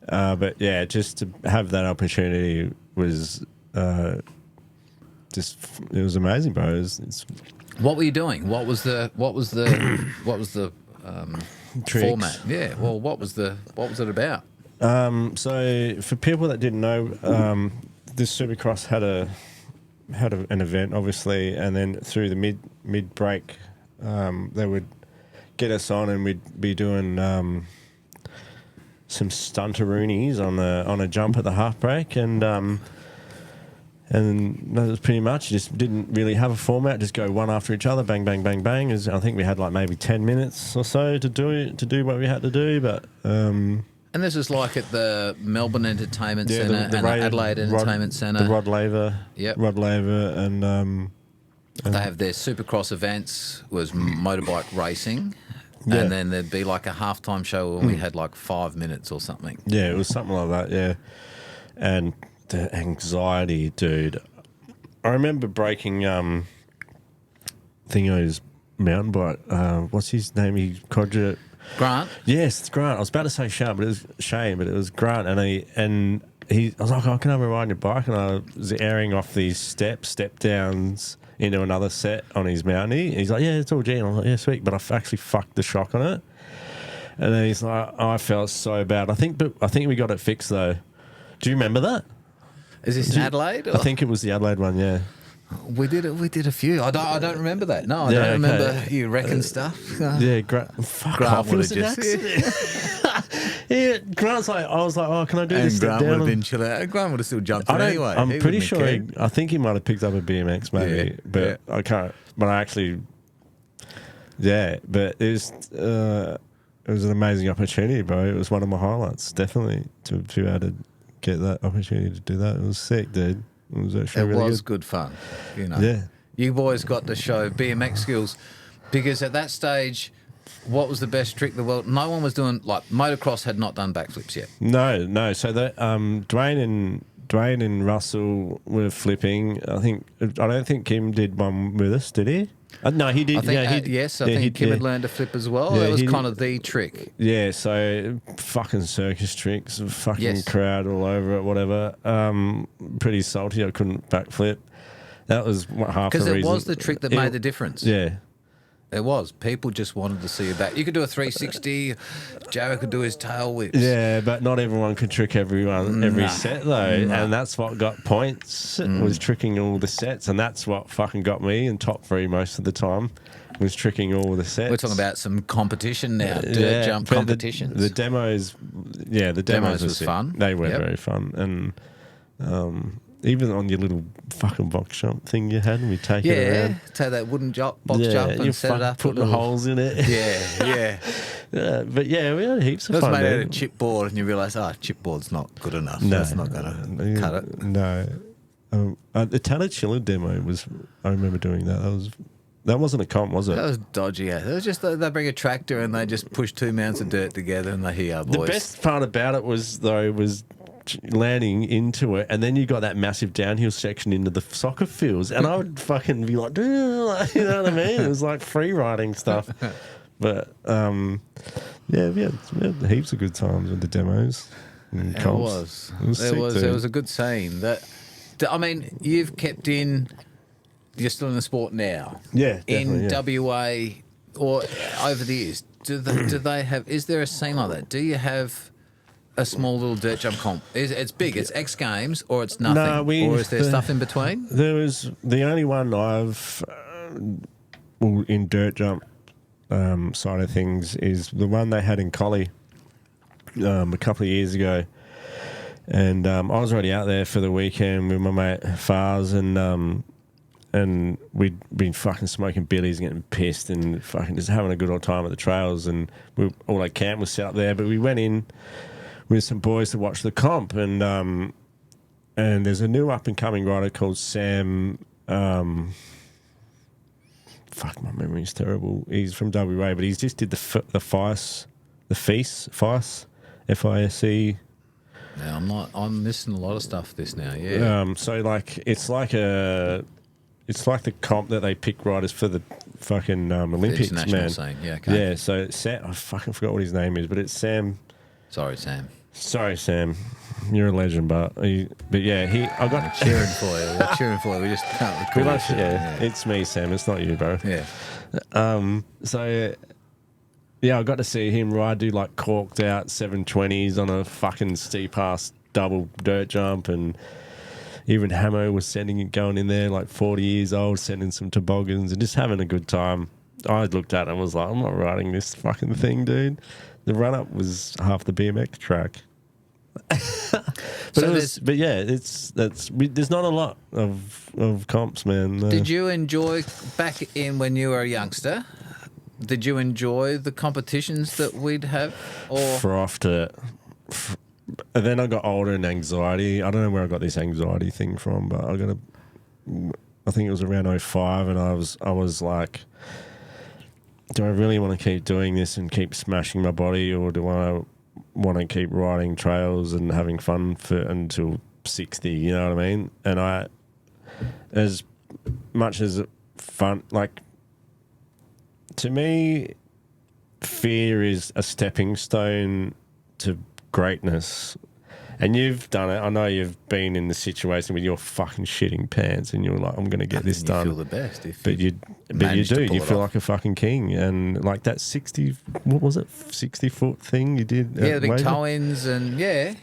[SPEAKER 2] But yeah, just to have that opportunity was it was amazing, bro.
[SPEAKER 1] What were you doing? What was the format? Yeah. Well, what was it about?
[SPEAKER 2] So for people that didn't know, this Supercross had an event, obviously, and then through the mid break, they would get us on, and we'd be doing some stuntaroonies on a jump at the half break, and that was pretty much. Just didn't really have a format. Just go one after each other, bang, bang, bang, bang. I think we had like maybe 10 minutes or so to do what we had to do. But
[SPEAKER 1] and this is like at the Melbourne Entertainment Centre and the Adelaide Entertainment Centre.
[SPEAKER 2] The Rod Laver.
[SPEAKER 1] Yep.
[SPEAKER 2] Rod Laver and
[SPEAKER 1] they have their Supercross events was motorbike racing.
[SPEAKER 2] Yeah.
[SPEAKER 1] And then there'd be like a halftime show when we had like 5 minutes or something.
[SPEAKER 2] Yeah, it was something like that, yeah. And the anxiety, dude. I remember breaking Thingo's mountain bike. What's his name? He quadra.
[SPEAKER 1] Grant?
[SPEAKER 2] Yes, it's Grant. I was about to say Shane, but it was Grant. And I was like, I can have a ride on your bike. And I was airing off these step downs into another set on his mountie. He's like, yeah, it's all G. And I was like, yeah, sweet. But I actually fucked the shock on it. And then he's like, I felt so bad. I think we got it fixed though. Do you remember that?
[SPEAKER 1] Is this in Adelaide? Or?
[SPEAKER 2] I think it was the Adelaide one, yeah.
[SPEAKER 1] We did a few. I don't remember that. No, I don't remember you wrecking stuff.
[SPEAKER 2] Yeah, fuck
[SPEAKER 1] Grant
[SPEAKER 2] off. It was an accident. Yeah, Grant's like, I was like, oh, can I do this step
[SPEAKER 1] Grant
[SPEAKER 2] down?
[SPEAKER 1] would have been chill out. Grant would have still jumped in anyway.
[SPEAKER 2] I'm pretty sure. I think he might have picked up a BMX, maybe, but I can't. But I actually, but it was an amazing opportunity, bro. It was one of my highlights, definitely, to be able to get that opportunity to do that. It was sick, dude. It was actually really
[SPEAKER 1] good fun. You know,
[SPEAKER 2] yeah.
[SPEAKER 1] You boys got to show BMX skills because at that stage, what was the best trick in the world? No one was doing motocross had not done backflips yet.
[SPEAKER 2] No. So that Dwayne and Russell were flipping. I don't think Kim did one with us, did he? No, he did.
[SPEAKER 1] I think Kim had learned to flip as well.
[SPEAKER 2] Yeah,
[SPEAKER 1] that was kind of the trick.
[SPEAKER 2] Yeah, so fucking circus tricks, fucking crowd all over it, whatever. Pretty salty. I couldn't backflip. That was half the reason.
[SPEAKER 1] Because it was the trick that made the difference.
[SPEAKER 2] Yeah.
[SPEAKER 1] It was. People just wanted to see you back. You could do a 360. Jared could do his tail whips.
[SPEAKER 2] Yeah, but not everyone could trick every set though, and that's what got points. Was tricking all the sets, and that's what fucking got me in top 3 most of the time. Was tricking all the sets.
[SPEAKER 1] We're talking about some competition now, dirt jump competitions.
[SPEAKER 2] The demos, the demos
[SPEAKER 1] was fun.
[SPEAKER 2] They were very fun, and even on your little fucking box jump thing you had, and we take it around.
[SPEAKER 1] Take that wooden box jump and set it up.
[SPEAKER 2] Put the holes in it.
[SPEAKER 1] Yeah.
[SPEAKER 2] But yeah, we had heaps of fun.
[SPEAKER 1] It was made out of chipboard, and you realise, chipboard's not good enough.
[SPEAKER 2] No,
[SPEAKER 1] that's not going to cut it.
[SPEAKER 2] No. The Tanner Chiller demo was, I remember doing that. That wasn't a comp, was it?
[SPEAKER 1] That was dodgy. It was just they bring a tractor and they just push 2 mounds of dirt together and they here are boys.
[SPEAKER 2] The best part about it was landing into it, and then you got that massive downhill section into the soccer fields, and I would fucking be like, you know what I mean? It was like free riding stuff. But we had heaps of good times with the demos and comps.
[SPEAKER 1] It was a good scene. You've kept in. You're still in the sport now.
[SPEAKER 2] Yeah,
[SPEAKER 1] in WA or over the years. Do they have? Is there a scene like that? Do you have a small little dirt jump comp? It's big. It's X Games or it's nothing. Or is there stuff in between?
[SPEAKER 2] There was the only one I've in dirt jump side of things is the one they had in Collie a couple of years ago, and I was already out there for the weekend with my mate Fars, and and we'd been fucking smoking billies and getting pissed and fucking just having a good old time at the trails, and all our camp was set up there. But we went in with some boys to watch the comp, and there's a new up and coming rider called Sam. Fuck, my memory's terrible. He's from WA, but he's just did the FISE, FISE.
[SPEAKER 1] Now I'm missing a lot of stuff this now. Yeah.
[SPEAKER 2] So like it's like the comp that they pick riders for the fucking Olympics, man.
[SPEAKER 1] Scene. Yeah. Okay.
[SPEAKER 2] Yeah. So Sam, I fucking forgot what his name is, but it's Sam.
[SPEAKER 1] Sorry, Sam.
[SPEAKER 2] You're a legend, but yeah, I got
[SPEAKER 1] cheering for you. We're cheering for you. We just can't record it.
[SPEAKER 2] Yeah, it's me, Sam. It's not you, bro.
[SPEAKER 1] Yeah.
[SPEAKER 2] So yeah, I got to see him do like corked out 720s on a fucking steep ass double dirt jump, and even Hamo was going in there like 40 years old, sending some toboggans and just having a good time. I looked at it and was like, I'm not riding this fucking thing, dude. The run up was half the BMX track. There's not a lot of comps, man.
[SPEAKER 1] Did you enjoy back in when you were a youngster? Did you enjoy the competitions that we'd have? Or
[SPEAKER 2] frothed it. And then I got older and anxiety. I don't know where I got this anxiety thing from, but I think it was around 05, and I was like, do I really want to keep doing this and keep smashing my body, or do I want to keep riding trails and having fun until 60? You know what I mean? And as much as fun, like, to me, fear is a stepping stone to greatness. And you've done it. I know you've been in the situation where you're fucking shitting pants and you're like, I'm going to get this done.
[SPEAKER 1] You feel the best.
[SPEAKER 2] But you do. You feel like a fucking king. And like that 60 foot thing you did.
[SPEAKER 1] Yeah, the big toe-ins and yeah.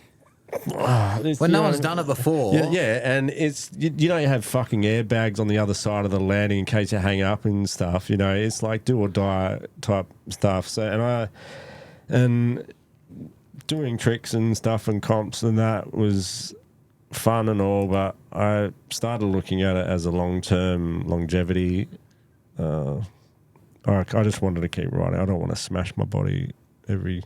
[SPEAKER 1] When no one's done it before.
[SPEAKER 2] Yeah, and it's you don't have fucking airbags on the other side of the landing in case you hang up and stuff. You know, it's like do or die type stuff. So and doing tricks and stuff and comps and that was fun and all, but I started looking at it as a long-term longevity. I just wanted to keep riding. I don't want to smash my body every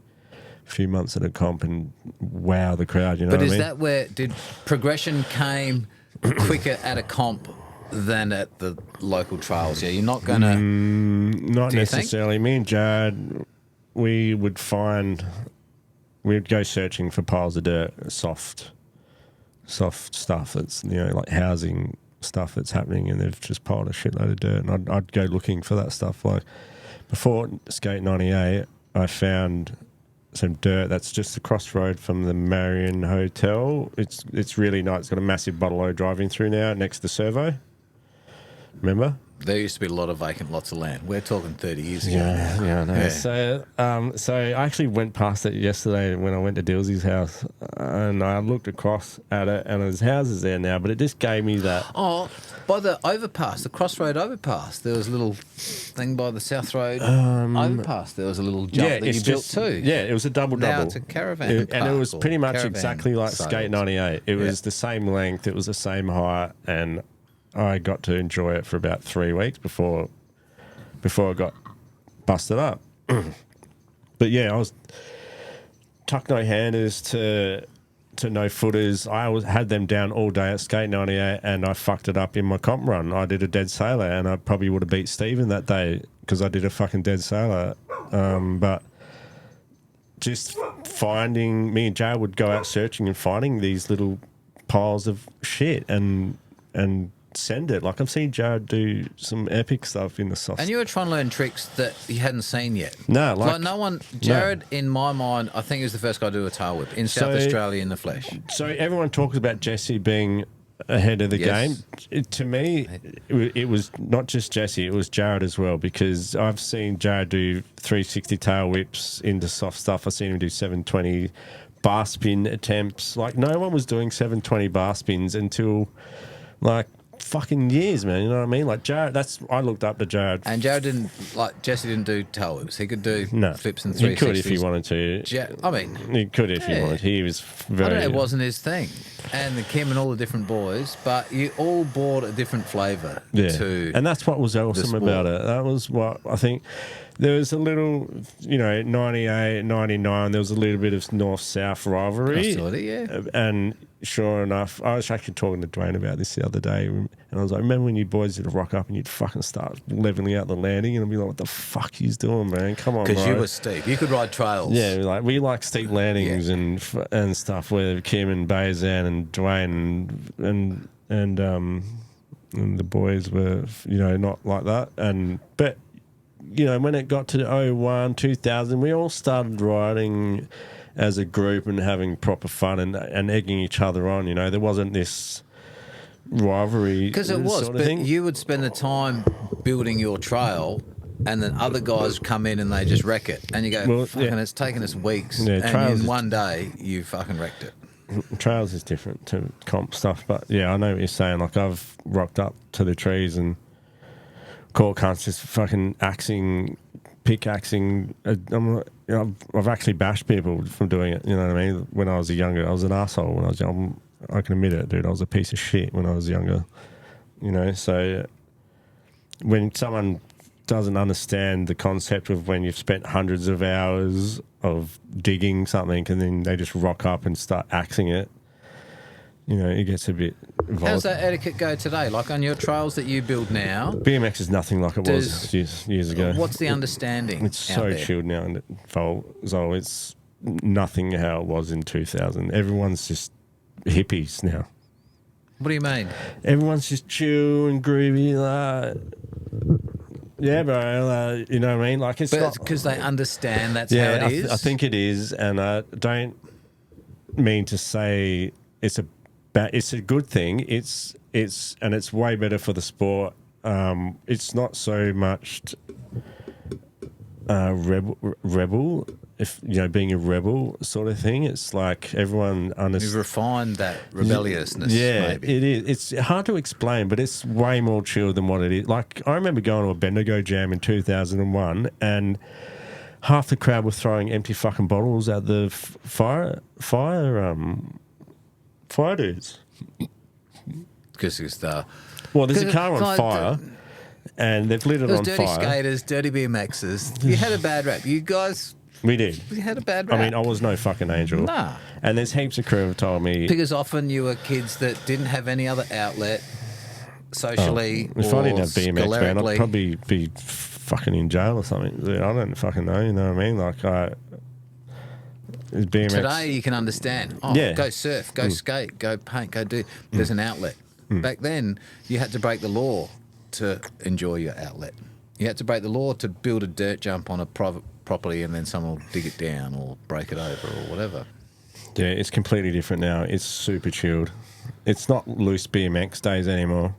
[SPEAKER 2] few months at a comp and wow the crowd, you know what I mean?
[SPEAKER 1] But is that where did progression came quicker at a comp than at the local trails? Yeah, you're not going to...
[SPEAKER 2] not necessarily. Me and Jared, we'd go searching for piles of dirt, soft stuff that's, you know, like housing stuff that's happening, and they've just piled a shitload of dirt, and I'd go looking for that stuff. Like before Skate 98, I found some dirt that's just across the road from the Marion Hotel. It's really nice. It's got a massive bottle driving through now next to Servo. Remember?
[SPEAKER 1] There used to be a lot of vacant lots of land. We're talking 30 years ago.
[SPEAKER 2] Yeah, I know. Yeah. So I actually went past it yesterday when I went to Dilsey's house, and I looked across at it, and there's houses there now, but it just gave me that...
[SPEAKER 1] Oh, by the overpass, the Crossroad overpass, there was a little thing by the South Road overpass. There was a little jump that you built too.
[SPEAKER 2] Yeah, it was a double-double.
[SPEAKER 1] Now it's a caravan
[SPEAKER 2] and it was pretty much exactly like
[SPEAKER 1] sales.
[SPEAKER 2] Skate 98. It was the same length, it was the same height, and I got to enjoy it for about 3 weeks before I got busted up. But yeah, I was tuck no handers to no footers. I had them down all day at Skate 98, and I fucked it up in my comp run. I did a dead sailor, and I probably would have beat Steven that day because I did a fucking dead sailor. But just finding, me and Jay would go out searching and finding these little piles of shit and send it. Like I've seen Jared do some epic stuff in the soft.
[SPEAKER 1] And you were trying to learn tricks that you hadn't seen yet.
[SPEAKER 2] No,
[SPEAKER 1] like no one. Jared, in my mind, I think he was the first guy to do a tail whip in South Australia in the flesh.
[SPEAKER 2] So everyone talks about Jesse being ahead of the game. To me, it was not just Jesse; it was Jared as well. Because I've seen Jared do 360 tail whips into soft stuff. I've seen him do 720 bar spin attempts. Like no one was doing 720 bar spins until like fucking years, man. You know what I mean? Like Jared, I looked up to Jared.
[SPEAKER 1] And Jared didn't, like, Jesse didn't do tail whips. He could do flips and 360s.
[SPEAKER 2] He could if he wanted to. He could if he wanted. He was very...
[SPEAKER 1] I don't know, it wasn't his thing. And the Kim and all the different boys, but you all brought a different flavour to
[SPEAKER 2] and that's what was awesome about it. That was what I think... There was a little, 98, 99, there was a little bit of north-south rivalry. And sure enough, I was actually talking to Dwayne about this the other day, and I was like, remember when you boys did a rock up and you'd fucking start leveling out the landing, and I'd be like, what the fuck he's doing, man? Come on, bro.
[SPEAKER 1] Because you were steep. You could ride trails.
[SPEAKER 2] Yeah, we like steep landings and stuff where Kim and Bazan and Dwayne and the boys were, not like that. But when it got to 01, 2000, we all started riding as a group and having proper fun and egging each other on. There wasn't this rivalry.
[SPEAKER 1] Because it was,
[SPEAKER 2] sort of
[SPEAKER 1] but
[SPEAKER 2] thing.
[SPEAKER 1] you would spend the time building your trail, and then other guys come in and they just wreck it. And you go, it's taken us weeks. And in one day, you fucking wrecked it.
[SPEAKER 2] Trails is different to comp stuff. But, I know what you're saying. Like, I've rocked up to the trees and caught cunts just fucking pickaxing. I've actually bashed people from doing it. You know what I mean? When I was younger, I was an asshole. When I was young, I can admit it, dude. I was a piece of shit when I was younger. So when someone doesn't understand the concept of when you've spent hundreds of hours of digging something and then they just rock up and start axing it, it gets a bit volatile.
[SPEAKER 1] How's that etiquette go today? Like on your trails that you build now?
[SPEAKER 2] BMX is nothing like it was years ago.
[SPEAKER 1] What's the understanding?
[SPEAKER 2] It's so chilled now in Vol. It's nothing how it was in 2000. Everyone's just hippies now.
[SPEAKER 1] What do you mean?
[SPEAKER 2] Everyone's just chill and groovy. Yeah, bro. You know what I mean? Like it's not
[SPEAKER 1] because they understand that's how it is.
[SPEAKER 2] I think it is, and I don't mean to say it's a good thing. It's way better for the sport. It's not so much rebel. If being a rebel sort of thing, it's like everyone understands.
[SPEAKER 1] You've refined that rebelliousness.
[SPEAKER 2] Yeah,
[SPEAKER 1] maybe.
[SPEAKER 2] it is. It's hard to explain, but it's way more chill than what it is. Like I remember going to a Bendigo jam in 2001, and half the crowd were throwing empty fucking bottles at the fire dudes.
[SPEAKER 1] Because it's the
[SPEAKER 2] there's a car on fire. And they've lit it on
[SPEAKER 1] dirty
[SPEAKER 2] fire.
[SPEAKER 1] Dirty skaters, dirty BMXers. You had a bad rap. You guys...
[SPEAKER 2] We did.
[SPEAKER 1] We had a bad rap.
[SPEAKER 2] I mean, I was no fucking angel.
[SPEAKER 1] Nah.
[SPEAKER 2] And there's heaps of crew who have told me...
[SPEAKER 1] Because often you were kids that didn't have any other outlet socially
[SPEAKER 2] if I didn't have BMX, man, I'd probably be fucking in jail or something. I don't fucking know, you know what I mean? Like, BMX...
[SPEAKER 1] Today you can understand. Go surf, go skate, go paint, go do... There's an outlet. Back then, you had to break the law to enjoy your outlet. You had to break the law to build a dirt jump on a private property and then someone will dig it down or break it over or whatever.
[SPEAKER 2] Yeah, it's completely different now. It's super chilled. It's not loose BMX days anymore.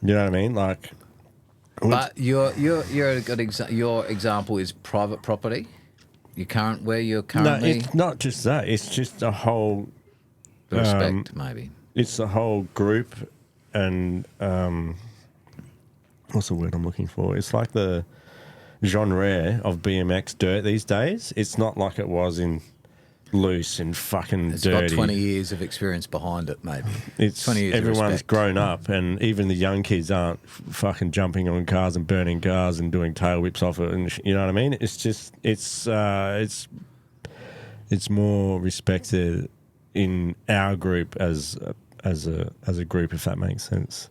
[SPEAKER 2] You know what I mean? Like,
[SPEAKER 1] but you're a good your example is private property. Where you're currently.
[SPEAKER 2] No, it's not just that. It's just a whole
[SPEAKER 1] respect, maybe.
[SPEAKER 2] It's the whole group and what's the word I'm looking for? It's like the genre of BMX dirt these days. It's not like it was in loose and fucking dirty.
[SPEAKER 1] It's got 20 years of experience behind it, maybe.
[SPEAKER 2] It's
[SPEAKER 1] 20 years
[SPEAKER 2] everyone's grown up, and even the young kids aren't fucking jumping on cars and burning cars and doing tail whips off it, and you know what I mean? It's just it's more respected in our group as a group, if that makes sense.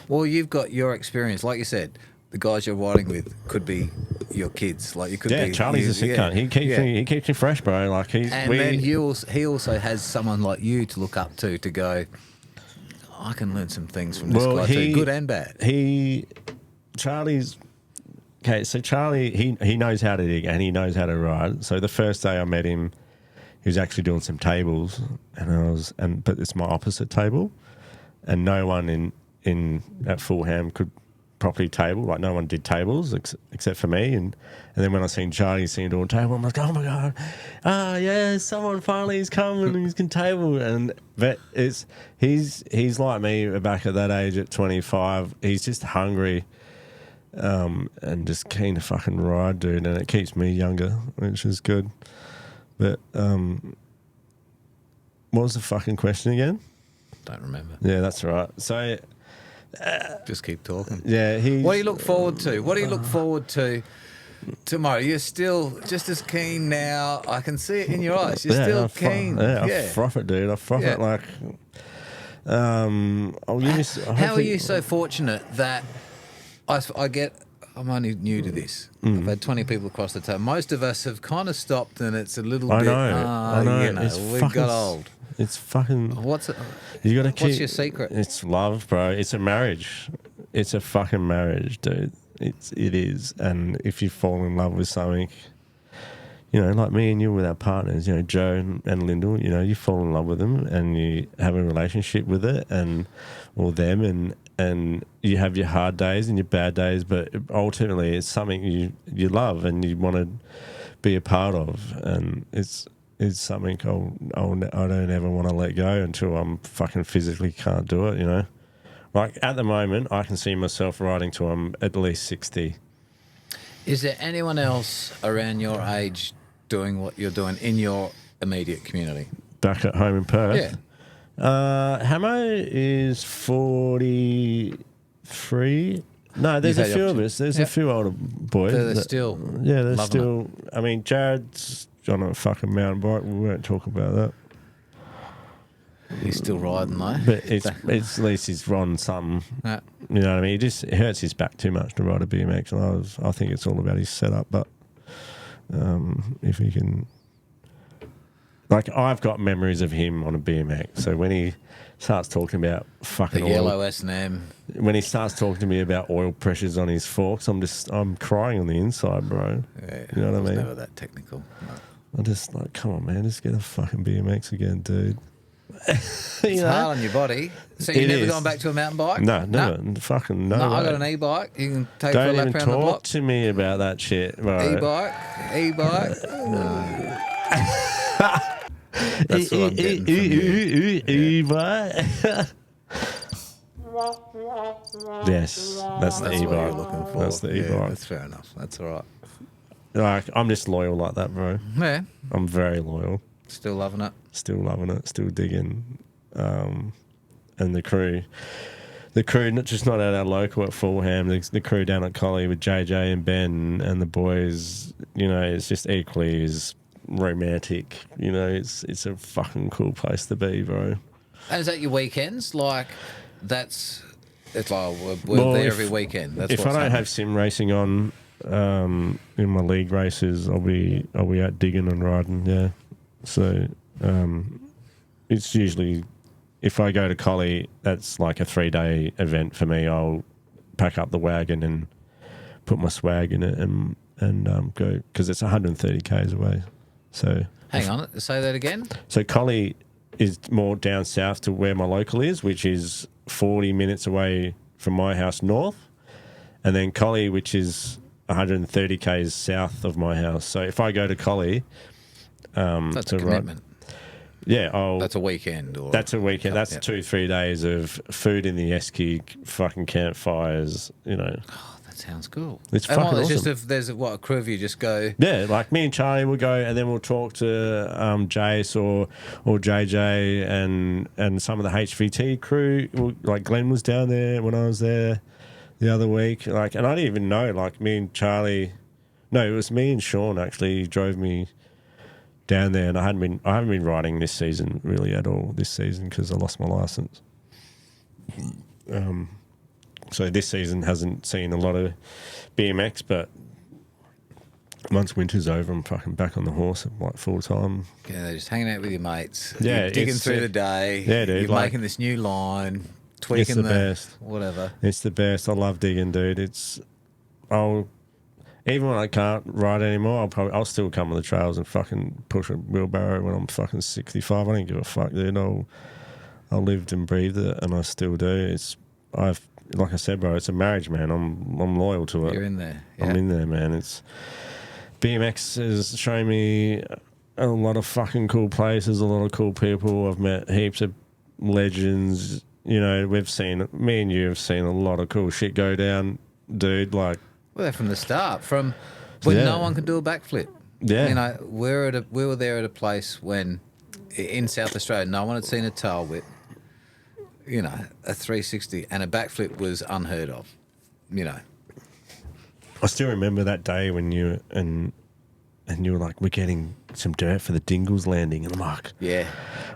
[SPEAKER 1] Well, you've got your experience, like you said. The guys you're riding with could be your kids. Like you could be.
[SPEAKER 2] Charlie's a sick cunt. He keeps me fresh, bro. Like
[SPEAKER 1] then he also has someone like you to look up to go, I can learn some things from this guy too, good and bad.
[SPEAKER 2] Charlie, he knows how to dig and he knows how to ride. So the first day I met him, he was actually doing some tables, but it's my opposite table, and no one in at Fullham could properly tabled. Like, no one did tables except for me. And then when I seen Charlie seen doing table, I'm like, oh my God, yeah, someone finally is coming and can table. But he's like me back at that age at 25. He's just hungry and just keen to fucking ride, dude. And it keeps me younger, which is good. But what was the fucking question again?
[SPEAKER 1] Don't remember.
[SPEAKER 2] Yeah, that's right. So
[SPEAKER 1] just keep talking.
[SPEAKER 2] Yeah,
[SPEAKER 1] what do you look forward to? What do you look forward to tomorrow? You're still just as keen now. I can see it in your eyes. You're still keen.
[SPEAKER 2] I froth it, dude. I froth it like. I'll give you.
[SPEAKER 1] How are you so fortunate that I get? I'm only new to this. I've had 20 people across the table. Most of us have kind of stopped, and it's a little bit.
[SPEAKER 2] I know.
[SPEAKER 1] You know, we've got old.
[SPEAKER 2] It's fucking.
[SPEAKER 1] What's it?
[SPEAKER 2] You got to keep.
[SPEAKER 1] What's your secret?
[SPEAKER 2] It's love, bro. It's a marriage. It's a fucking marriage, dude. It is. And if you fall in love with something, you know, like me and you with our partners, you know, Joe and Lyndall, you know, you fall in love with them and you have a relationship with it or them and you have your hard days and your bad days, but ultimately it's something you love and you want to be a part of, and it's something I don't ever want to let go until I'm fucking physically can't do it, you know. Like at the moment, I can see myself riding till I'm at least 60.
[SPEAKER 1] Is there anyone else around your age doing what you're doing in your immediate community?
[SPEAKER 2] Back at home in Perth?
[SPEAKER 1] Yeah.
[SPEAKER 2] Hamo is 43. No, there's a few of us. There's a few older boys.
[SPEAKER 1] They're still
[SPEAKER 2] they're still... I mean, Jared's on a fucking mountain bike. We won't talk about that.
[SPEAKER 1] He's still riding though.
[SPEAKER 2] But it's at least he's on something. You know what I mean? It hurts his back too much to ride a BMX. And I think it's all about his setup. But if he can... Like, I've got memories of him on a BMX. So when he starts talking about fucking
[SPEAKER 1] the yellow S&M.
[SPEAKER 2] When he starts talking to me about oil pressures on his forks, I'm crying on the inside, bro.
[SPEAKER 1] Yeah,
[SPEAKER 2] you know what I mean?
[SPEAKER 1] Never that technical. No.
[SPEAKER 2] I'm just like, come on, man, just get a fucking BMX again, dude.
[SPEAKER 1] It's hard on your body. So you've never gone back to a mountain bike?
[SPEAKER 2] No, never. No. Fucking no.
[SPEAKER 1] No, I got an e-bike. You can take
[SPEAKER 2] Don't
[SPEAKER 1] for a lap
[SPEAKER 2] even
[SPEAKER 1] around the block.
[SPEAKER 2] talk to me about that shit, bro.
[SPEAKER 1] E-bike. No. That's what I'm getting from you.
[SPEAKER 2] E-bike. Yes, that's the e-bike.
[SPEAKER 1] What you're looking for.
[SPEAKER 2] That's the e-bike.
[SPEAKER 1] That's fair enough. That's all right.
[SPEAKER 2] Like, I'm just loyal like that, bro.
[SPEAKER 1] Yeah.
[SPEAKER 2] I'm very loyal.
[SPEAKER 1] Still loving it.
[SPEAKER 2] Still loving it. Still digging. And the crew, not just not at our local at Fullham, the crew down at Collie with JJ and Ben and the boys, you know, it's just equally as romantic. You know, it's a fucking cool place to be, bro.
[SPEAKER 1] And is that your weekends? Like, it's like we're there every weekend. That's
[SPEAKER 2] if I don't have sim racing on in my league races, I'll be out digging and riding. Yeah, so it's usually if I go to Collie, that's like a 3-day event for me. I'll pack up the wagon and put my swag in it and go because it's 130 k's away. So
[SPEAKER 1] hang on, say that again.
[SPEAKER 2] So Collie is more down south to where my local is, which is 40 minutes away from my house north, and then Collie, which is 130 k's south of my house. So if I go to Collie,
[SPEAKER 1] that's a commitment.
[SPEAKER 2] Yeah,
[SPEAKER 1] that's a weekend.
[SPEAKER 2] That's a weekend. That's 2-3 days of food in the esky, fucking campfires. You know.
[SPEAKER 1] Oh, that sounds cool.
[SPEAKER 2] It's fucking awesome.
[SPEAKER 1] Just if there's a crew of you, just go.
[SPEAKER 2] Yeah, like me and Charlie will go, and then we'll talk to Jace or JJ and some of the HVT crew. Like Glenn was down there when I was there the other week. Like, and I didn't even know. Like me and Charlie. No, it was me and Sean actually. He drove me down there, and I haven't been riding this season really at all this season because I lost my license. So this season hasn't seen a lot of BMX, but once winter's over, I'm fucking back on the horse like full time.
[SPEAKER 1] Yeah, just hanging out with your mates.
[SPEAKER 2] Yeah,
[SPEAKER 1] you're digging through the day.
[SPEAKER 2] Yeah, dude.
[SPEAKER 1] You're making this new line, tweaking
[SPEAKER 2] it's the best.
[SPEAKER 1] Whatever.
[SPEAKER 2] It's the best. I love digging, dude. Even when I can't ride anymore, I'll still come on the trails and fucking push a wheelbarrow when I'm fucking 65. I don't give a fuck, dude. I lived and breathed it, and I still do. like I said, bro, it's a marriage, man. I'm loyal to it.
[SPEAKER 1] You're in there. Yeah.
[SPEAKER 2] I'm in there, man. It's BMX has shown me a lot of fucking cool places, a lot of cool people. I've met heaps of legends. You know, me and you have seen a lot of cool shit go down, dude. Like,
[SPEAKER 1] Well, from the start, from when no one could do a backflip.
[SPEAKER 2] Yeah.
[SPEAKER 1] You know, we were there at a place when, in South Australia, no one had seen a tail whip, you know, a 360, and a backflip was unheard of, you know.
[SPEAKER 2] I still remember that day when you and you were like, we're getting some dirt for the Dingles landing. And I'm like,
[SPEAKER 1] yeah.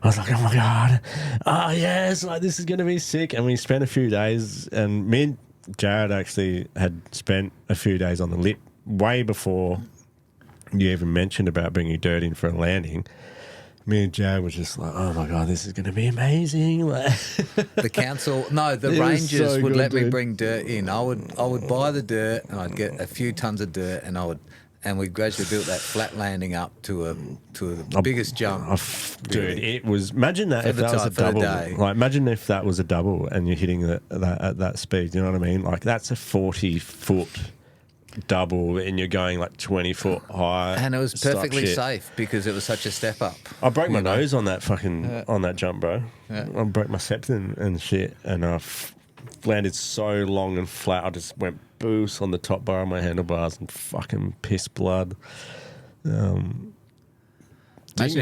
[SPEAKER 2] I was like, oh my God. Oh, yes, like this is going to be sick. And we spent a few days, and me and Jared actually had spent a few days on the lip way before you even mentioned about bringing dirt in for a landing. Me and Jared was just like, oh my God, this is going to be amazing.
[SPEAKER 1] The council, no, the
[SPEAKER 2] It was
[SPEAKER 1] Rangers
[SPEAKER 2] so
[SPEAKER 1] would
[SPEAKER 2] good,
[SPEAKER 1] let me
[SPEAKER 2] dude.
[SPEAKER 1] bring dirt in. I would buy the dirt and I'd get a few tons of dirt and we gradually built that flat landing up to the biggest jump.
[SPEAKER 2] Dude,
[SPEAKER 1] really.
[SPEAKER 2] it was, imagine that
[SPEAKER 1] For
[SPEAKER 2] if
[SPEAKER 1] the
[SPEAKER 2] that was a
[SPEAKER 1] time, for the
[SPEAKER 2] double.
[SPEAKER 1] day.
[SPEAKER 2] Like, imagine if that was a double and you're hitting that at that speed. You know what I mean? Like, that's a 40-foot double and you're going like 20 foot high.
[SPEAKER 1] And it was
[SPEAKER 2] stuff
[SPEAKER 1] perfectly
[SPEAKER 2] shit.
[SPEAKER 1] safe because it was such a step up.
[SPEAKER 2] I broke my
[SPEAKER 1] You know?
[SPEAKER 2] nose on that fucking on that jump, bro.
[SPEAKER 1] Yeah.
[SPEAKER 2] I broke my septum and shit, and I landed so long and flat. I just went boost on the top bar of my handlebars and fucking pissed blood.
[SPEAKER 1] Imagine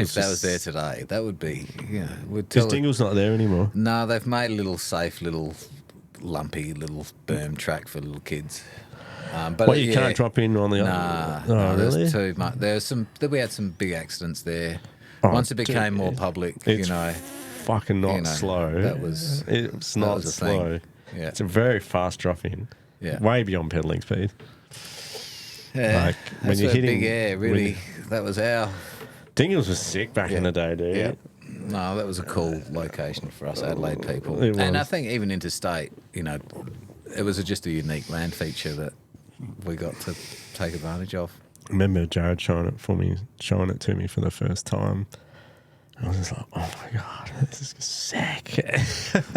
[SPEAKER 1] if that was
[SPEAKER 2] just-
[SPEAKER 1] there today. That would be, you know, we'd
[SPEAKER 2] Because
[SPEAKER 1] tell.
[SPEAKER 2] Dingle's not there anymore.
[SPEAKER 1] No, they've made a little safe, little lumpy, little berm track for little kids. But
[SPEAKER 2] Well, you can't drop in on the
[SPEAKER 1] Nah,
[SPEAKER 2] Oh,
[SPEAKER 1] no,
[SPEAKER 2] really?
[SPEAKER 1] there's too much. We had some big accidents there.
[SPEAKER 2] Oh,
[SPEAKER 1] Once it
[SPEAKER 2] dude,
[SPEAKER 1] became more public,
[SPEAKER 2] it's
[SPEAKER 1] you know,
[SPEAKER 2] fucking not
[SPEAKER 1] you know,
[SPEAKER 2] slow.
[SPEAKER 1] that was-
[SPEAKER 2] It's
[SPEAKER 1] that
[SPEAKER 2] not
[SPEAKER 1] was a thing.
[SPEAKER 2] slow.
[SPEAKER 1] Yeah.
[SPEAKER 2] It's a very fast drop in.
[SPEAKER 1] Yeah.
[SPEAKER 2] Way beyond pedaling speed.
[SPEAKER 1] yeah.
[SPEAKER 2] Like, when
[SPEAKER 1] That's
[SPEAKER 2] you're
[SPEAKER 1] where
[SPEAKER 2] hitting-
[SPEAKER 1] big air,
[SPEAKER 2] when
[SPEAKER 1] really,
[SPEAKER 2] you-
[SPEAKER 1] that was our.
[SPEAKER 2] Dingles was sick back in the day, dude.
[SPEAKER 1] Yeah. No, that was a cool location for us Adelaide people.
[SPEAKER 2] It
[SPEAKER 1] And I
[SPEAKER 2] was.
[SPEAKER 1] think even interstate, you know, it was just a unique land feature that we got to take advantage of.
[SPEAKER 2] I remember Jared showing it to me for the first time. I was just like, oh my God, this is sick.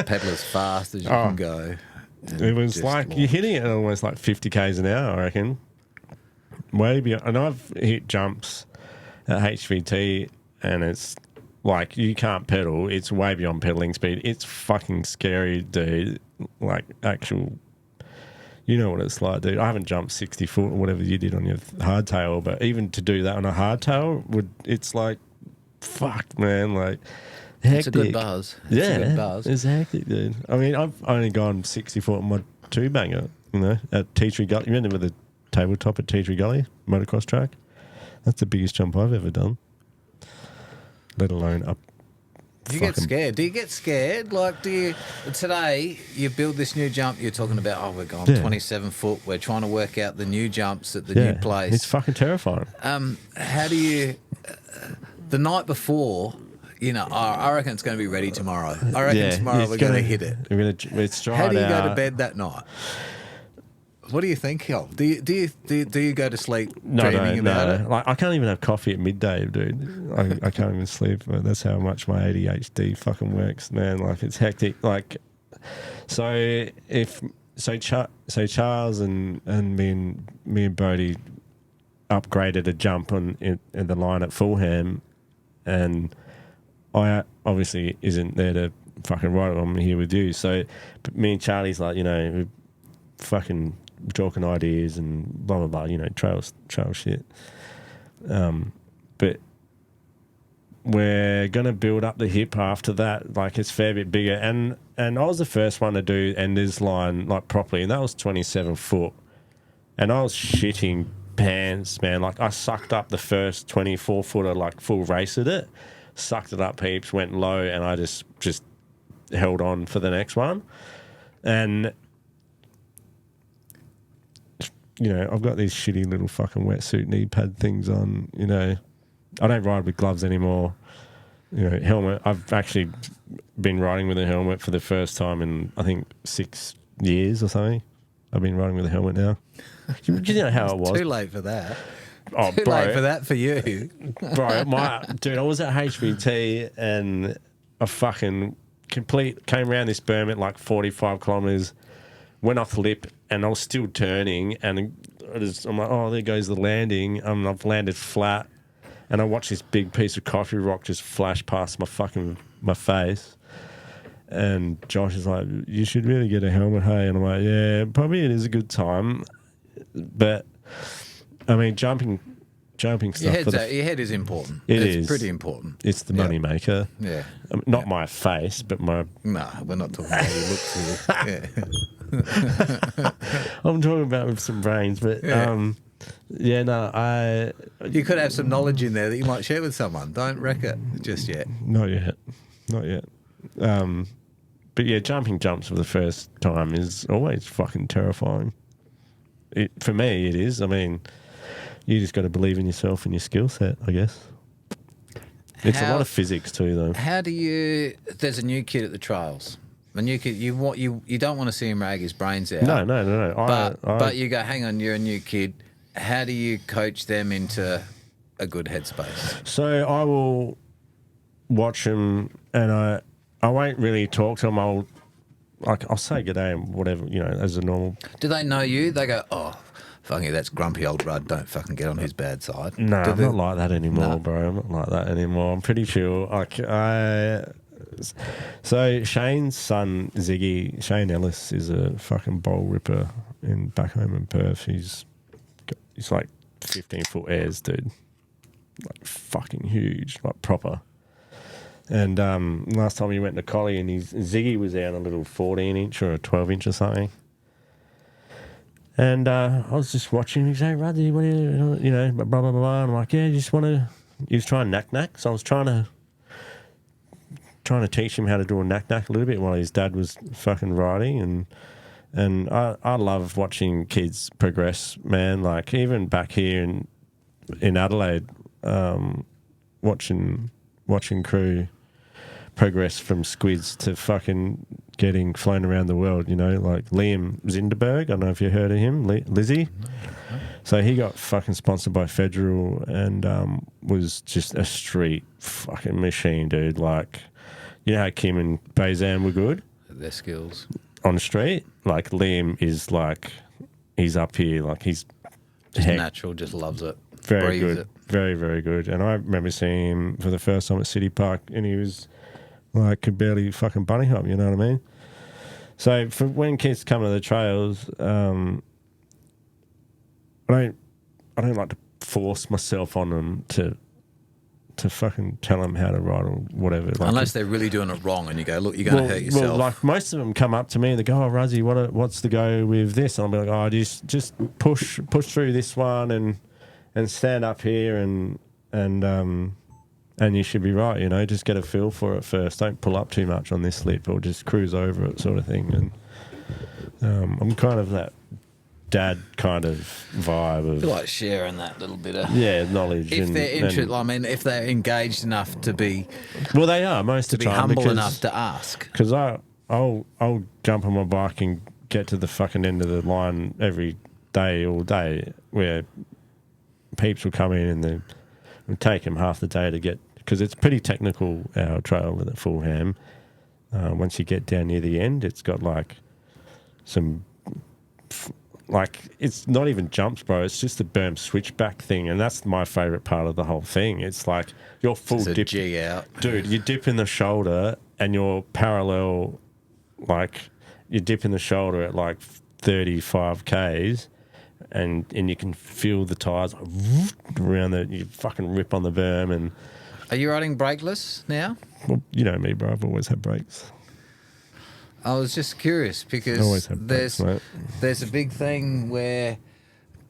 [SPEAKER 1] Pedal as fast as you
[SPEAKER 2] Oh.
[SPEAKER 1] can go. and
[SPEAKER 2] It was
[SPEAKER 1] just
[SPEAKER 2] like,
[SPEAKER 1] launch.
[SPEAKER 2] you're hitting it at almost like 50 Ks an hour, I reckon. Way beyond. And I've hit jumps at HVT and it's like, you can't pedal. It's way beyond pedaling speed. It's fucking scary, dude. Like, actual... You know what it's like, dude. I haven't jumped 60 foot or whatever you did on your hardtail, but even to do that on a hardtail, it's like, fuck, man. Like, hectic.
[SPEAKER 1] It's a good buzz. It's
[SPEAKER 2] Yeah,
[SPEAKER 1] a good buzz.
[SPEAKER 2] it's hectic, dude. I mean, I've only gone 60 foot on my two banger, you know, at Tea Tree Gully. You remember the tabletop at Tea Tree Gully, motocross track? That's the biggest jump I've ever done. Let alone up.
[SPEAKER 1] Do you get
[SPEAKER 2] fucking-
[SPEAKER 1] scared? Do you get scared? Like, today you build this new jump, you're talking about, oh, we're going
[SPEAKER 2] Yeah.
[SPEAKER 1] 27 foot, we're trying to work out the new jumps at the
[SPEAKER 2] Yeah,
[SPEAKER 1] new place.
[SPEAKER 2] it's fucking terrifying.
[SPEAKER 1] How do you, the night before, you know, I reckon it's going to be ready tomorrow. I reckon tomorrow
[SPEAKER 2] it's
[SPEAKER 1] we're going to hit it.
[SPEAKER 2] It's
[SPEAKER 1] How do you go to
[SPEAKER 2] out.
[SPEAKER 1] bed that night? What do you think, Hil? Do you go to sleep
[SPEAKER 2] No,
[SPEAKER 1] dreaming about
[SPEAKER 2] no.
[SPEAKER 1] it?
[SPEAKER 2] Like, I can't even have coffee at midday, dude. I can't even sleep. That's how much my ADHD fucking works, man. Like, it's hectic. Like, so Charles and me and Brody upgraded a jump in the line at Fullham, and I obviously isn't there to fucking ride it. I'm here with you. So, but me and Charlie's like, you know, we're fucking talking ideas and blah blah blah, you know, trail shit. But we're gonna build up the hip after that. Like, it's a fair bit bigger, and I was the first one to do Ender's line like properly, and that was 27 foot, and I was shitting pants, man. Like, I sucked up the first 24 footer, like full race at it, sucked it up heaps, went low, and I just held on for the next one, and. You know, I've got these shitty little fucking wetsuit knee pad things on. You know, I don't ride with gloves anymore. You know, helmet. I've actually been riding with a helmet for the first time in, I think, 6 years or something. I've been riding with a helmet now. Do you know how it was?
[SPEAKER 1] Too late for that.
[SPEAKER 2] Oh,
[SPEAKER 1] Too late for that for you.
[SPEAKER 2] Bro, dude, I was at HBT and I fucking came around this berm at like 45 kilometres, went off the lip, and I was still turning, and I'm like, oh, there goes the landing. I've landed flat, and I watched this big piece of coffee rock just flash past my face. And Josh is like, you should really get a helmet, hey? And I'm like, yeah, probably it is a good time. But, I mean, jumping stuff.
[SPEAKER 1] Your head is important. It's pretty important.
[SPEAKER 2] It's the money maker.
[SPEAKER 1] Yeah.
[SPEAKER 2] Not my face, but my...
[SPEAKER 1] No, we're not talking about your looks here. Yeah.
[SPEAKER 2] I'm talking about with some brains, but...
[SPEAKER 1] You could have some knowledge in there that you might share with someone. Don't wreck it just yet.
[SPEAKER 2] Not yet. But yeah, jumping jumps for the first time is always fucking terrifying. For me, it is. I mean, you just got to believe in yourself and your skill set, I guess. It's a lot of physics too, though.
[SPEAKER 1] How do you... There's a new kid at the trials. A new kid, you don't want to see him rag his brains out.
[SPEAKER 2] No.
[SPEAKER 1] But you go, hang on, you're a new kid. How do you coach them into a good headspace?
[SPEAKER 2] So I will watch them, and I won't really talk to them. I'll say good day and whatever, as a normal.
[SPEAKER 1] Do they know you? They go, oh, fucking it, that's grumpy old Rudd. Don't fucking get on his bad side.
[SPEAKER 2] No, I'm not like that anymore, bro. I'm not like that anymore. I'm pretty chill. So Shane's son, Ziggy, Shane Ellis, is a fucking bowl ripper back home in Perth. He's like 15-foot airs, dude. Like fucking huge, like proper. And last time he went to Collie, and Ziggy was out a little 14-inch or a 12-inch or something. And I was just watching him. He's like, Rudsy, what do you, blah, blah, blah, blah. And I'm like, yeah, you just want to... He was trying knack-knack, so I was trying to teach him how to do a knack-knack a little bit while his dad was fucking riding. And I love watching kids progress, man. Like, even back here in Adelaide, watching crew progress from squids to fucking getting flown around the world, like Liam Zinderberg. I don't know if you heard of him, Lizzie. So he got fucking sponsored by Federal and was just a street fucking machine, dude. Like, you know how Kim and Bazan were good?
[SPEAKER 1] Their skills.
[SPEAKER 2] On the street? Like, Liam is like, he's up here, like he's...
[SPEAKER 1] Just natural, just loves it.
[SPEAKER 2] Very good. It. Very, very good. And I remember seeing him for the first time at City Park, and he was like, could barely fucking bunny hop, you know what I mean? So for when kids come to the trails, I don't like to force myself on them to fucking tell them how to ride or whatever. Like,
[SPEAKER 1] unless they're really doing it wrong and you go, look, you're going to hurt yourself.
[SPEAKER 2] Well, like most of them come up to me and they go, oh, Rudsy, what's the go with this? And I'll be like, oh, just push through this one and stand up here and you should be right, just get a feel for it first. Don't pull up too much on this lip or just cruise over it sort of thing. And I'm kind of that dad kind of vibe of...
[SPEAKER 1] I feel like sharing that little bit of...
[SPEAKER 2] Yeah, knowledge.
[SPEAKER 1] If they're interested, if they're engaged enough to be...
[SPEAKER 2] Well, they are most of the time.
[SPEAKER 1] To be humble enough to ask.
[SPEAKER 2] Because I'll jump on my bike and get to the fucking end of the line every day, all day, where peeps will come in and it will take them half the day to get... Because it's pretty technical, our trail with the Fullham. Once you get down near the end, it's got like some... it's not even jumps, bro. It's just a berm switchback thing, and that's my favourite part of the whole thing. It's like you're full dip,
[SPEAKER 1] G out,
[SPEAKER 2] dude. You dip in the shoulder, and you're parallel, like you dip in the shoulder at like 35 k's, and you can feel the tires around you fucking rip on the berm. And
[SPEAKER 1] are you riding brakeless now?
[SPEAKER 2] Well, you know me, bro. I've always had brakes.
[SPEAKER 1] I was just curious because there's a big thing where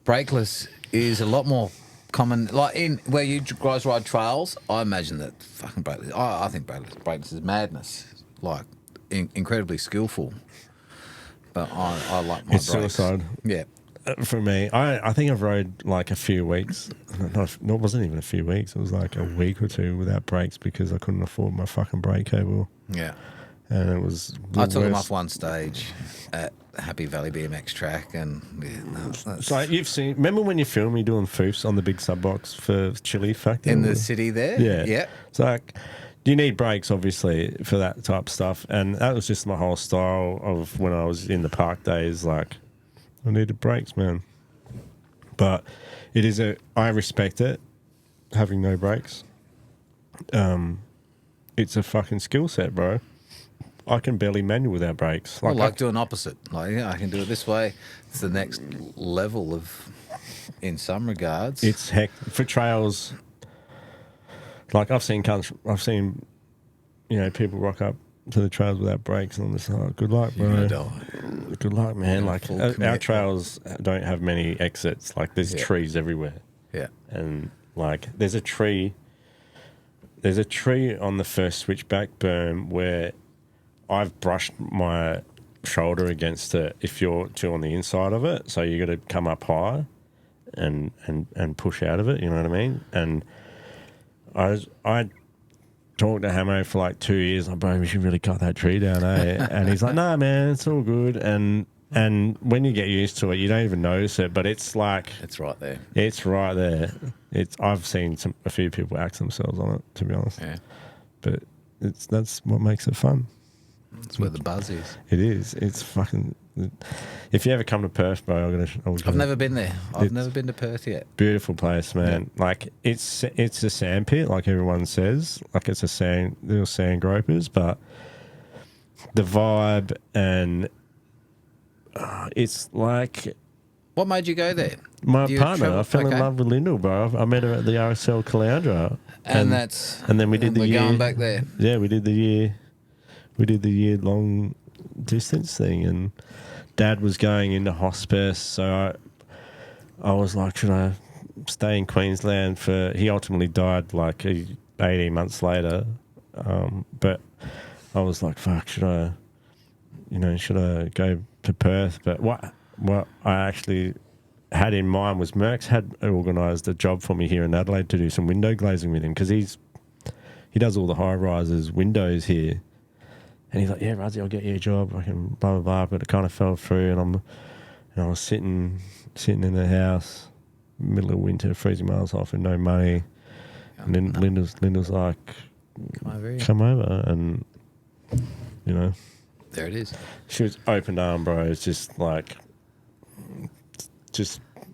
[SPEAKER 1] brakeless is a lot more common. Like where you guys ride trails, I imagine that fucking brakeless. I think brakeless is madness. Like incredibly skillful. But I like my
[SPEAKER 2] it's
[SPEAKER 1] brakes.
[SPEAKER 2] Suicide.
[SPEAKER 1] Yeah.
[SPEAKER 2] For me, I think I've rode like a few weeks. No, it wasn't even a few weeks. It was like a week or two without brakes because I couldn't afford my fucking brake cable.
[SPEAKER 1] Yeah.
[SPEAKER 2] And it was...
[SPEAKER 1] I took them off one stage at Happy Valley BMX track, and
[SPEAKER 2] it's like you've seen... Remember when you filmed me doing foofs on the big sub box for Chili Factor?
[SPEAKER 1] In the city there?
[SPEAKER 2] Yeah.
[SPEAKER 1] Yeah.
[SPEAKER 2] It's like, you need brakes, obviously, for that type of stuff. And that was just my whole style of when I was in the park days. Like, I needed brakes, man. But it is I respect it, having no brakes. It's a fucking skill set, bro. I can barely manual without brakes.
[SPEAKER 1] Like doing opposite. Like, yeah, I can do it this way. It's the next level of, in some regards.
[SPEAKER 2] It's heck for trails. Like I've seen, people rock up to the trails without brakes, and I'm just like, good luck, bro. Good luck, man. Like our trails don't have many exits. Like there's trees everywhere.
[SPEAKER 1] Yeah.
[SPEAKER 2] And like there's a tree on the first switchback berm where I've brushed my shoulder against it if you're too on the inside of it. So you got to come up high and push out of it, you know what I mean? And I talked to Hamo for like 2 years, like, bro, we should really cut that tree down, eh? And he's like, nah, man, it's all good. And when you get used to it, you don't even notice it, but it's like...
[SPEAKER 1] It's right there.
[SPEAKER 2] It's right there. I've seen a few people axe themselves on it, to be honest.
[SPEAKER 1] Yeah.
[SPEAKER 2] But that's what makes it fun.
[SPEAKER 1] That's where the buzz is.
[SPEAKER 2] It is. It's fucking... If you ever come to Perth, bro,
[SPEAKER 1] I've never been there. I've never been to Perth yet.
[SPEAKER 2] Beautiful place, man. Yeah. Like, it's a sand pit, like everyone says. Like, it's little sand gropers, but the vibe and it's like...
[SPEAKER 1] What made you go there?
[SPEAKER 2] My partner, I fell in love with Lyndall, bro. I met her at the RSL Caloundra.
[SPEAKER 1] And
[SPEAKER 2] then we did the year...
[SPEAKER 1] We're going back there.
[SPEAKER 2] Yeah, we did the year-long distance thing, and Dad was going into hospice, so I was like, should I stay in Queensland he ultimately died like 18 months later, but I was like, fuck, should I go to Perth? But what I actually had in mind was Merck's had organised a job for me here in Adelaide to do some window glazing with him, because he does all the high-rises windows here. And he's like, yeah, Rudsy, I'll get you a job. I can blah, blah, blah. But it kind of fell through, and I was sitting in the house, middle of winter, freezing my ass off with no money. And then Lyndall's like, come over. And, you know.
[SPEAKER 1] There it is.
[SPEAKER 2] She was open arm, bro. It's just like,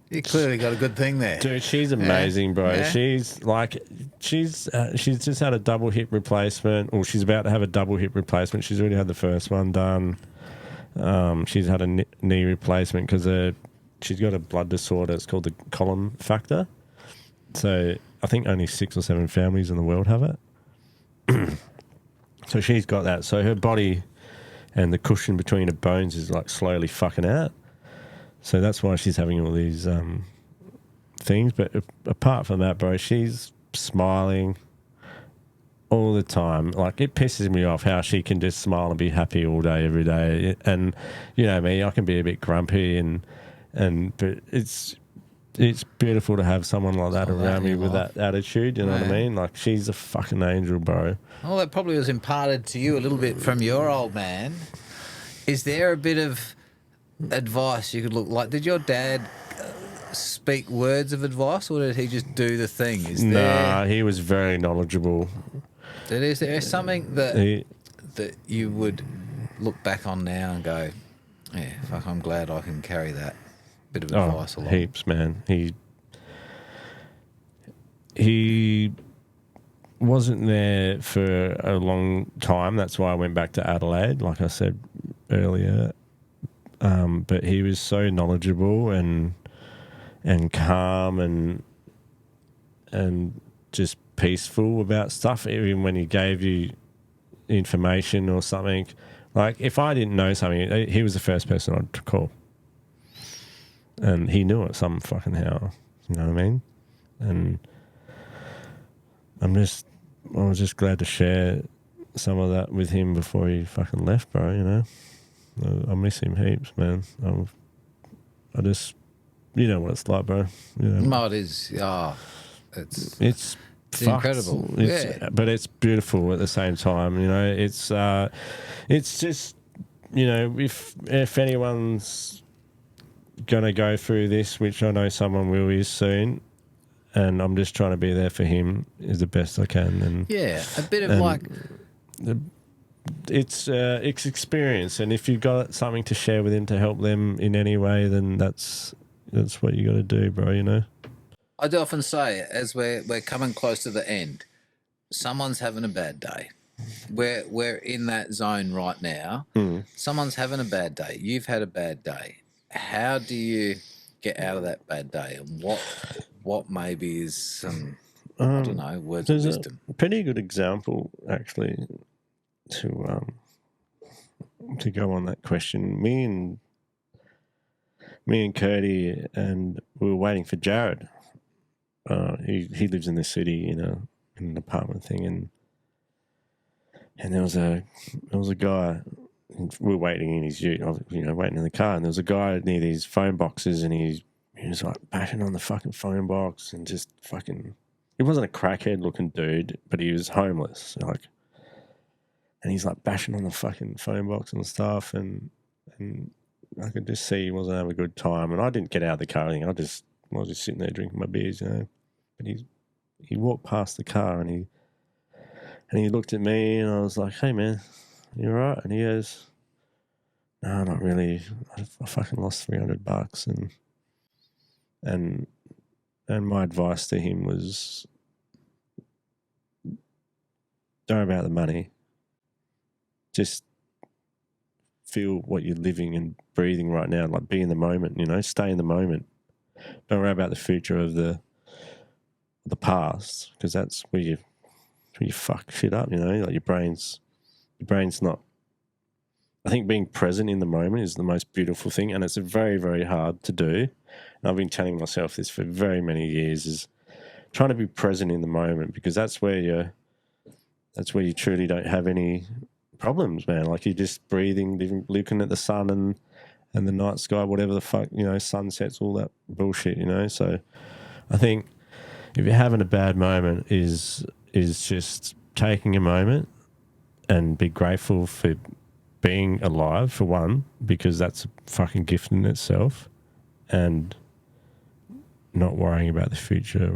[SPEAKER 1] you clearly got a good thing there.
[SPEAKER 2] Dude, she's amazing, bro.
[SPEAKER 1] Yeah.
[SPEAKER 2] She's just had a double hip replacement, or she's about to have a double hip replacement. She's already had the first one done. She's had a knee replacement because she's got a blood disorder. It's called the column factor. So I think only 6 or 7 families in the world have it. So she's got that. So her body and the cushion between her bones is like slowly fucking out. So that's why she's having all these things. But apart from that, bro, she's smiling all the time. Like, it pisses me off how she can just smile and be happy all day, every day. And, you know me, I can be a bit grumpy, but it's beautiful to have someone like that around me with that attitude, you know what I mean? Like, she's a fucking angel, bro.
[SPEAKER 1] Well, that probably was imparted to you a little bit from your old man. Is there a bit of advice you could look like? Did your dad speak words of advice, or did he just do the thing?
[SPEAKER 2] Nah, he was very knowledgeable.
[SPEAKER 1] Is there something that you would look back on now and go, yeah, fuck, I'm glad I can carry that bit of advice along?
[SPEAKER 2] Heaps, man. He wasn't there for a long time. That's why I went back to Adelaide, like I said earlier. But he was so knowledgeable and calm and just peaceful about stuff. Even when he gave you information or something, like if I didn't know something, he was the first person I'd call, and he knew it some fucking how. You know what I mean? And I was just glad to share some of that with him before he fucking left, bro. You know. I miss him heaps, man. I just, you know what it's like, bro. You know.
[SPEAKER 1] Oh, it is. Oh,
[SPEAKER 2] it's
[SPEAKER 1] incredible.
[SPEAKER 2] But it's beautiful at the same time. You know, it's just, you know, if anyone's gonna go through this, which I know someone will is soon, and I'm just trying to be there for him as the best I can. And
[SPEAKER 1] yeah, a bit of like
[SPEAKER 2] it's experience, and if you've got something to share with him to help them in any way, then that's what you got to do, bro. You know.
[SPEAKER 1] I do often say, as we're coming close to the end, someone's having a bad day. We're in that zone right now. Someone's having a bad day. You've had a bad day. How do you get out of that bad day? And what maybe is some I don't know, words of wisdom?
[SPEAKER 2] A pretty good example actually to go on that question. Me and Cody, and we were waiting for Jared. He lives in the city in an apartment thing, and there was a guy. We were waiting in his ute, waiting in the car, and there was a guy near these phone boxes, and he was like bashing on the fucking phone box and just fucking. He wasn't a crackhead looking dude, but he was homeless, like. And he's like bashing on the fucking phone box and stuff, and I could just see he wasn't having a good time. And I didn't get out of the car. I was just sitting there drinking my beers, But he walked past the car and he looked at me, and I was like, "Hey man, you all right?" And he goes, "No, not really. I fucking lost $300." And my advice to him was, don't worry about the money. Just feel what you're living and breathing right now. Like, be in the moment. Stay in the moment. Don't worry about the future of the past, because that's where you fuck shit up. Like your brain's not. I think being present in the moment is the most beautiful thing, and it's very, very hard to do. And I've been telling myself this for very many years, is trying to be present in the moment, because that's where you truly don't have any problems, man. Like, you're just breathing, looking at the sun and the night sky, whatever the fuck, sunsets, all that bullshit, So I think if you're having a bad moment is just taking a moment and be grateful for being alive, for one, because that's a fucking gift in itself, and not worrying about the future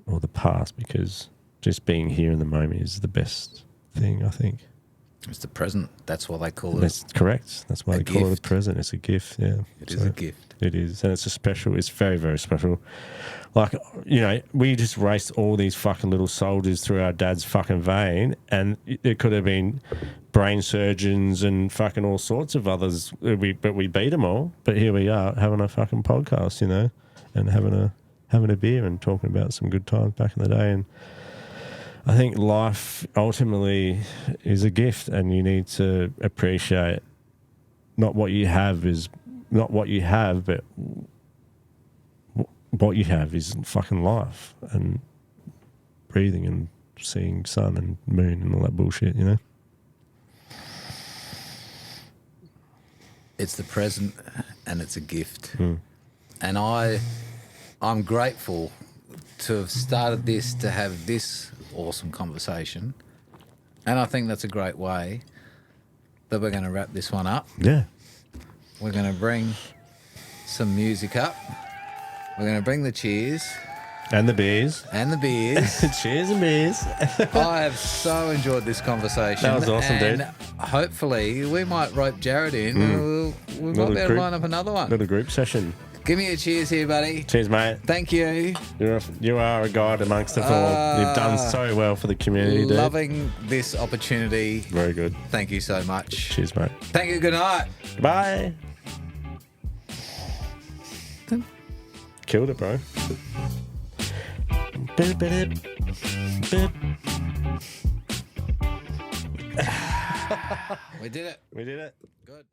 [SPEAKER 2] or the past, because just being here in the moment is the best thing, I think.
[SPEAKER 1] It's the present. That's what they call it.
[SPEAKER 2] That's correct. That's why they call it a present. It's a gift, yeah.
[SPEAKER 1] It is a gift.
[SPEAKER 2] It is. And it's very, very special. Like, we just raced all these fucking little soldiers through our dad's fucking vein, and it could have been brain surgeons and fucking all sorts of others, but we beat them all. But here we are having a fucking podcast, and having a beer and talking about some good times back in the day. And I think life ultimately is a gift, and you need to appreciate not what you have, but what you have is fucking life, and breathing and seeing sun and moon and all that bullshit,
[SPEAKER 1] It's the present, and it's a gift. And I'm grateful to have started this, to have this awesome conversation, and I think that's a great way that we're going to wrap this one up.
[SPEAKER 2] Yeah.
[SPEAKER 1] We're going to bring some music up. We're going to bring the cheers.
[SPEAKER 2] And the beers.
[SPEAKER 1] Cheers and beers. I have so enjoyed this conversation.
[SPEAKER 2] That was awesome,
[SPEAKER 1] and
[SPEAKER 2] dude.
[SPEAKER 1] Hopefully we might rope Jared in, and we might be able to line up another one.
[SPEAKER 2] Got a group session.
[SPEAKER 1] Give me a cheers here, buddy.
[SPEAKER 2] Cheers, mate.
[SPEAKER 1] Thank you.
[SPEAKER 2] You are a god amongst us all. You've done so well for the community, dude.
[SPEAKER 1] Loving this opportunity.
[SPEAKER 2] Very good.
[SPEAKER 1] Thank you so much.
[SPEAKER 2] Cheers, mate.
[SPEAKER 1] Thank you. Good night.
[SPEAKER 2] Bye. Killed it, bro.
[SPEAKER 1] We did it.
[SPEAKER 2] We did it.
[SPEAKER 1] Good.